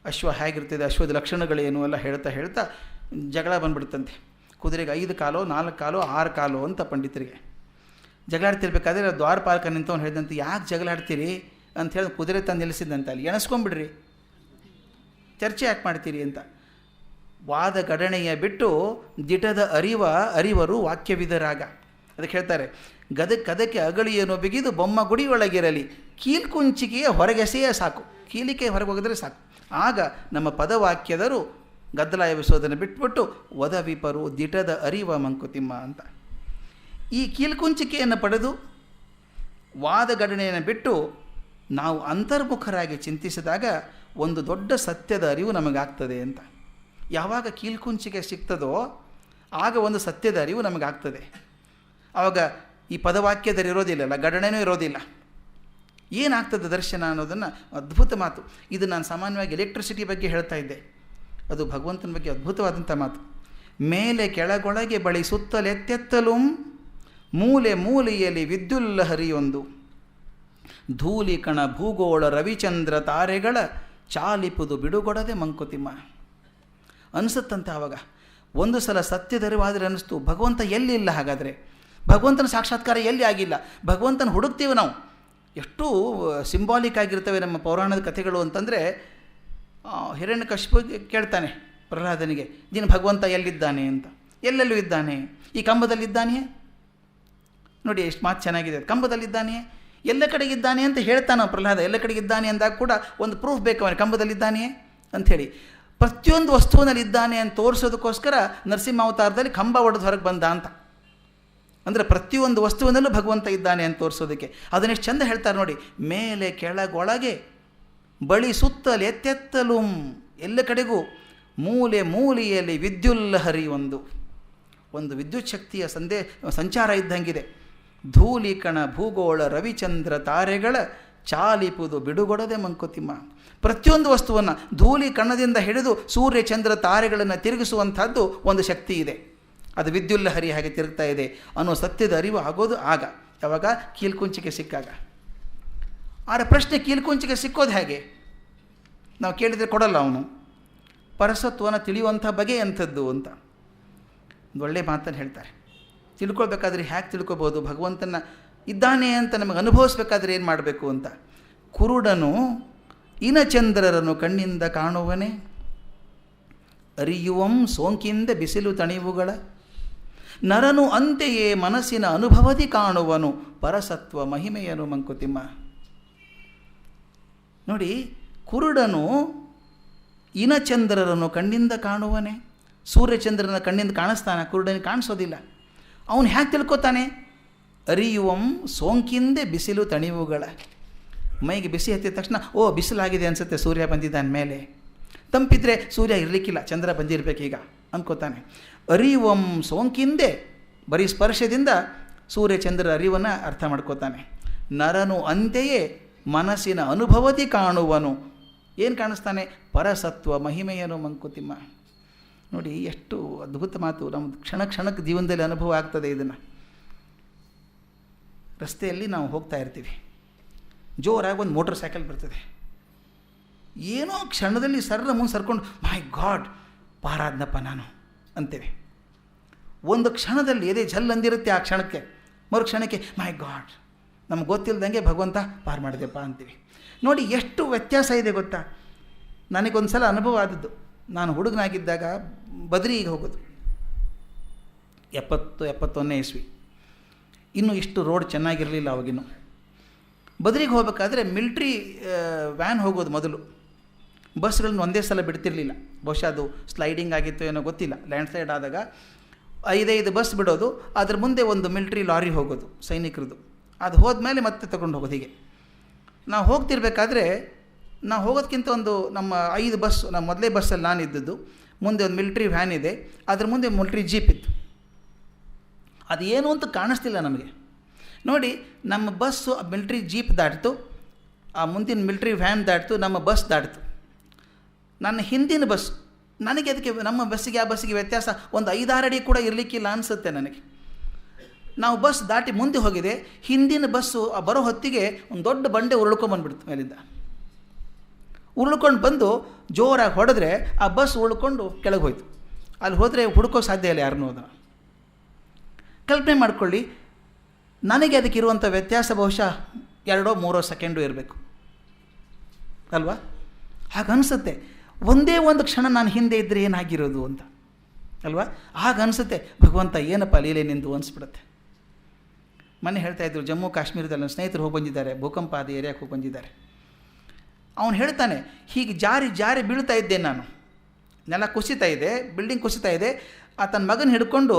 B: ಅಶ್ವ ಹೇಗಿರ್ತದೆ, ಅಶ್ವದ ಲಕ್ಷಣಗಳೇನು ಎಲ್ಲ ಹೇಳ್ತಾ ಜಗಳ ಬಂದುಬಿಡ್ತಂತೆ. ಕುದುರೆಗೆ 5 ಕಾಲು, 4 ಕಾಲು, 6 ಕಾಲು ಅಂತ ಪಂಡಿತರಿಗೆ. ಜಗಳಾಡ್ತಿರ್ಬೇಕಾದ್ರೆ ದ್ವಾರಪಾಲಕ ನಿಂತವನು ಹೇಳಿದಂತೆ, ಯಾಕೆ ಜಗಳಾಡ್ತೀರಿ ಅಂತ ಹೇಳಿ ಕುದುರೆ ತಂದು ನಿಲ್ಲಿಸಿದಂತ, ಅಲ್ಲಿ ಎಣಿಸ್ಕೊಂಬಿಡ್ರಿ, ಚರ್ಚೆ ಯಾಕೆ ಮಾಡ್ತೀರಿ ಅಂತ. ವಾದ ಗಡಣೆಯ ಬಿಟ್ಟು ದಿಟದ ಅರಿವರು ವಾಕ್ಯವಿದರಾಗ. ಅದಕ್ಕೆ ಹೇಳ್ತಾರೆ, ಕದಕ್ಕೆ ಅಗಳಿಯನ್ನು ಬಿಗಿದು ಬೊಮ್ಮ ಗುಡಿಯೊಳಗಿರಲಿ, ಕೀಲ್ಕುಂಚಿಕೆಯ ಹೊರಗೆಸೆಯ ಸಾಕು, ಕೀಲಿಕೆ ಹೊರಗೆ ಹೋಗಿದ್ರೆ ಸಾಕು. ಆಗ ನಮ್ಮ ಪದವಾಕ್ಯದರು ಗದ್ದಲ ಎಬ್ಬಿಸೋದನ್ನು ಬಿಟ್ಬಿಟ್ಟು ವದವಿಪರು ದಿಟದ ಅರಿವ ಮಂಕುತಿಮ್ಮ ಅಂತ. ಈ ಕೀಲ್ಕುಂಚಿಕೆಯನ್ನು ಪಡೆದು ವಾದಗಡಣೆಯನ್ನು ಬಿಟ್ಟು ನಾವು ಅಂತರ್ಮುಖರಾಗಿ ಚಿಂತಿಸಿದಾಗ ಒಂದು ದೊಡ್ಡ ಸತ್ಯದ ಅರಿವು ನಮಗಾಗ್ತದೆ ಅಂತ. ಯಾವಾಗ ಕೀಲ್ಕುಂಚಿಕೆ ಸಿಗ್ತದೋ ಆಗ ಒಂದು ಸತ್ಯದ ಅರಿವು ನಮಗಾಗ್ತದೆ. ಆವಾಗ ಈ ಪದವಾಕ್ಯದಲ್ಲಿರೋದಿಲ್ಲ, ಗಡಣೆನೂ ಇರೋದಿಲ್ಲ. ಏನಾಗ್ತದೆ ದರ್ಶನ ಅನ್ನೋದನ್ನು, ಅದ್ಭುತ ಮಾತು ಇದು. ನಾನು ಸಾಮಾನ್ಯವಾಗಿ ಎಲೆಕ್ಟ್ರಿಸಿಟಿ ಬಗ್ಗೆ ಹೇಳ್ತಾ ಇದ್ದೆ, ಅದು ಭಗವಂತನ ಬಗ್ಗೆ ಅದ್ಭುತವಾದಂಥ ಮಾತು. ಮೇಲೆ ಕೆಳಗೊಳಗೆ ಬಳಿ ಸುತ್ತಲೆತ್ತೆತ್ತಲು ಮೂಲೆ ಮೂಲೆಯಲ್ಲಿ ವಿದ್ಯುಲ್ಲಹರಿಯೊಂದು ಧೂಳಿ ಕಣ ಭೂಗೋಳ ರವಿಚಂದ್ರ ತಾರೆಗಳ ಚಾಲಿಪುದು ಬಿಡುಗೊಡದೆ ಮಂಕುತಿಮ್ಮ. ಅನಿಸುತ್ತಂತೆ ಆವಾಗ ಒಂದು ಸಲ ಸತ್ಯದರಿವಾದರೆ ಅನ್ನಿಸ್ತು, ಭಗವಂತ ಎಲ್ಲಿ ಇಲ್ಲ ಹಾಗಾದರೆ, ಭಗವಂತನ ಸಾಕ್ಷಾತ್ಕಾರ ಎಲ್ಲಿ ಆಗಿಲ್ಲ, ಭಗವಂತನ ಹುಡುಕ್ತೀವಿ ನಾವು. ಎಷ್ಟು ಸಿಂಬಾಲಿಕ್ ಆಗಿರ್ತವೆ ನಮ್ಮ ಪೌರಾಣದ ಕಥೆಗಳು ಅಂತಂದರೆ, ಹಿರಣ್ಯಕಶಿಪು ಕೇಳ್ತಾನೆ ಪ್ರಹ್ಲಾದನಿಗೆ, ನೀನು ಭಗವಂತ ಎಲ್ಲಿದ್ದಾನೆ ಅಂತ. ಎಲ್ಲೆಲ್ಲೂ ಇದ್ದಾನೆ, ಈ ಕಂಬದಲ್ಲಿದ್ದಾನೆಯೇ, ನೋಡಿ ಎಷ್ಟು ಮಾತು ಚೆನ್ನಾಗಿದೆ, ಕಂಬದಲ್ಲಿದ್ದಾನೆಯೇ, ಎಲ್ಲ ಕಡೆಗಿದ್ದಾನೆ ಅಂತ ಹೇಳ್ತಾನೆ ಪ್ರಹ್ಲಾದ. ಎಲ್ಲ ಕಡೆಗಿದ್ದಾನೆ ಅಂದಾಗ ಕೂಡ ಒಂದು ಪ್ರೂಫ್ ಬೇಕು ಅವನಿಗೆ, ಕಂಬದಲ್ಲಿದ್ದಾನೆಯೇ ಅಂಥೇಳಿ. ಪ್ರತಿಯೊಂದು ವಸ್ತುವಿನಲ್ಲಿ ಇದ್ದಾನೆ ಅಂತ ತೋರಿಸೋದಕ್ಕೋಸ್ಕರ ನರಸಿಂಹಾವತಾರದಲ್ಲಿ ಕಂಬ ಒಡೆದು ಹೊರಗೆ ಬಂದ ಅಂತ. ಅಂದರೆ ಪ್ರತಿಯೊಂದು ವಸ್ತುವಿನಲ್ಲೂ ಭಗವಂತ ಇದ್ದಾನೆ ಅಂತ ತೋರಿಸೋದಕ್ಕೆ. ಅದನ್ನೆಷ್ಟು ಚಂದ ಹೇಳ್ತಾರೆ ನೋಡಿ, ಮೇಲೆ ಕೆಳಗೊಳಗೆ ಬಳಿ ಸುತ್ತಲು ಎತ್ತೆತ್ತಲು ಎಲ್ಲ ಕಡೆಗೂ ಮೂಲೆ ಮೂಲೆಯಲ್ಲಿ ವಿದ್ಯುಲ್ಲಹರಿ ಒಂದು ವಿದ್ಯುತ್ ಶಕ್ತಿಯ ಸಂಚಾರ ಇದ್ದಂಗಿದೆ. ಧೂಳಿ ಕಣ ಭೂಗೋಳ ರವಿಚಂದ್ರ ತಾರೆಗಳ ಚಾಲಿಪುದು ಬಿಡುಗೊಡದೆ ಮಂಕುತಿಮ್ಮ. ಪ್ರತಿಯೊಂದು ವಸ್ತುವನ್ನು ಧೂಳಿ ಕಣದಿಂದ ಹಿಡಿದು ಸೂರ್ಯ ಚಂದ್ರ ತಾರೆಗಳನ್ನು ತಿರುಗಿಸುವಂಥದ್ದು ಒಂದು ಶಕ್ತಿ ಇದೆ, ಅದು ವಿದ್ಯುಲ್ಲಹರಿ ಹಾಗೆ ತಿರುಗ್ತಾ ಇದೆ ಅನ್ನೋ ಸತ್ಯದ ಅರಿವು ಆಗೋದು ಆಗ, ಯಾವಾಗ ಕೀಲ್ಕುಂಚಿಗೆ ಸಿಕ್ಕಾಗ. ಆದರೆ ಪ್ರಶ್ನೆ, ಕೀಲ್ಕುಂಚಿಗೆ ಸಿಕ್ಕೋದು ಹೇಗೆ? ನಾವು ಕೇಳಿದರೆ ಕೊಡಲ್ಲ ಅವನು. ಪರಸತ್ವನ ತಿಳಿಯುವಂಥ ಬಗೆ ಎಂಥದ್ದು ಅಂತ ಒಂದು ಒಳ್ಳೆಯ ಮಾತನ್ನು ಹೇಳ್ತಾರೆ. ತಿಳ್ಕೊಳ್ಬೇಕಾದ್ರೆ ಹೇಗೆ ತಿಳ್ಕೊಬೋದು, ಭಗವಂತನ ಇದ್ದಾನೆ ಅಂತ ನಮಗೆ ಅನುಭವಿಸ್ಬೇಕಾದ್ರೆ ಏನು ಮಾಡಬೇಕು ಅಂತ. ಕುರುಡನು ಇನಚಂದ್ರರನ್ನು ಕಣ್ಣಿಂದ ಕಾಣುವನೇ, ಅರಿಯುವಂ ಸೋಂಕಿಂದ ಬಿಸಿಲು ತಣಿವುಗಳ, ನರನು ಅಂತೆಯೇ ಮನಸ್ಸಿನ ಅನುಭವದಿ ಕಾಣುವನು ಪರಸತ್ವ ಮಹಿಮೆಯನು ಮಂಕುತಿಮ್ಮ. ನೋಡಿ, ಕುರುಡನು ಇನಚಂದ್ರರನ್ನು ಕಣ್ಣಿಂದ ಕಾಣುವನೇ. ಸೂರ್ಯಚಂದ್ರನ ಕಣ್ಣಿಂದ ಕಾಣಿಸ್ತಾನೆ, ಕುರುಡನಿಗೆ ಕಾಣಿಸೋದಿಲ್ಲ. ಅವನು ಹೇಗೆ ತಿಳ್ಕೊತಾನೆ? ಅರಿಯುವಂ ಸೋಂಕಿಂದೆ ಬಿಸಿಲು ತಣಿವುಗಳ. ಮೈಗೆ ಬಿಸಿ ಹತ್ತಿದ ತಕ್ಷಣ ಓ ಬಿಸಿಲಾಗಿದೆ ಅನಿಸುತ್ತೆ, ಸೂರ್ಯ ಬಂದಿದ್ದಾನ ಮೇಲೆ. ತಂಪಿದ್ರೆ ಸೂರ್ಯ ಇರಲಿಕ್ಕಿಲ್ಲ, ಚಂದ್ರ ಬಂದಿರಬೇಕೀಗ ಅಂದ್ಕೋತಾನೆ. ಅರಿಯುವಂ ಸೋಂಕಿಂದೆ, ಬರೀ ಸ್ಪರ್ಶದಿಂದ ಸೂರ್ಯಚಂದ್ರರ ಅರಿವನ್ನು ಅರ್ಥ ಮಾಡ್ಕೋತಾನೆ. ನರನು ಅಂತೆಯೇ ಮನಸ್ಸಿನ ಅನುಭವದಿ ಕಾಣುವನು. ಏನು ಕಾಣಿಸ್ತಾನೆ? ಪರಸತ್ವ ಮಹಿಮೆಯನು ಮಂಕುತಿಮ್ಮ. ನೋಡಿ ಎಷ್ಟು ಅದ್ಭುತ ಮಾತು. ನಮ್ಮ ಕ್ಷಣ ಕ್ಷಣಕ್ಕೆ ಜೀವನದಲ್ಲಿ ಅನುಭವ ಆಗ್ತದೆ ಇದನ್ನು. ರಸ್ತೆಯಲ್ಲಿ ನಾವು ಹೋಗ್ತಾ ಇರ್ತೀವಿ, ಜೋರಾಗಿ ಒಂದು ಮೋಟರ್ ಸೈಕಲ್ ಬರ್ತದೆ, ಏನೋ ಕ್ಷಣದಲ್ಲಿ ಸರ್ರ ಮುಂದೆ ಸರ್ಕೊಂಡು ಮೈ ಗಾಡ್ ಪಾರಾದ್ನಪ್ಪ ನಾನು ಅಂತೇವೆ. ಒಂದು ಕ್ಷಣದಲ್ಲಿ ಎದೆ ಜಲ್ ಅಂದಿರುತ್ತೆ, ಆ ಕ್ಷಣಕ್ಕೆ ಮರು ಕ್ಷಣಕ್ಕೆ ಮೈ ಗಾಡ್ ನಮ್ಗೆ ಗೊತ್ತಿಲ್ಲದಂಗೆ ಭಗವಂತ ಪಾರು ಮಾಡಿದೆಪ್ಪ ಅಂತೀವಿ. ನೋಡಿ ಎಷ್ಟು ವ್ಯತ್ಯಾಸ ಇದೆ ಗೊತ್ತಾ. ನನಗೊಂದು ಸಲ ಅನುಭವ ಆದದ್ದು, ನಾನು ಹುಡುಗನಾಗಿದ್ದಾಗ ಬದ್ರಿಗೆ ಹೋಗೋದು, 71ನೇ ಇಸ್ವಿ. ಇನ್ನೂ ಇಷ್ಟು ರೋಡ್ ಚೆನ್ನಾಗಿರಲಿಲ್ಲ ಅವಾಗಿನ್ನು. ಬದ್ರಿಗೆ ಹೋಗಬೇಕಾದ್ರೆ ಮಿಲ್ಟ್ರಿ ವ್ಯಾನ್ ಹೋಗೋದು ಮೊದಲು. ಬಸ್ಗಳನ್ನ ಒಂದೇ ಸಲ ಬಿಡ್ತಿರಲಿಲ್ಲ, ಬಹುಶಃ ಅದು ಸ್ಲೈಡಿಂಗ್ ಆಗಿತ್ತು ಏನೋ ಗೊತ್ತಿಲ್ಲ. ಲ್ಯಾಂಡ್ ಸ್ಲೈಡ್ ಆದಾಗ 5 ಬಸ್ ಬಿಡೋದು, ಅದ್ರ ಮುಂದೆ ಒಂದು ಮಿಲ್ಟ್ರಿ ಲಾರಿ ಹೋಗೋದು ಸೈನಿಕರದ್ದು. ಅದು ಹೋದ್ಮೇಲೆ ಮತ್ತೆ ತಗೊಂಡು ಹೋಗೋದು. ಹೀಗೆ ನಾವು ಹೋಗ್ತಿರ್ಬೇಕಾದ್ರೆ, ನಾವು ಹೋಗೋದಕ್ಕಿಂತ ಒಂದು ನಮ್ಮ 5 ಬಸ್, ನಮ್ಮ ಮೊದಲೇ ಬಸ್ಸಲ್ಲಿ ನಾನು ಇದ್ದದ್ದು, ಮುಂದೆ ಒಂದು ಮಿಲ್ಟ್ರಿ ವ್ಯಾನ್ ಇದೆ, ಅದ್ರ ಮುಂದೆ ಮಿಲ್ಟ್ರಿ ಜೀಪ್ ಇತ್ತು. ಅದು ಏನು ಅಂತ ಕಾಣಿಸ್ತಿಲ್ಲ ನಮಗೆ. ನೋಡಿ, ನಮ್ಮ ಬಸ್ಸು ಮಿಲ್ಟ್ರಿ ಜೀಪ್ ದಾಟಿತು, ಆ ಮುಂದಿನ ಮಿಲ್ಟ್ರಿ ವ್ಯಾನ್ ದಾಟಿತು, ನಮ್ಮ ಬಸ್ ದಾಟಿತು. ನನ್ನ ಹಿಂದಿನ ಬಸ್, ನನಗೆ ಅದಕ್ಕೆ ನಮ್ಮ ಬಸ್ಸಿಗೆ ಆ ಬಸ್ಸಿಗೆ ವ್ಯತ್ಯಾಸ ಒಂದು 5-6 ಅಡಿ ಕೂಡ ಇರಲಿಕ್ಕಿಲ್ಲ ಅನಿಸುತ್ತೆ ನನಗೆ. ನಾವು ಬಸ್ ದಾಟಿ ಮುಂದೆ ಹೋಗಿದೆ, ಹಿಂದಿನ ಬಸ್ಸು ಬರೋ ಹೊತ್ತಿಗೆ ಒಂದು ದೊಡ್ಡ ಬಂಡೆ ಉರುಳ್ಕೊಂಬಂದ್ಬಿಡ್ತು ಮೇಲಿಂದ. ಉರುಳ್ಕೊಂಡು ಬಂದು ಜೋರಾಗಿ ಹೊಡೆದ್ರೆ ಆ ಬಸ್ ಉಳ್ಕೊಂಡು ಕೆಳಗೆ ಹೋಯ್ತು. ಅಲ್ಲಿ ಹೋದರೆ ಹುಡ್ಕೋ ಸಾಧ್ಯ ಇಲ್ಲ ಯಾರನ್ನೂ. ಅದನ್ನು ಕಲ್ಪನೆ ಮಾಡ್ಕೊಳ್ಳಿ. ನನಗೆ ಅದಕ್ಕಿರುವಂಥ ವ್ಯತ್ಯಾಸ ಬಹುಶಃ 2-3 ಸೆಕೆಂಡು ಇರಬೇಕು ಅಲ್ವಾ? ಹಾಗೆ ಅನಿಸುತ್ತೆ. ಒಂದೇ ಒಂದು ಕ್ಷಣ ನಾನು ಹಿಂದೆ ಇದ್ದರೆ ಏನಾಗಿರೋದು ಅಂತ ಅಲ್ವಾ? ಹಾಗೆ ಅನಿಸುತ್ತೆ. ಭಗವಂತ ಏನಪ್ಪ ಲೀಲೆ ನಿಂದು ಅನಿಸ್ಬಿಡುತ್ತೆ. ಮೊನ್ನೆ ಹೇಳ್ತಾಯಿದ್ರು, ಜಮ್ಮು ಕಾಶ್ಮೀರದಲ್ಲಿ ನನ್ನ ಸ್ನೇಹಿತರು ಹೋಗಿ ಬಂದಿದ್ದಾರೆ, ಭೂಕಂಪ ಆದ ಏರಿಯಾಕ್ಕೆ ಹೋಗಿ ಬಂದಿದ್ದಾರೆ. ಅವನು ಹೇಳ್ತಾನೆ, ಹೀಗೆ ಜಾರಿ ಜಾರಿ ಬೀಳ್ತಾ ಇದ್ದೆ ನಾನು, ನೆಲ ಕುಸಿತಾ ಇದೆ, ಬಿಲ್ಡಿಂಗ್ ಕುಸಿತಾ ಇದೆ, ಆ ತನ್ನ ಮಗನ ಹಿಡ್ಕೊಂಡು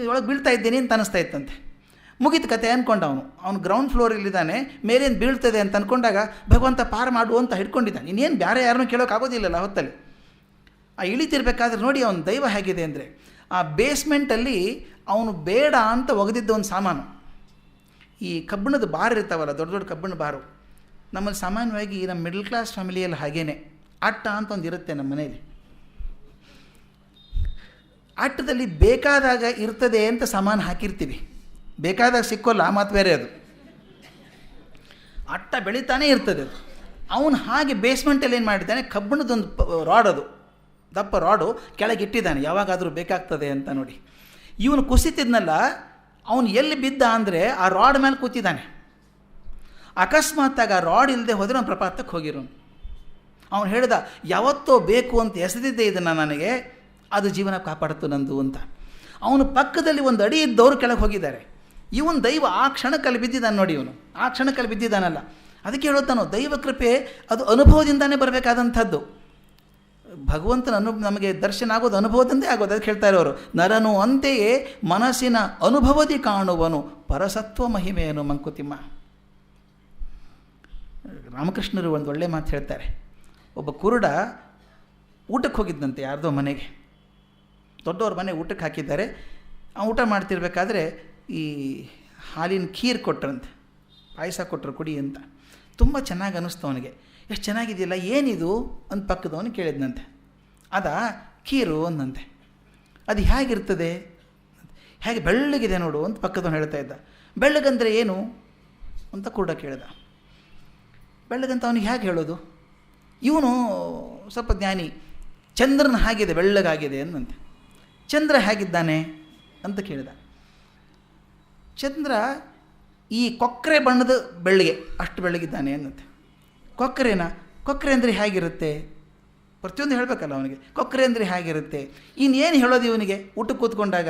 B: ಒಳಗೆ ಬೀಳ್ತಾ ಇದ್ದೇನೆ ಅಂತ ಅನ್ನಿಸ್ತಾ ಇತ್ತಂತೆ. ಮುಗಿದ ಕತೆ ಅಂದ್ಕೊಂಡ ಅವನು ಗ್ರೌಂಡ್ ಫ್ಲೋರಲ್ಲಿದ್ದಾನೆ, ಮೇಲೇನು ಬೀಳ್ತದೆ ಅಂತ ಅಂದ್ಕೊಂಡಾಗ ಭಗವಂತ ಪಾರು ಮಾಡು ಅಂತ ಹಿಡ್ಕೊಂಡಿದ್ದಾನೆ. ಇನ್ನೇನು ಬೇರೆ ಯಾರನ್ನೂ ಕೇಳೋಕ್ಕಾಗೋದಿಲ್ಲಲ್ಲ ಹೊತ್ತಲ್ಲಿ. ಆ ಇಳಿತಿರ್ಬೇಕಾದ್ರೆ ನೋಡಿ ಅವನ ದೈವ ಹೇಗಿದೆ ಅಂದರೆ, ಆ ಬೇಸ್ಮೆಂಟಲ್ಲಿ ಅವನು ಬೇಡ ಅಂತ ಒಗೆದಿದ್ದ ಒಂದು ಸಾಮಾನು, ಈ ಕಬ್ಬಿಣದ ಬಾರ್ ಇರ್ತಾವಲ್ಲ, ದೊಡ್ಡ ದೊಡ್ಡ ಕಬ್ಬಿಣ ಬಾರು. ನಮ್ಮಲ್ಲಿ ಸಾಮಾನ್ಯವಾಗಿ ನಮ್ಮ ಮಿಡಲ್ ಕ್ಲಾಸ್ ಫ್ಯಾಮಿಲಿಯಲ್ಲಿ ಹಾಗೇನೆ ಅಟ್ಟ ಅಂತ ಒಂದು ಇರುತ್ತೆ ನಮ್ಮ ಮನೆಯಲ್ಲಿ. ಆಟದಲ್ಲಿ ಬೇಕಾದಾಗ ಇರ್ತದೆ ಅಂತ ಸಾಮಾನು ಹಾಕಿರ್ತೀವಿ, ಬೇಕಾದಾಗ ಸಿಕ್ಕೋಲ್ಲ, ಆ ಮಾತು ಬೇರೆ. ಅದು ಅಟ್ಟ ಬೆಳೀತಾನೇ ಇರ್ತದೆ ಅದು. ಅವನು ಹಾಗೆ ಬೇಸ್ಮೆಂಟಲ್ಲಿ ಏನು ಮಾಡಿದ್ದಾನೆ, ಕಬ್ಬಿಣದೊಂದು ರಾಡ್, ಅದು ದಪ್ಪ ರಾಡು ಕೆಳಗೆ ಇಟ್ಟಿದ್ದಾನೆ, ಯಾವಾಗಾದರೂ ಬೇಕಾಗ್ತದೆ ಅಂತ ನೋಡಿ. ಇವನು ಕುಸಿತಿದ್ನಲ್ಲ, ಅವನು ಎಲ್ಲಿ ಬಿದ್ದ ಅಂದರೆ ಆ ರಾಡ್ ಮೇಲೆ ಕೂತಿದ್ದಾನೆ. ಅಕಸ್ಮಾತ್ತಾಗ ಆ ರಾಡ್ ಇಲ್ಲದೆ ಹೋದರೆ ಅವನು ಪ್ರಪಾತಕ್ಕೆ ಹೋಗಿರೋನು. ಅವನು ಹೇಳ್ದ, ಯಾವತ್ತೋ ಬೇಕು ಅಂತ ಎಸೆದಿದ್ದೆ ಇದನ್ನು ನನಗೆ, ಅದು ಜೀವನ ಕಾಪಾಡ್ತು ನಂದು ಅಂತ. ಅವನು ಪಕ್ಕದಲ್ಲಿ ಒಂದು ಅಡಿ ಇದ್ದವರು ಕೆಳಗೆ ಹೋಗಿದ್ದಾರೆ. ಇವನು ದೈವ ಆ ಕ್ಷಣಕ್ಕಲ್ಲಿ ಬಿದ್ದಿದ್ದಾನೆ ನೋಡಿ, ಇವನು ಆ ಕ್ಷಣಕ್ಕಲ್ಲಿ ಬಿದ್ದಿದ್ದಾನಲ್ಲ. ಅದಕ್ಕೆ ಹೇಳುತ್ತಾನೋ, ದೈವ ಕೃಪೆ ಅದು ಅನುಭವದಿಂದಾನೇ ಬರಬೇಕಾದಂಥದ್ದು. ಭಗವಂತನ ನಮಗೆ ದರ್ಶನ ಆಗೋದು ಅನುಭವದಿಂದೇ ಆಗೋದು. ಅದಕ್ಕೆ ಹೇಳ್ತಾ ಇರೋರು, ನರನು ಅಂತೆಯೇ ಮನಸ್ಸಿನ ಅನುಭವದಿ ಕಾಣುವನು ಪರಸತ್ವ ಮಹಿಮೆಯನು ಮಂಕುತಿಮ್ಮ. ರಾಮಕೃಷ್ಣರು ಒಂದು ಒಳ್ಳೆ ಮಾತು ಹೇಳ್ತಾರೆ. ಒಬ್ಬ ಕುರುಡ ಊಟಕ್ಕೆ ಹೋಗಿದ್ದಂತೆ ಯಾರ್ದೋ ಮನೆಗೆ, ದೊಡ್ಡವ್ರ ಮನೆ ಊಟಕ್ಕೆ ಹಾಕಿದ್ದಾರೆ. ಊಟ ಮಾಡ್ತಿರ್ಬೇಕಾದ್ರೆ ಈ ಹಾಲಿನ ಖೀರ್ ಕೊಟ್ರಂತೆ, ಪಾಯಸ ಕೊಟ್ಟರು ಕುಡಿ ಅಂತ. ತುಂಬ ಚೆನ್ನಾಗಿ ಅನ್ನಿಸ್ತು ಅವನಿಗೆ. ಎಷ್ಟು ಚೆನ್ನಾಗಿದೆಯಲ್ಲ, ಏನಿದು ಅಂತ ಪಕ್ಕದವನು ಕೇಳಿದ್ನಂತೆ. ಅದಾ ಖೀರು ಅಂದಂತೆ. ಅದು ಹೇಗಿರ್ತದೆ, ಹೇಗೆ ಬೆಳ್ಳಗಿದೆ ನೋಡು ಅಂತ ಪಕ್ಕದವನು ಹೇಳ್ತಾ ಇದ್ದ. ಬೆಳ್ಳಗಂದರೆ ಏನು ಅಂತ ಕೂಡ ಕೇಳಿದ. ಬೆಳ್ಳಗಂತ ಅವನಿಗೆ ಹೇಗೆ ಹೇಳೋದು? ಇವನು ಸ್ವಲ್ಪ ಜ್ಞಾನಿ, ಚಂದ್ರನ ಹಾಗಿದೆ ಬೆಳ್ಳಗಾಗಿದೆ ಅಂದಂತೆ. ಚಂದ್ರ ಹೇಗಿದ್ದಾನೆ ಅಂತ ಕೇಳಿದ. ಚಂದ್ರ ಈ ಕೊಕ್ಕರೆ ಬಣ್ಣದ ಬೆಳ್ಳಿಗೆ ಅಷ್ಟು ಬೆಳ್ಳಗಿದ್ದಾನೆ ಅನ್ನಂತೆ. ಕೊಕ್ಕರೆ ಅಂದರೆ ಹೇಗಿರುತ್ತೆ? ಪ್ರತಿಯೊಂದು ಹೇಳಬೇಕಲ್ಲ ಅವನಿಗೆ. ಕೊಕ್ಕರೆ ಅಂದರೆ ಹೇಗಿರುತ್ತೆ, ಇನ್ನೇನು ಹೇಳೋದು ಇವನಿಗೆ ಊಟಕ್ಕೆ ಕೂತ್ಕೊಂಡಾಗ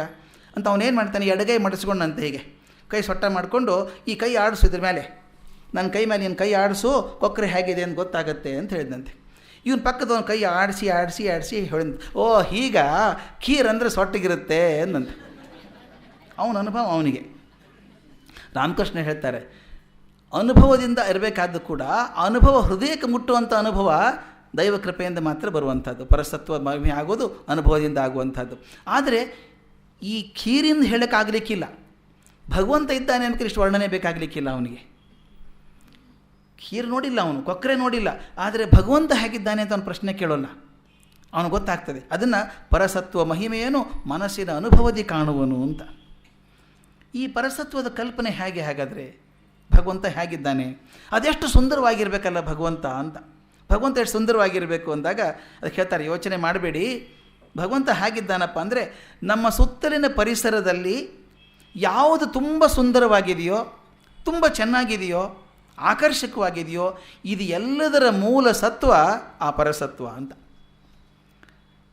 B: ಅಂತ. ಅವನೇನು ಮಾಡ್ತಾನೆ, ಎಡಗೈ ಮಡಿಸ್ಕೊಂಡಂತೆ ಹೀಗೆ ಕೈ ಸೊಟ್ಟ ಮಾಡಿಕೊಂಡು ಈ ಕೈ ಆಡಿಸು, ಇದ್ರ ಮೇಲೆ ನನ್ನ ಕೈ ಮೇಲೆ ನೀನು ಕೈ ಆಡಿಸು, ಕೊಕ್ಕರೆ ಹೇಗಿದೆ ಅಂತ ಗೊತ್ತಾಗತ್ತೆ ಅಂತ ಹೇಳಿದಂತೆ. ಇವನು ಪಕ್ಕದವನು ಕೈ ಆಡಿಸಿ ಆಡಿಸಿ ಆಡಿಸಿ ಹೇಳಿದ, ಓ ಹೀಗ ಖೀರ್ ಅಂದರೆ ಸೊಟ್ಟಿಗಿರುತ್ತೆ ಅಂದಂತೆ. ಅವನ ಅನುಭವ ಅವನಿಗೆ. ರಾಮಕೃಷ್ಣ ಹೇಳ್ತಾರೆ, ಅನುಭವದಿಂದ ಇರಬೇಕಾದ್ದು ಕೂಡ ಅನುಭವ ಹೃದಯಕ್ಕೆ ಮುಟ್ಟುವಂಥ ಅನುಭವ ದೈವ ಕೃಪೆಯಿಂದ ಮಾತ್ರ ಬರುವಂಥದ್ದು. ಪರಸತ್ವ ಮಹಿಮೆ ಆಗೋದು ಅನುಭವದಿಂದ ಆಗುವಂಥದ್ದು. ಆದರೆ ಈ ಖೀರಿಂದ ಹೇಳೋಕ್ಕಾಗಲಿಕ್ಕಿಲ್ಲ, ಭಗವಂತ ಇದ್ದಾನೆ ಅಂತ ಇಷ್ಟು ವರ್ಣನೆ ಬೇಕಾಗಲಿಕ್ಕಿಲ್ಲ ಅವನಿಗೆ. ಖೀರ್ ನೋಡಿಲ್ಲ ಅವನು, ಕೊಕ್ಕರೆ ನೋಡಿಲ್ಲ, ಆದರೆ ಭಗವಂತ ಹೇಗಿದ್ದಾನೆ ಅಂತ ಅವನು ಪ್ರಶ್ನೆ ಕೇಳೋಲ್ಲ, ಅವನು ಗೊತ್ತಾಗ್ತದೆ. ಅದನ್ನು ಪರಸತ್ವ ಮಹಿಮೆಯನ್ನು ಮನಸ್ಸಿನ ಅನುಭವದಿ ಕಾಣುವನು ಅಂತ. ಈ ಪರಸತ್ವದ ಕಲ್ಪನೆ ಹೇಗೆ, ಹಾಗಾದರೆ ಭಗವಂತ ಹೇಗಿದ್ದಾನೆ, ಅದೆಷ್ಟು ಸುಂದರವಾಗಿರಬೇಕಲ್ಲ ಭಗವಂತ ಅಂತ. ಭಗವಂತ ಎಷ್ಟು ಸುಂದರವಾಗಿರಬೇಕು ಅಂದಾಗ ಅದಕ್ಕೆ ಹೇಳ್ತಾರೆ, ಯೋಚನೆ ಮಾಡಬೇಡಿ, ಭಗವಂತ ಹೇಗಿದ್ದಾನಪ್ಪ ಅಂದರೆ ನಮ್ಮ ಸುತ್ತಲಿನ ಪರಿಸರದಲ್ಲಿ ಯಾವುದು ತುಂಬ ಸುಂದರವಾಗಿದೆಯೋ, ತುಂಬ ಚೆನ್ನಾಗಿದೆಯೋ, ಆಕರ್ಷಕವಾಗಿದೆಯೋ, ಇದು ಎಲ್ಲದರ ಮೂಲ ಸತ್ವ ಆ ಪರಸತ್ವ ಅಂತ.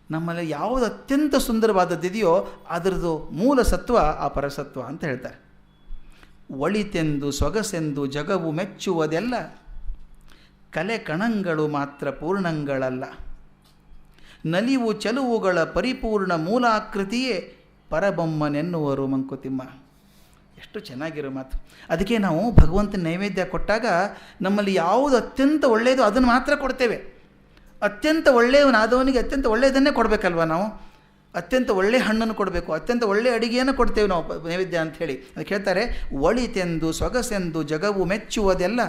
B: ನಮ್ಮಲ್ಲಿ ಯಾವುದು ಅತ್ಯಂತ ಸುಂದರವಾದದ್ದಿದೆಯೋ ಅದರದ್ದು ಮೂಲ ಸತ್ವ ಆ ಪರಸತ್ವ ಅಂತ ಹೇಳ್ತಾರೆ. ಒಳಿತೆಂದು ಸೊಗಸೆಂದು ಜಗವು ಮೆಚ್ಚುವುದೆಲ್ಲ ಕಲೆ ಕಣಗಳು ಮಾತ್ರ ಪೂರ್ಣಂಗಳಲ್ಲ. ನಲಿವು ಚಲುವುಗಳ ಪರಿಪೂರ್ಣ ಮೂಲಾಕೃತಿಯೇ ಪರಬೊಮ್ಮನೆನ್ನುವರು ಮಂಕುತಿಮ್ಮ. ಎಷ್ಟು ಚೆನ್ನಾಗಿರೋ ಮಾತು. ಅದಕ್ಕೆ ನಾವು ಭಗವಂತನ ನೈವೇದ್ಯ ಕೊಟ್ಟಾಗ ನಮ್ಮಲ್ಲಿ ಯಾವುದು ಅತ್ಯಂತ ಒಳ್ಳೆಯದು ಅದನ್ನು ಮಾತ್ರ ಕೊಡ್ತೇವೆ. ಅತ್ಯಂತ ಒಳ್ಳೆಯವನಾದವನಿಗೆ ಅತ್ಯಂತ ಒಳ್ಳೆಯದನ್ನೇ ಕೊಡಬೇಕಲ್ವ ನಾವು. ಅತ್ಯಂತ ಒಳ್ಳೆಯ ಹಣ್ಣನ್ನು ಕೊಡಬೇಕು, ಅತ್ಯಂತ ಒಳ್ಳೆಯ ಅಡಿಗೆಯನ್ನು ಕೊಡ್ತೇವೆ ನಾವು ನೈವೇದ್ಯ ಅಂಥೇಳಿ. ಅದಕ್ಕೆ ಹೇಳ್ತಾರೆ, ಒಳಿತೆಂದು ಸೊಗಸೆಂದು ಜಗವು ಮೆಚ್ಚುವುದೆಲ್ಲ,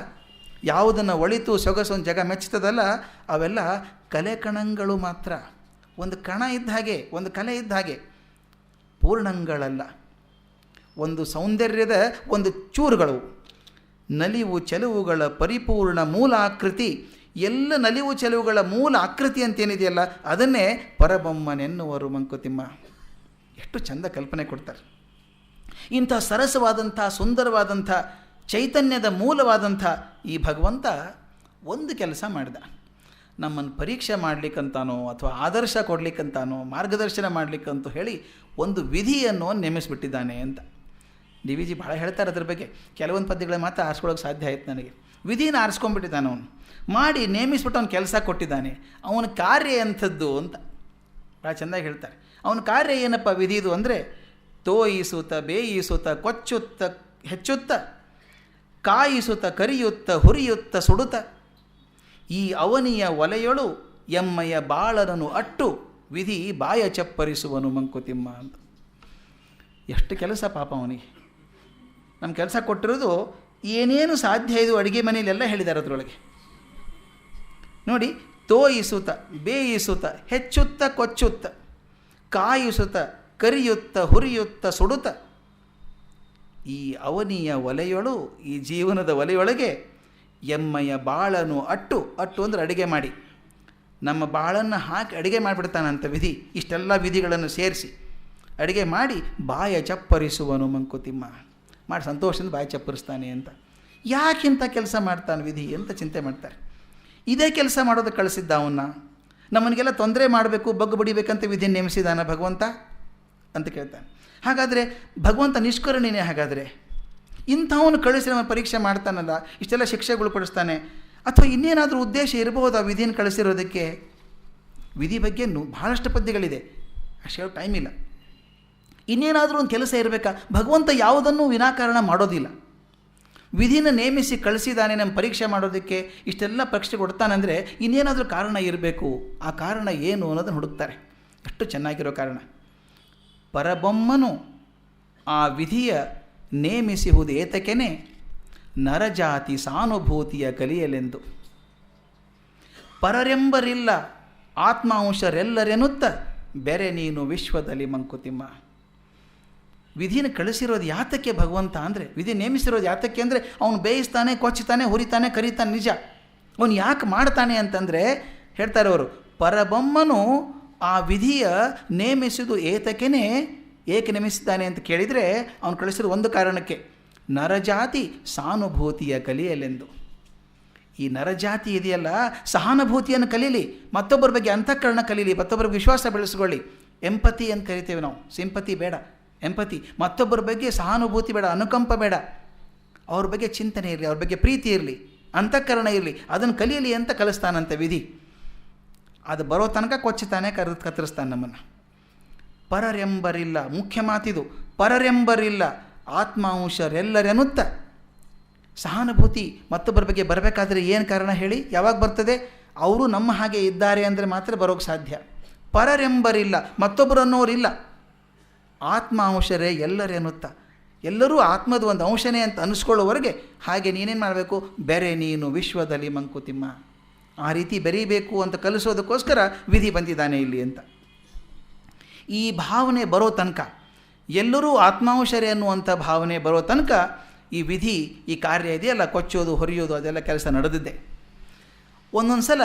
B: ಯಾವುದನ್ನು ಒಳಿತು ಸೊಗಸು ಜಗ ಮೆಚ್ಚುತ್ತದಲ್ಲ ಅವೆಲ್ಲ ಕಲೆ ಕಣಗಳು ಮಾತ್ರ. ಒಂದು ಕಣ ಇದ್ದ ಹಾಗೆ, ಒಂದು ಕಲೆ ಇದ್ದ ಹಾಗೆ, ಪೂರ್ಣಂಗಳಲ್ಲ. ಒಂದು ಸೌಂದರ್ಯದ ಒಂದು ಚೂರುಗಳು. ನಲಿವು ಚೆಲುವುಗಳ ಪರಿಪೂರ್ಣ ಮೂಲ ಆಕೃತಿ, ಎಲ್ಲ ನಲಿವು ಚೆಲುವುಗಳ ಮೂಲ ಆಕೃತಿ ಅಂತೇನಿದೆಯಲ್ಲ ಅದನ್ನೇ ಪರಬೊಮ್ಮನೆನ್ನುವರು ಮಂಕುತಿಮ್ಮ. ಎಷ್ಟು ಚಂದ ಕಲ್ಪನೆ ಕೊಡ್ತಾರೆ. ಇಂಥ ಸರಸವಾದಂಥ ಸುಂದರವಾದಂಥ ಚೈತನ್ಯದ ಮೂಲವಾದಂಥ ಈ ಭಗವಂತ ಒಂದು ಕೆಲಸ ಮಾಡಿದ. ನಮ್ಮನ್ನು ಪರೀಕ್ಷೆ ಮಾಡಲಿಕ್ಕಂತಾನೋ ಅಥವಾ ಆದರ್ಶ ಕೊಡಲಿಕ್ಕಂತಾನೋ ಮಾರ್ಗದರ್ಶನ ಮಾಡಲಿಕ್ಕಂತೂ ಹೇಳಿ ಒಂದು ವಿಧಿಯನ್ನು ನೇಮಿಸಿಬಿಟ್ಟಿದ್ದಾನೆ ಅಂತ. ಡಿ ವಿ ಜಿ ಭಾಳ ಹೇಳ್ತಾರೆ ಅದ್ರ ಬಗ್ಗೆ. ಕೆಲವೊಂದು ಪದ್ಯಗಳ ಮಾತ್ರ ಆರಿಸ್ಕೊಳ್ಳೋಕೆ ಸಾಧ್ಯ ಆಯ್ತು ನನಗೆ. ವಿಧಿನ ಆರಿಸ್ಕೊಂಡ್ಬಿಟ್ಟಿದ್ದಾನೆ ಅವನು, ಮಾಡಿ ನೇಮಿಸ್ಬಿಟ್ಟು ಅವನು ಕೆಲಸ ಕೊಟ್ಟಿದ್ದಾನೆ. ಅವನ ಕಾರ್ಯ ಎಂಥದ್ದು ಅಂತ ಭಾಳ ಚೆಂದಾಗಿ ಹೇಳ್ತಾರೆ. ಅವನ ಕಾರ್ಯ ಏನಪ್ಪ ವಿಧಿದು ಅಂದರೆ, ತೋಯಿಸುತ್ತ ಬೇಯಿಸುತ್ತ ಕೊಚ್ಚುತ್ತ ಹೆಚ್ಚುತ್ತ ಕಾಯಿಸುತ್ತ ಕರಿಯುತ್ತ ಹುರಿಯುತ್ತ ಸುಡುತ್ತ ಈ ಅವನಿಯ ಒಲೆಯೊಳು ಎಮ್ಮಯ್ಯ ಬಾಳನನು ಅಟ್ಟು ವಿಧಿ ಬಾಯ ಚಪ್ಪರಿಸುವನು ಮಂಕುತಿಮ್ಮ ಅಂತ. ಎಷ್ಟು ಕೆಲಸ ಪಾಪ ಅವನಿಗೆ. ನಮ್ಮ ಕೆಲಸ ಕೊಟ್ಟಿರೋದು ಏನೇನು ಸಾಧ್ಯ ಇದು ಅಡುಗೆ ಮನೆಯಲ್ಲೆಲ್ಲ ಹೇಳಿದ್ದಾರೆ ಅದರೊಳಗೆ ನೋಡಿ. ತೋಯಿಸುತ್ತ ಬೇಯಿಸುತ್ತ ಹೆಚ್ಚುತ್ತ ಕೊಚ್ಚುತ್ತ ಕಾಯಿಸುತ್ತ ಕರಿಯುತ್ತ ಹುರಿಯುತ್ತ ಸುಡುತ್ತ ಈ ಅವನಿಯ ಒಲೆಯೊಳು, ಈ ಜೀವನದ ಒಲೆಯೊಳಗೆ ಎಮ್ಮಯ ಬಾಳನು ಅಟ್ಟು ಅಂದರೆ ಅಡುಗೆ ಮಾಡಿ, ನಮ್ಮ ಬಾಳನ್ನು ಹಾಕಿ ಅಡುಗೆ ಮಾಡಿಬಿಡ್ತಾನಂತ ವಿಧಿ. ಇಷ್ಟೆಲ್ಲ ವಿಧಿಗಳನ್ನು ಸೇರಿಸಿ ಅಡುಗೆ ಮಾಡಿ ಬಾಯ ಚಪ್ಪರಿಸುವನು ಮಂಕುತಿಮ್ಮ. ಮಾಡಿ ಸಂತೋಷದಿಂದ ಬಾಯಿ ಚಪ್ಪರಿಸ್ತಾನೆ ಅಂತ. ಯಾಕಿಂತ ಕೆಲಸ ಮಾಡ್ತಾನೆ ವಿಧಿ ಅಂತ ಚಿಂತೆ ಮಾಡ್ತಾರೆ. ಇದೇ ಕೆಲಸ ಮಾಡೋದು ಕಳಿಸಿದ್ದ ಅವನ್ನ, ನಮ್ಮನಿಗೆಲ್ಲ ತೊಂದರೆ ಮಾಡಬೇಕು, ಬಗ್ಗು ಬಡಿಬೇಕಂತ ವಿಧಿ ನೇಮಿಸಿದಾನ ಭಗವಂತ ಅಂತ ಕೇಳ್ತಾನೆ. ಹಾಗಾದರೆ ಭಗವಂತ ನಿಷ್ಕರುಣಿನೇ? ಹಾಗಾದರೆ ಇಂಥವನು ಕಳಿಸಿ ನಮ್ಮ ಪರೀಕ್ಷೆ ಮಾಡ್ತಾನಲ್ಲ, ಇಷ್ಟೆಲ್ಲ ಶಿಕ್ಷೆಗಳು ಪಡಿಸ್ತಾನೆ, ಅಥವಾ ಇನ್ನೇನಾದರೂ ಉದ್ದೇಶ ಇರಬಹುದು ಆ ವಿಧಿನ ಕಳಿಸಿರೋದಕ್ಕೆ? ವಿಧಿ ಬಗ್ಗೆ ಬಹಳಷ್ಟು ಪದ್ಯಗಳಿದೆ, ಅಷ್ಟು ಹೇಳೋ ಟೈಮ್ ಇಲ್ಲ. ಇನ್ನೇನಾದರೂ ಒಂದು ಕೆಲಸ ಇರಬೇಕಾ? ಭಗವಂತ ಯಾವುದನ್ನು ವಿನಾಕಾರಣ ಮಾಡೋದಿಲ್ಲ. ವಿಧಿನ ನೇಮಿಸಿ ಕಳಿಸಿದಾನೆ ನಮ್ಮ ಪರೀಕ್ಷೆ ಮಾಡೋದಕ್ಕೆ, ಇಷ್ಟೆಲ್ಲ ಪರೀಕ್ಷೆ ಕೊಡ್ತಾನಂದರೆ ಇನ್ನೇನಾದರೂ ಕಾರಣ ಇರಬೇಕು. ಆ ಕಾರಣ ಏನು ಅನ್ನೋದನ್ನು ಹುಡುಕ್ತಾರೆ. ಎಷ್ಟು ಚೆನ್ನಾಗಿರೋ ಕಾರಣ. ಪರಬೊಮ್ಮನು ಆ ವಿಧಿಯ ನೇಮಿಸಿಹುದು ಏತಕೆನೆ ನರಜಾತಿ ಸಾನುಭೂತಿಯ ಕಲಿಯಲೆಂದು. ಪರರೆಂಬರಿಲ್ಲ ಆತ್ಮಾಂಶರೆಲ್ಲರೆನ್ನುತ್ತ ಬೆರೆ ನೀನು ವಿಶ್ವದಲ್ಲಿ ಮಂಕುತಿಮ್ಮ. ವಿಧಿನ ಕಳಿಸಿರೋದು ಯಾತಕ್ಕೆ ಭಗವಂತ ಅಂದರೆ, ವಿಧಿ ನೇಮಿಸಿರೋದು ಯಾತಕ್ಕೆ ಅಂದರೆ ಅವನು ಬೇಯಿಸ್ತಾನೆ, ಕೊಚ್ಚುತ್ತಾನೆ, ಹುರಿತಾನೆ, ಕರೀತಾನೆ, ನಿಜ. ಅವನು ಯಾಕೆ ಮಾಡ್ತಾನೆ ಅಂತಂದರೆ ಹೇಳ್ತಾರೆ ಅವರು, ಪರಬೊಮ್ಮನು ಆ ವಿಧಿಯ ನೇಮಿಸಿದು ಏತಕೆನೆ, ಏಕೆ ನೇಮಿಸಿದ್ದಾನೆ ಅಂತ ಕೇಳಿದರೆ ಅವನು ಕಳಿಸಿರೋ ಒಂದು ಕಾರಣಕ್ಕೆ, ನರಜಾತಿ ಸಾನುಭೂತಿಯ ಕಲಿಯಲೆಂದು. ಈ ನರಜಾತಿ ಇದೆಯಲ್ಲ, ಸಹಾನುಭೂತಿಯನ್ನು ಕಲೀಲಿ, ಮತ್ತೊಬ್ಬರ ಬಗ್ಗೆ ಅಂತಃಕರಣ ಕಲೀಲಿ, ಮತ್ತೊಬ್ಬರ ವಿಶ್ವಾಸ ಬೆಳೆಸ್ಕೊಳ್ಳಿ. ಎಂಪತಿ ಅಂತ ಕರಿತೇವೆ ನಾವು, ಸಿಂಪತಿ ಬೇಡ, ಎಂಪತಿ. ಮತ್ತೊಬ್ಬರ ಬಗ್ಗೆ ಸಹಾನುಭೂತಿ ಬೇಡ, ಅನುಕಂಪ ಬೇಡ, ಅವ್ರ ಬಗ್ಗೆ ಚಿಂತನೆ ಇರಲಿ, ಅವ್ರ ಬಗ್ಗೆ ಪ್ರೀತಿ ಇರಲಿ, ಅಂತಃಕರಣ ಇರಲಿ, ಅದನ್ನು ಕಲಿಯಲಿ ಅಂತ ಕಲಿಸ್ತಾನಂತೆ ವಿಧಿ. ಅದು ಬರೋ ತನಕ ಕೊಚ್ಚುತ್ತಾನೆ, ಕತ್ತರಿಸ್ತಾನೆ ನಮ್ಮನ್ನು. ಪರರೆಂಬರಿಲ್ಲ, ಮುಖ್ಯ ಮಾತಿದು, ಪರರೆಂಬರಿಲ್ಲ ಆತ್ಮಾಂಶರೆಲ್ಲರೆನ್ನುತ್ತ. ಸಹಾನುಭೂತಿ ಮತ್ತೊಬ್ಬರ ಬಗ್ಗೆ ಬರಬೇಕಾದ್ರೆ ಏನು ಕಾರಣ ಹೇಳಿ? ಯಾವಾಗ ಬರ್ತದೆ? ಅವರು ನಮ್ಮ ಹಾಗೆ ಇದ್ದಾರೆ ಅಂದರೆ ಮಾತ್ರ ಬರೋಕ್ಕೆ ಸಾಧ್ಯ. ಪರರೆಂಬರಿಲ್ಲ, ಮತ್ತೊಬ್ಬರು ಅನ್ನೋರಿಲ್ಲ. ಆತ್ಮಾಂಶರೇ ಎಲ್ಲರೆನ್ನುತ್ತ, ಎಲ್ಲರೂ ಆತ್ಮದ ಒಂದು ಅಂಶನೇ ಅಂತ ಅನಿಸ್ಕೊಳ್ಳೋವರೆಗೆ ಹಾಗೆ ನೀನೇನು ಮಾಡಬೇಕು? ಬೆರೆ ನೀನು ವಿಶ್ವದಲ್ಲಿ ಮಂಕುತಿಮ್ಮ. ಆ ರೀತಿ ಬೆರೀಬೇಕು ಅಂತ ಕಲಿಸೋದಕ್ಕೋಸ್ಕರ ವಿಧಿ ಬಂದಿದ್ದಾನೆ ಇಲ್ಲಿ ಅಂತ. ಈ ಭಾವನೆ ಬರೋ ತನಕ, ಎಲ್ಲರೂ ಆತ್ಮಾಂಶರೇ ಅನ್ನುವಂಥ ಭಾವನೆ ಬರೋ ತನಕ ಈ ವಿಧಿ, ಈ ಕಾರ್ಯ ಇದೆಯಲ್ಲ, ಕೊಚ್ಚೋದು, ಹೊರೆಯೋದು, ಅದೆಲ್ಲ ಕೆಲಸ ನಡೆದಿದ್ದೆ. ಒಂದೊಂದು ಸಲ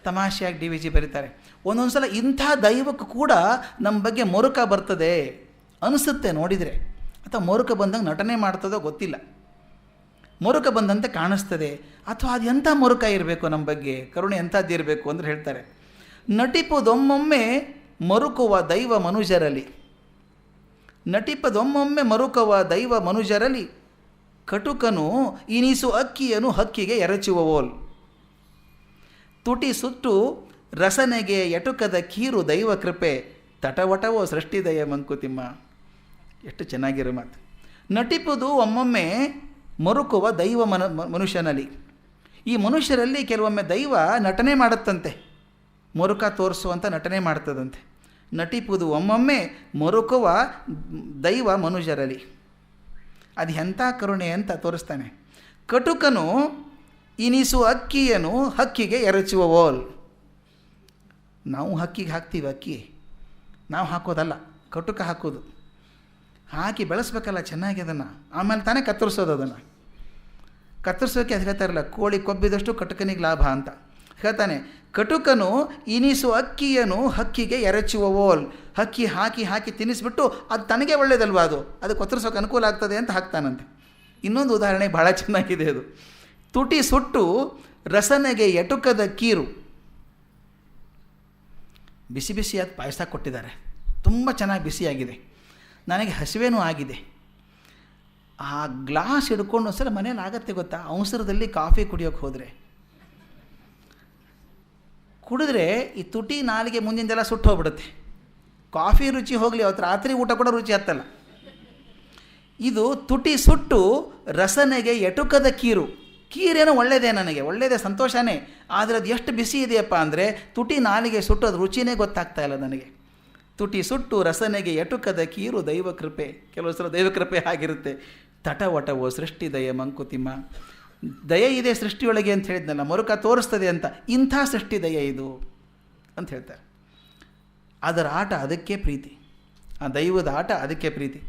B: ತಮಾಷೆಯಾಗಿ ಡಿ ವಿ ಜಿ ಬರೀತಾರೆ, ಒಂದೊಂದು ಸಲ ಇಂಥ ದೈವಕ್ಕೂ ಕೂಡ ನಮ್ಮ ಬಗ್ಗೆ ಮೊರುಕ ಬರ್ತದೆ ಅನಿಸುತ್ತೆ ನೋಡಿದರೆ, ಅಥವಾ ಮೊರುಕ ಬಂದಂಗೆ ನಟನೆ ಮಾಡ್ತದೋ ಗೊತ್ತಿಲ್ಲ, ಮೊರುಕ ಬಂದಂತೆ ಕಾಣಿಸ್ತದೆ. ಅಥವಾ ಅದು ಎಂಥ ಮೊರುಕ ಇರಬೇಕು ನಮ್ಮ ಬಗ್ಗೆ, ಕರುಣೆ ಎಂಥದ್ದು ಇರಬೇಕು ಅಂದರೆ ಹೇಳ್ತಾರೆ, ನಟಿಪುದೊಮ್ಮೊಮ್ಮೆ ಮರುಕುವ ದೈವ ಮನುಜರಲಿ, ನಟಿಪದೊಮ್ಮೊಮ್ಮೆ ಮರುಕುವ ದೈವ ಮನುಜರಲಿ, ಕಟುಕನು ಇನಿಸು ಅಕ್ಕಿಯನು ಹಕ್ಕಿಗೆ ಎರಚುವವೋಲ್. ತುಟಿ ಸುಟ್ಟು ರಸನೆಗೆ ಎಟುಕದ ಕೀರು ದೈವ ಕೃಪೆ, ತಟವಟವೋ ಸೃಷ್ಟಿದಯ ಮಂಕುತಿಮ್ಮ. ಎಷ್ಟು ಚೆನ್ನಾಗಿರೋ ಮಾತು. ನಟಿಪುದು ಒಮ್ಮೊಮ್ಮೆ ಮರುಕುವ ದೈವ ಮನುಷ್ಯನಲ್ಲಿ. ಈ ಮನುಷ್ಯರಲ್ಲಿ ಕೆಲವೊಮ್ಮೆ ದೈವ ನಟನೆ ಮಾಡುತ್ತಂತೆ, ಮರುಕ ತೋರಿಸುವಂಥ ನಟನೆ ಮಾಡ್ತದಂತೆ. ನಟಿಪುದು ಒಮ್ಮೊಮ್ಮೆ ಮರುಕುವ ದೈವ ಮನುಷ್ಯರಲ್ಲಿ. ಅದು ಎಂಥ ಕರುಣೆ ಅಂತ ತೋರಿಸ್ತಾನೆ. ಕಟುಕನು ಇನಿಸು ಅಕ್ಕಿಯನು ಹಕ್ಕಿಗೆ ಎರಚುವವೋಲ್. ನಾವು ಹಕ್ಕಿಗೆ ಹಾಕ್ತೀವಿ, ಅಕ್ಕಿ ನಾವು ಹಾಕೋದಲ್ಲ, ಕಟುಕ ಹಾಕೋದು. ಹಾಕಿ ಬೆಳೆಸ್ಬೇಕಲ್ಲ ಚೆನ್ನಾಗಿ ಅದನ್ನು, ಆಮೇಲೆ ತಾನೇ ಕತ್ತರಿಸೋದು. ಅದನ್ನು ಕತ್ತರಿಸೋಕೆ ಅದು ಹೇಳ್ತಾರಲ್ಲ, ಕೋಳಿ ಕೊಬ್ಬಿದಷ್ಟು ಕಟುಕನಿಗೆ ಲಾಭ ಅಂತ ಹೇಳ್ತಾನೆ. ಕಟುಕನು ಇನಿಸು ಅಕ್ಕಿಯನು ಹಕ್ಕಿಗೆ ಎರಚುವವೋಲ್. ಹಕ್ಕಿ ಹಾಕಿ ಹಾಕಿ ತಿನ್ನಿಸ್ಬಿಟ್ಟು ಅದು ತನಗೆ ಒಳ್ಳೇದಲ್ವ, ಅದು ಕತ್ತರಿಸೋಕೆ ಅನುಕೂಲ ಆಗ್ತದೆ ಅಂತ ಹಾಕ್ತಾನಂತೆ. ಇನ್ನೊಂದು ಉದಾಹರಣೆ ಭಾಳ ಚೆನ್ನಾಗಿದೆ ಅದು. ತುಟಿ ಸುಟ್ಟು ರಸನೆಗೆ ಎಟುಕದ ಕೀರು. ಬಿಸಿ ಬಿಸಿಯಾದ ಪಾಯಸ ಕೊಟ್ಟಿದ್ದಾರೆ, ತುಂಬ ಚೆನ್ನಾಗಿ ಬಿಸಿಯಾಗಿದೆ, ನನಗೆ ಹಸಿವೇನೂ ಆಗಿದೆ. ಆ ಗ್ಲಾಸ್ ಹಿಡ್ಕೊಂಡು ಸರ್ ಮನೇಲಿ ಆಗತ್ತೆ ಗೊತ್ತಾ, ಅವಸರದಲ್ಲಿ ಕಾಫಿ ಕುಡಿಯೋಕ್ಕೆ ಹೋದರೆ, ಕುಡಿದ್ರೆ ಈ ತುಟಿ ನಾಲಿಗೆ ಮುಂದಿಂದೆಲ್ಲ ಸುಟ್ಟು ಹೋಗ್ಬಿಡುತ್ತೆ. ಕಾಫಿ ರುಚಿ ಹೋಗಲಿ, ಅವತ್ತು ರಾತ್ರಿ ಊಟ ಕೂಡ ರುಚಿ ಹತ್ತಲ್ಲ. ಇದು ತುಟಿ ಸುಟ್ಟು ರಸನೆಗೆ ಎಟುಕದ ಕೀರು. ಕೀರೇನೋ ಒಳ್ಳೆಯದೇ, ನನಗೆ ಒಳ್ಳೆಯದೇ, ಸಂತೋಷನೇ. ಆದರೆ ಅದು ಎಷ್ಟು ಬಿಸಿ ಇದೆಯಪ್ಪ ಅಂದರೆ ತುಟಿ ನಾಲಿಗೆ ಸುಟ್ಟು ಅದು ರುಚಿನೇ ಗೊತ್ತಾಗ್ತಾ ಇಲ್ಲ ನನಗೆ. ತುಟಿ ಸುಟ್ಟು ರಸನೆಗೆ ಎಟುಕದ ಕೀರು ದೈವ ಕೃಪೆ. ಕೆಲವು ಸಲ ದೈವ ಕೃಪೆ ಆಗಿರುತ್ತೆ. ತಟವಟವೋ ಸೃಷ್ಟಿ ದಯ ಮಂಕುತಿಮ್ಮ. ದಯೆ ಇದೆ ಸೃಷ್ಟಿಯೊಳಗೆ ಅಂತ ಹೇಳಿದ್ನಲ್ಲ, ಮರುಕ ತೋರಿಸ್ತದೆ ಅಂತ, ಇಂಥ ಸೃಷ್ಟಿ ದಯೆ ಇದು ಅಂತ ಹೇಳ್ತಾರೆ. ಅದರ ಆಟ ಅದಕ್ಕೆ ಪ್ರೀತಿ, ಆ ದೈವದ ಆಟ ಅದಕ್ಕೆ ಪ್ರೀತಿ.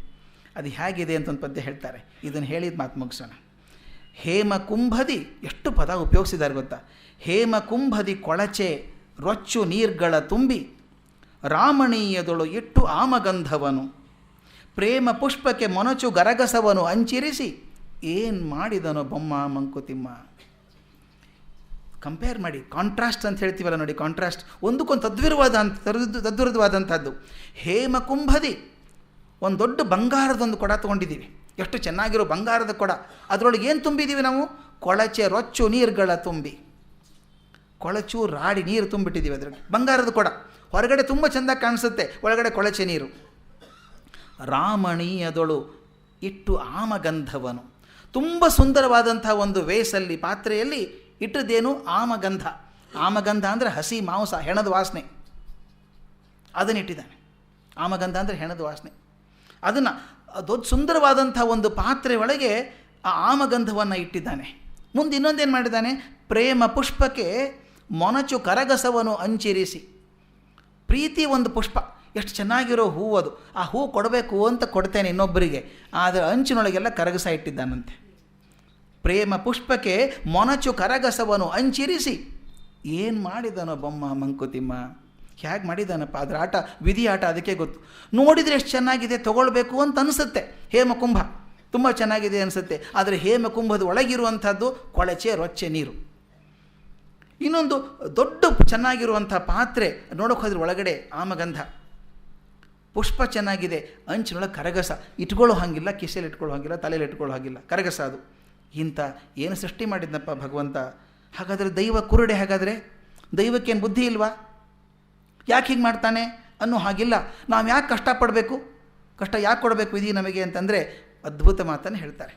B: ಅದು ಹೇಗಿದೆ ಅಂತ ಒಂದು ಪದ್ಯ ಹೇಳ್ತಾರೆ, ಇದನ್ನು ಹೇಳಿದ ಮಾತು ಮುಗಿಸೋಣ. ಹೇಮ ಕುಂಭದಿ, ಎಷ್ಟು ಪದ ಉಪಯೋಗಿಸಿದ್ದಾರೆ ಗೊತ್ತಾ? ಹೇಮ ಕುಂಭದಿ ಕೊಳಚೆ ರೊಚ್ಚು ನೀರ್ಗಳ ತುಂಬಿ ರಾಮಣೀಯದೊಳು ಇಟ್ಟು ಆಮಗಂಧವನು ಪ್ರೇಮ ಪುಷ್ಪಕ್ಕೆ ಮೊನಚು ಗರಗಸವನು ಅಂಚಿರಿಸಿ ಏನು ಮಾಡಿದನು ಬೊಮ್ಮ ಮಂಕುತಿಮ್ಮ. ಕಂಪೇರ್ ಮಾಡಿ, ಕಾಂಟ್ರಾಸ್ಟ್ ಅಂತ ಹೇಳ್ತೀವಲ್ಲ ನೋಡಿ, ಕಾಂಟ್ರಾಸ್ಟ್, ಒಂದಕ್ಕೊಂದು ತದ್ವಿರುದ್ಧವಾದಂಥದ್ದು. ಹೇಮ ಕುಂಭದಿ, ಒಂದು ದೊಡ್ಡ ಬಂಗಾರದೊಂದು ಕೊಡ ತೊಗೊಂಡಿದ್ದೀವಿ, ಎಷ್ಟು ಚೆನ್ನಾಗಿರೋ ಬಂಗಾರದ ಕೊಡ, ಅದರೊಳಗೆ ಏನು ತುಂಬಿದ್ದೀವಿ ನಾವು? ಕೊಳಚೆ ರೊಚ್ಚು ನೀರುಗಳ ತುಂಬಿ, ಕೊಳಚು ರಾಡಿ ನೀರು ತುಂಬಿಟ್ಟಿದ್ದೀವಿ ಅದರಲ್ಲಿ. ಬಂಗಾರದ ಕೊಡ ಹೊರಗಡೆ ತುಂಬ ಚೆಂದ ಕಾಣಿಸುತ್ತೆ, ಒಳಗಡೆ ಕೊಳಚೆ ನೀರು. ರಾಮಣೀಯದೊಳು ಇಟ್ಟು ಆಮಗಂಧವನು, ತುಂಬ ಸುಂದರವಾದಂಥ ಒಂದು ವೇಸಲ್ಲಿ, ಪಾತ್ರೆಯಲ್ಲಿ ಇಟ್ಟದೇನು? ಆಮಗಂಧ. ಆಮಗಂಧ ಅಂದರೆ ಹಸಿ ಮಾಂಸ, ಹೆಣದ ವಾಸನೆ, ಅದನ್ನಿಟ್ಟಿದ್ದಾನೆ. ಆಮಗಂಧ ಅಂದರೆ ಹೆಣದ ವಾಸನೆ. ಅದನ್ನು ದೊಡ್ಡ ಸುಂದರವಾದಂಥ ಒಂದು ಪಾತ್ರೆ ಒಳಗೆ ಆ ಆಮಗಂಧವನ್ನು ಇಟ್ಟಿದ್ದಾನೆ. ಮುಂದೆ ಇನ್ನೊಂದೇನು ಮಾಡಿದ್ದಾನೆ? ಪ್ರೇಮ ಪುಷ್ಪಕ್ಕೆ ಮೊನಚು ಕರಗಸವನು ಅಂಚಿರಿಸಿ. ಪ್ರೀತಿ ಒಂದು ಪುಷ್ಪ, ಎಷ್ಟು ಚೆನ್ನಾಗಿರೋ ಹೂವು ಅದು, ಆ ಹೂವು ಕೊಡಬೇಕು ಅಂತ ಕೊಡ್ತೇನೆ ಇನ್ನೊಬ್ಬರಿಗೆ, ಆದರೆ ಅಂಚಿನೊಳಗೆಲ್ಲ ಕರಗಸ ಇಟ್ಟಿದ್ದಾನಂತೆ. ಪ್ರೇಮ ಪುಷ್ಪಕ್ಕೆ ಮೊನಚು ಕರಗಸವನು ಅಂಚಿರಿಸಿ ಏನು ಮಾಡಿದಾನೋ ಬೊಮ್ಮ ಮಂಕುತಿಮ್ಮ. ಹೇಗೆ ಮಾಡಿದಾನಪ್ಪ, ಅದರ ಆಟ, ವಿಧಿ ಆಟ ಅದಕ್ಕೆ ಗೊತ್ತು. ನೋಡಿದರೆ ಎಷ್ಟು ಚೆನ್ನಾಗಿದೆ, ತೊಗೊಳ್ಬೇಕು ಅಂತ ಅನಿಸುತ್ತೆ. ಹೇಮಕುಂಭ ತುಂಬ ಚೆನ್ನಾಗಿದೆ ಅನಿಸುತ್ತೆ, ಆದರೆ ಹೇಮಕುಂಭದ ಒಳಗಿರುವಂಥದ್ದು ಕೊಳಚೆ ರೊಚ್ಚೆ ನೀರು. ಇನ್ನೊಂದು ದೊಡ್ಡ ಚೆನ್ನಾಗಿರುವಂಥ ಪಾತ್ರೆ, ನೋಡೋಕೆ ಹೋದ್ರೆ ಒಳಗಡೆ ಆಮಗಂಧ, ಪುಷ್ಪ ಚೆನ್ನಾಗಿದೆ, ಅಂಚಿನೊಳಗೆ ಕರಗಸ, ಇಟ್ಕೊಳ್ಳೋ ಹಾಗಿಲ್ಲ, ಕಿಸೆಯಲ್ಲಿ ಇಟ್ಕೊಳ್ಳೋ ಹಾಗಿಲ್ಲ, ತಲೆಯಲ್ಲಿ ಇಟ್ಕೊಳ್ಳೋ ಹಾಗಿಲ್ಲ, ಕರಗಸ ಅದು. ಇಂಥ ಏನು ಸೃಷ್ಟಿ ಮಾಡಿದ್ನಪ್ಪ ಭಗವಂತ. ಹಾಗಾದರೆ ದೈವ ಕುರುಡೆ? ಹಾಗಾದರೆ ದೈವಕ್ಕೇನು ಬುದ್ಧಿ ಇಲ್ವಾ? ಯಾಕೆ ಹೀಗೆ ಮಾಡ್ತಾನೆ ಅನ್ನೋ ಹಾಗಿಲ್ಲ. ನಾವು ಯಾಕೆ ಕಷ್ಟಪಡಬೇಕು, ಕಷ್ಟ ಯಾಕೆ ಕೊಡಬೇಕು ವಿಧಿ ನಮಗೆ ಅಂತಂದರೆ ಅದ್ಭುತ ಮಾತನ್ನು ಹೇಳ್ತಾರೆ.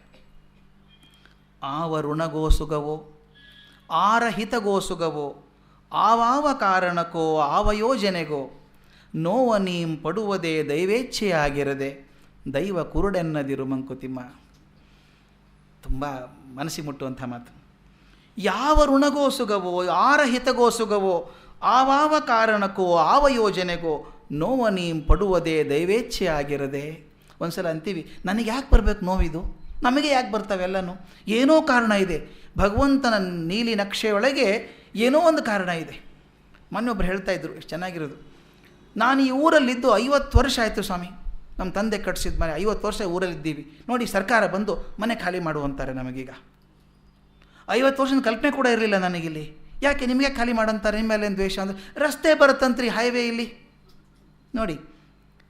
B: ಆವ ಋಣಗೋಸುಗವೋ ಆರ ಹಿತಗೋಸುಗವೋ ಆವಾವ ಕಾರಣಕ್ಕೋ ಆವ ಯೋಜನೆಗೋ ನೋವ ನೀಂ ಪಡುವುದೇ ದೈವೇಚ್ಛೆಯಾಗಿರದೆ ದೈವ ಕುರುಡೆನ್ನದಿರು ಮಂಕುತಿಮ್ಮ. ತುಂಬ ಮನಸ್ಸಿಗೆ ಮುಟ್ಟುವಂಥ ಮಾತು. ಯಾವ ಋಣಗೋಸುಗವೋ ಆರ ಹಿತಗೋಸುಗವೋ ಆವಾವ ಕಾರಣಕ್ಕೋ ಆವ ಯೋಜನೆಗೋ ನೋವ ನೀಂ ಪಡುವುದೇ ದೈವೇಚ್ಛೆ ಆಗಿರದೆ. ಒಂದು ಸಲ ಅಂತೀವಿ, ನನಗೆ ಯಾಕೆ ಬರಬೇಕು ನೋವಿದು, ನಮಗೆ ಯಾಕೆ ಬರ್ತಾವೆಲ್ಲನೂ? ಏನೋ ಕಾರಣ ಇದೆ. ಭಗವಂತನ ನೀಲಿ ನಕ್ಷೆಯೊಳಗೆ ಏನೋ ಒಂದು ಕಾರಣ ಇದೆ. ಮೊನ್ನೊಬ್ಬರು ಹೇಳ್ತಾ ಇದ್ರು, ಎಷ್ಟು ಚೆನ್ನಾಗಿರೋದು, ನಾನು ಈ ಊರಲ್ಲಿದ್ದು 50 ವರ್ಷ ಆಯಿತು ಸ್ವಾಮಿ, ನಮ್ಮ ತಂದೆ ಕಟ್ಟಿಸಿದ ಮನೆ, 50 ವರ್ಷ ಊರಲ್ಲಿದ್ದೀವಿ ನೋಡಿ, ಸರ್ಕಾರ ಬಂದು ಮನೆ ಖಾಲಿ ಮಾಡುವಂತಾರೆ ನಮಗೀಗ. 50 ವರ್ಷದ ಕಲ್ಪನೆ ಕೂಡ ಇರಲಿಲ್ಲ ನನಗಿಲ್ಲಿ. ಯಾಕೆ ನಿಮಗೆ ಖಾಲಿ ಮಾಡಂತಾರೆ, ನಿಮ್ಮ ಮೇಲೆ ದ್ವೇಷ ಅಂದರೆ? ರಸ್ತೆ ಬರುತ್ತಂತ್ರಿ, ಹೈವೇ ಇಲ್ಲಿ ನೋಡಿ,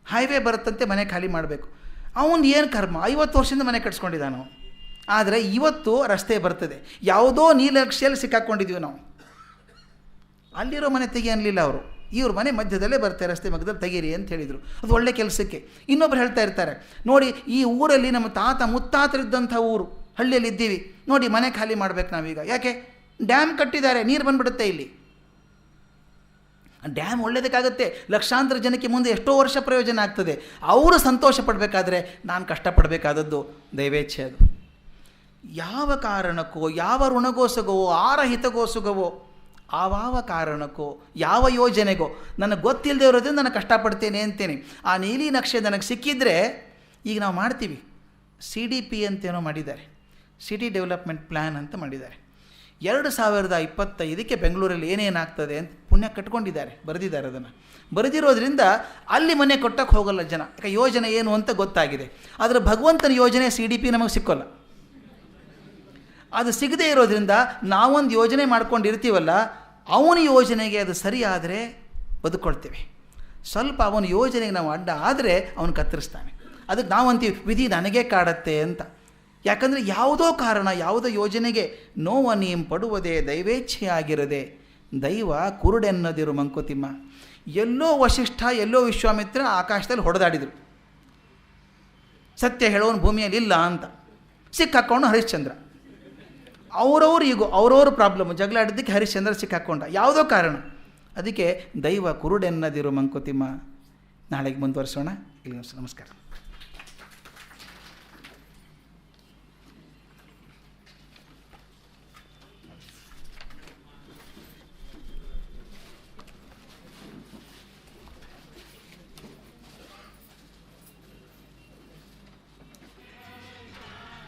B: ಹೈವೇ ಬರುತ್ತಂತೆ, ಮನೆ ಖಾಲಿ ಮಾಡಬೇಕು. ಅವನು ಏನು ಕರ್ಮ, 50 ವರ್ಷದಿಂದ ಮನೆ ಕಟ್ಸ್ಕೊಂಡಿದ್ದಾನು. ಆದರೆ ಇವತ್ತು ರಸ್ತೆ ಬರ್ತದೆ, ಯಾವುದೋ ನೀಲನಕ್ಷೆಯಲ್ಲಿ ಸಿಕ್ಕಾಕ್ಕೊಂಡಿದ್ದೀವಿ ನಾವು. ಅಲ್ಲಿರೋ ಮನೆ ತೆಗಿ ಅನ್ನಲಿಲ್ಲ ಅವರು, ಇವ್ರ ಮನೆ ಮಧ್ಯದಲ್ಲೇ ಬರ್ತಾರೆ, ರಸ್ತೆ ಮಧ್ಯದಲ್ಲಿ ತೆಗೀರಿ ಅಂತ ಹೇಳಿದರು. ಅದು ಒಳ್ಳೆ ಕೆಲಸಕ್ಕೆ. ಇನ್ನೊಬ್ರು ಹೇಳ್ತಾ ಇರ್ತಾರೆ, ನೋಡಿ ಈ ಊರಲ್ಲಿ ನಮ್ಮ ತಾತ ಮುತ್ತಾತರಿದ್ದಂಥ ಊರು, ಹಳ್ಳಿಯಲ್ಲಿ ಇದ್ದೀವಿ ನೋಡಿ, ಮನೆ ಖಾಲಿ ಮಾಡಬೇಕು ನಾವೀಗ. ಯಾಕೆ? ಡ್ಯಾಮ್ ಕಟ್ಟಿದ್ದಾರೆ, ನೀರು ಬಂದುಬಿಡುತ್ತೆ ಇಲ್ಲಿ. ಡ್ಯಾಮ್ ಒಳ್ಳೇದಕ್ಕಾಗುತ್ತೆ, ಲಕ್ಷಾಂತರ ಜನಕ್ಕೆ ಮುಂದೆ ಎಷ್ಟೋ ವರ್ಷ ಪ್ರಯೋಜನ ಆಗ್ತದೆ. ಅವರು ಸಂತೋಷ ಪಡಬೇಕಾದ್ರೆ ನಾನು ಕಷ್ಟಪಡಬೇಕಾದದ್ದು ದೈವೇಚ್ಛೆ. ಅದು ಯಾವ ಕಾರಣಕ್ಕೋ ಯಾವ ಋಣಗೋಸುಗವೋ ಆರ ಹಿತಗೋಸುಗವೋ ಆವಾವ ಕಾರಣಕ್ಕೋ ಯಾವ ಯೋಜನೆಗೋ ನನಗೆ ಗೊತ್ತಿಲ್ಲದೆ ಇರೋದ್ರಿಂದ ನಾನು ಕಷ್ಟಪಡ್ತೇನೆ ಅಂತೇನೆ. ಆ ನೀಲಿ ನಕ್ಷೆ ನನಗೆ ಸಿಕ್ಕಿದರೆ, ಈಗ ನಾವು ಮಾಡ್ತೀವಿ CDP ಅಂತೇನೋ ಮಾಡಿದ್ದಾರೆ, ಸಿಟಿ ಡೆವಲಪ್ಮೆಂಟ್ ಪ್ಲ್ಯಾನ್ ಅಂತ ಮಾಡಿದ್ದಾರೆ. 2025ಕ್ಕೆ ಬೆಂಗಳೂರಲ್ಲಿ ಏನೇನಾಗ್ತದೆ ಅಂತ ಪುಣ್ಯ ಕಟ್ಕೊಂಡಿದ್ದಾರೆ, ಬರೆದಿದ್ದಾರೆ. ಅದನ್ನು ಬರೆದಿರೋದ್ರಿಂದ ಅಲ್ಲಿ ಮನೆ ಕೊಟ್ಟಕ್ಕೆ ಹೋಗಲ್ಲ ಜನ, ಯಾಕೆ ಯೋಜನೆ ಏನು ಅಂತ ಗೊತ್ತಾಗಿದೆ. ಆದರೆ ಭಗವಂತನ ಯೋಜನೆ CDP ನಮಗೆ ಸಿಕ್ಕೋಲ್ಲ. ಅದು ಸಿಗದೇ ಇರೋದ್ರಿಂದ ನಾವೊಂದು ಯೋಜನೆ ಮಾಡ್ಕೊಂಡಿರ್ತೀವಲ್ಲ, ಅವನ ಯೋಜನೆಗೆ ಅದು ಸರಿ ಆದರೆ ಬದುಕೊಳ್ತೇವೆ. ಸ್ವಲ್ಪ ಅವನ ಯೋಜನೆಗೆ ನಾವು ಅಡ್ಡ ಆದರೆ ಅವನು ಕತ್ತರಿಸ್ತಾನೆ. ಅದಕ್ಕೆ ನಾವು ಅಂತೀವಿ ವಿಧಿ ನನಗೆ ಕಾಡತ್ತೆ ಅಂತ. ಯಾಕಂದರೆ ಯಾವುದೋ ಕಾರಣ, ಯಾವುದೋ ಯೋಜನೆಗೆ ನೋವ ನೀಂ ಪಡುವುದೇ ದೈವೇಚ್ಛೆಯಾಗಿರದೆ ದೈವ ಕುರುಡೆನ್ನದಿರು ಮಂಕುತಿಮ್ಮ. ಎಲ್ಲೋ ವಶಿಷ್ಠ, ಎಲ್ಲೋ ವಿಶ್ವಾಮಿತ್ರ ಆಕಾಶದಲ್ಲಿ ಹೊಡೆದಾಡಿದರು, ಸತ್ಯ ಹೇಳೋನು ಭೂಮಿಯಲ್ಲಿ ಇಲ್ಲ ಅಂತ. ಸಿಕ್ಕಾಕೊಂಡು ಹರಿಶ್ಚಂದ್ರ, ಅವರವರು ಈಗ ಅವ್ರವ್ರ ಪ್ರಾಬ್ಲಮ್, ಜಗಳ ಆಡಿದ್ದಕ್ಕೆ ಹರಿಶ್ಚಂದ್ರ ಸಿಕ್ಕಾಕೊಂಡ, ಯಾವುದೋ ಕಾರಣ. ಅದಕ್ಕೆ ದೈವ ಕುರುಡೆನ್ನದಿರು ಮಂಕುತಿಮ್ಮ. ನಾಳೆಗೆ ಮುಂದುವರಿಸೋಣ. ಇಲ್ಲಿ ನಮಸ್ಕಾರ.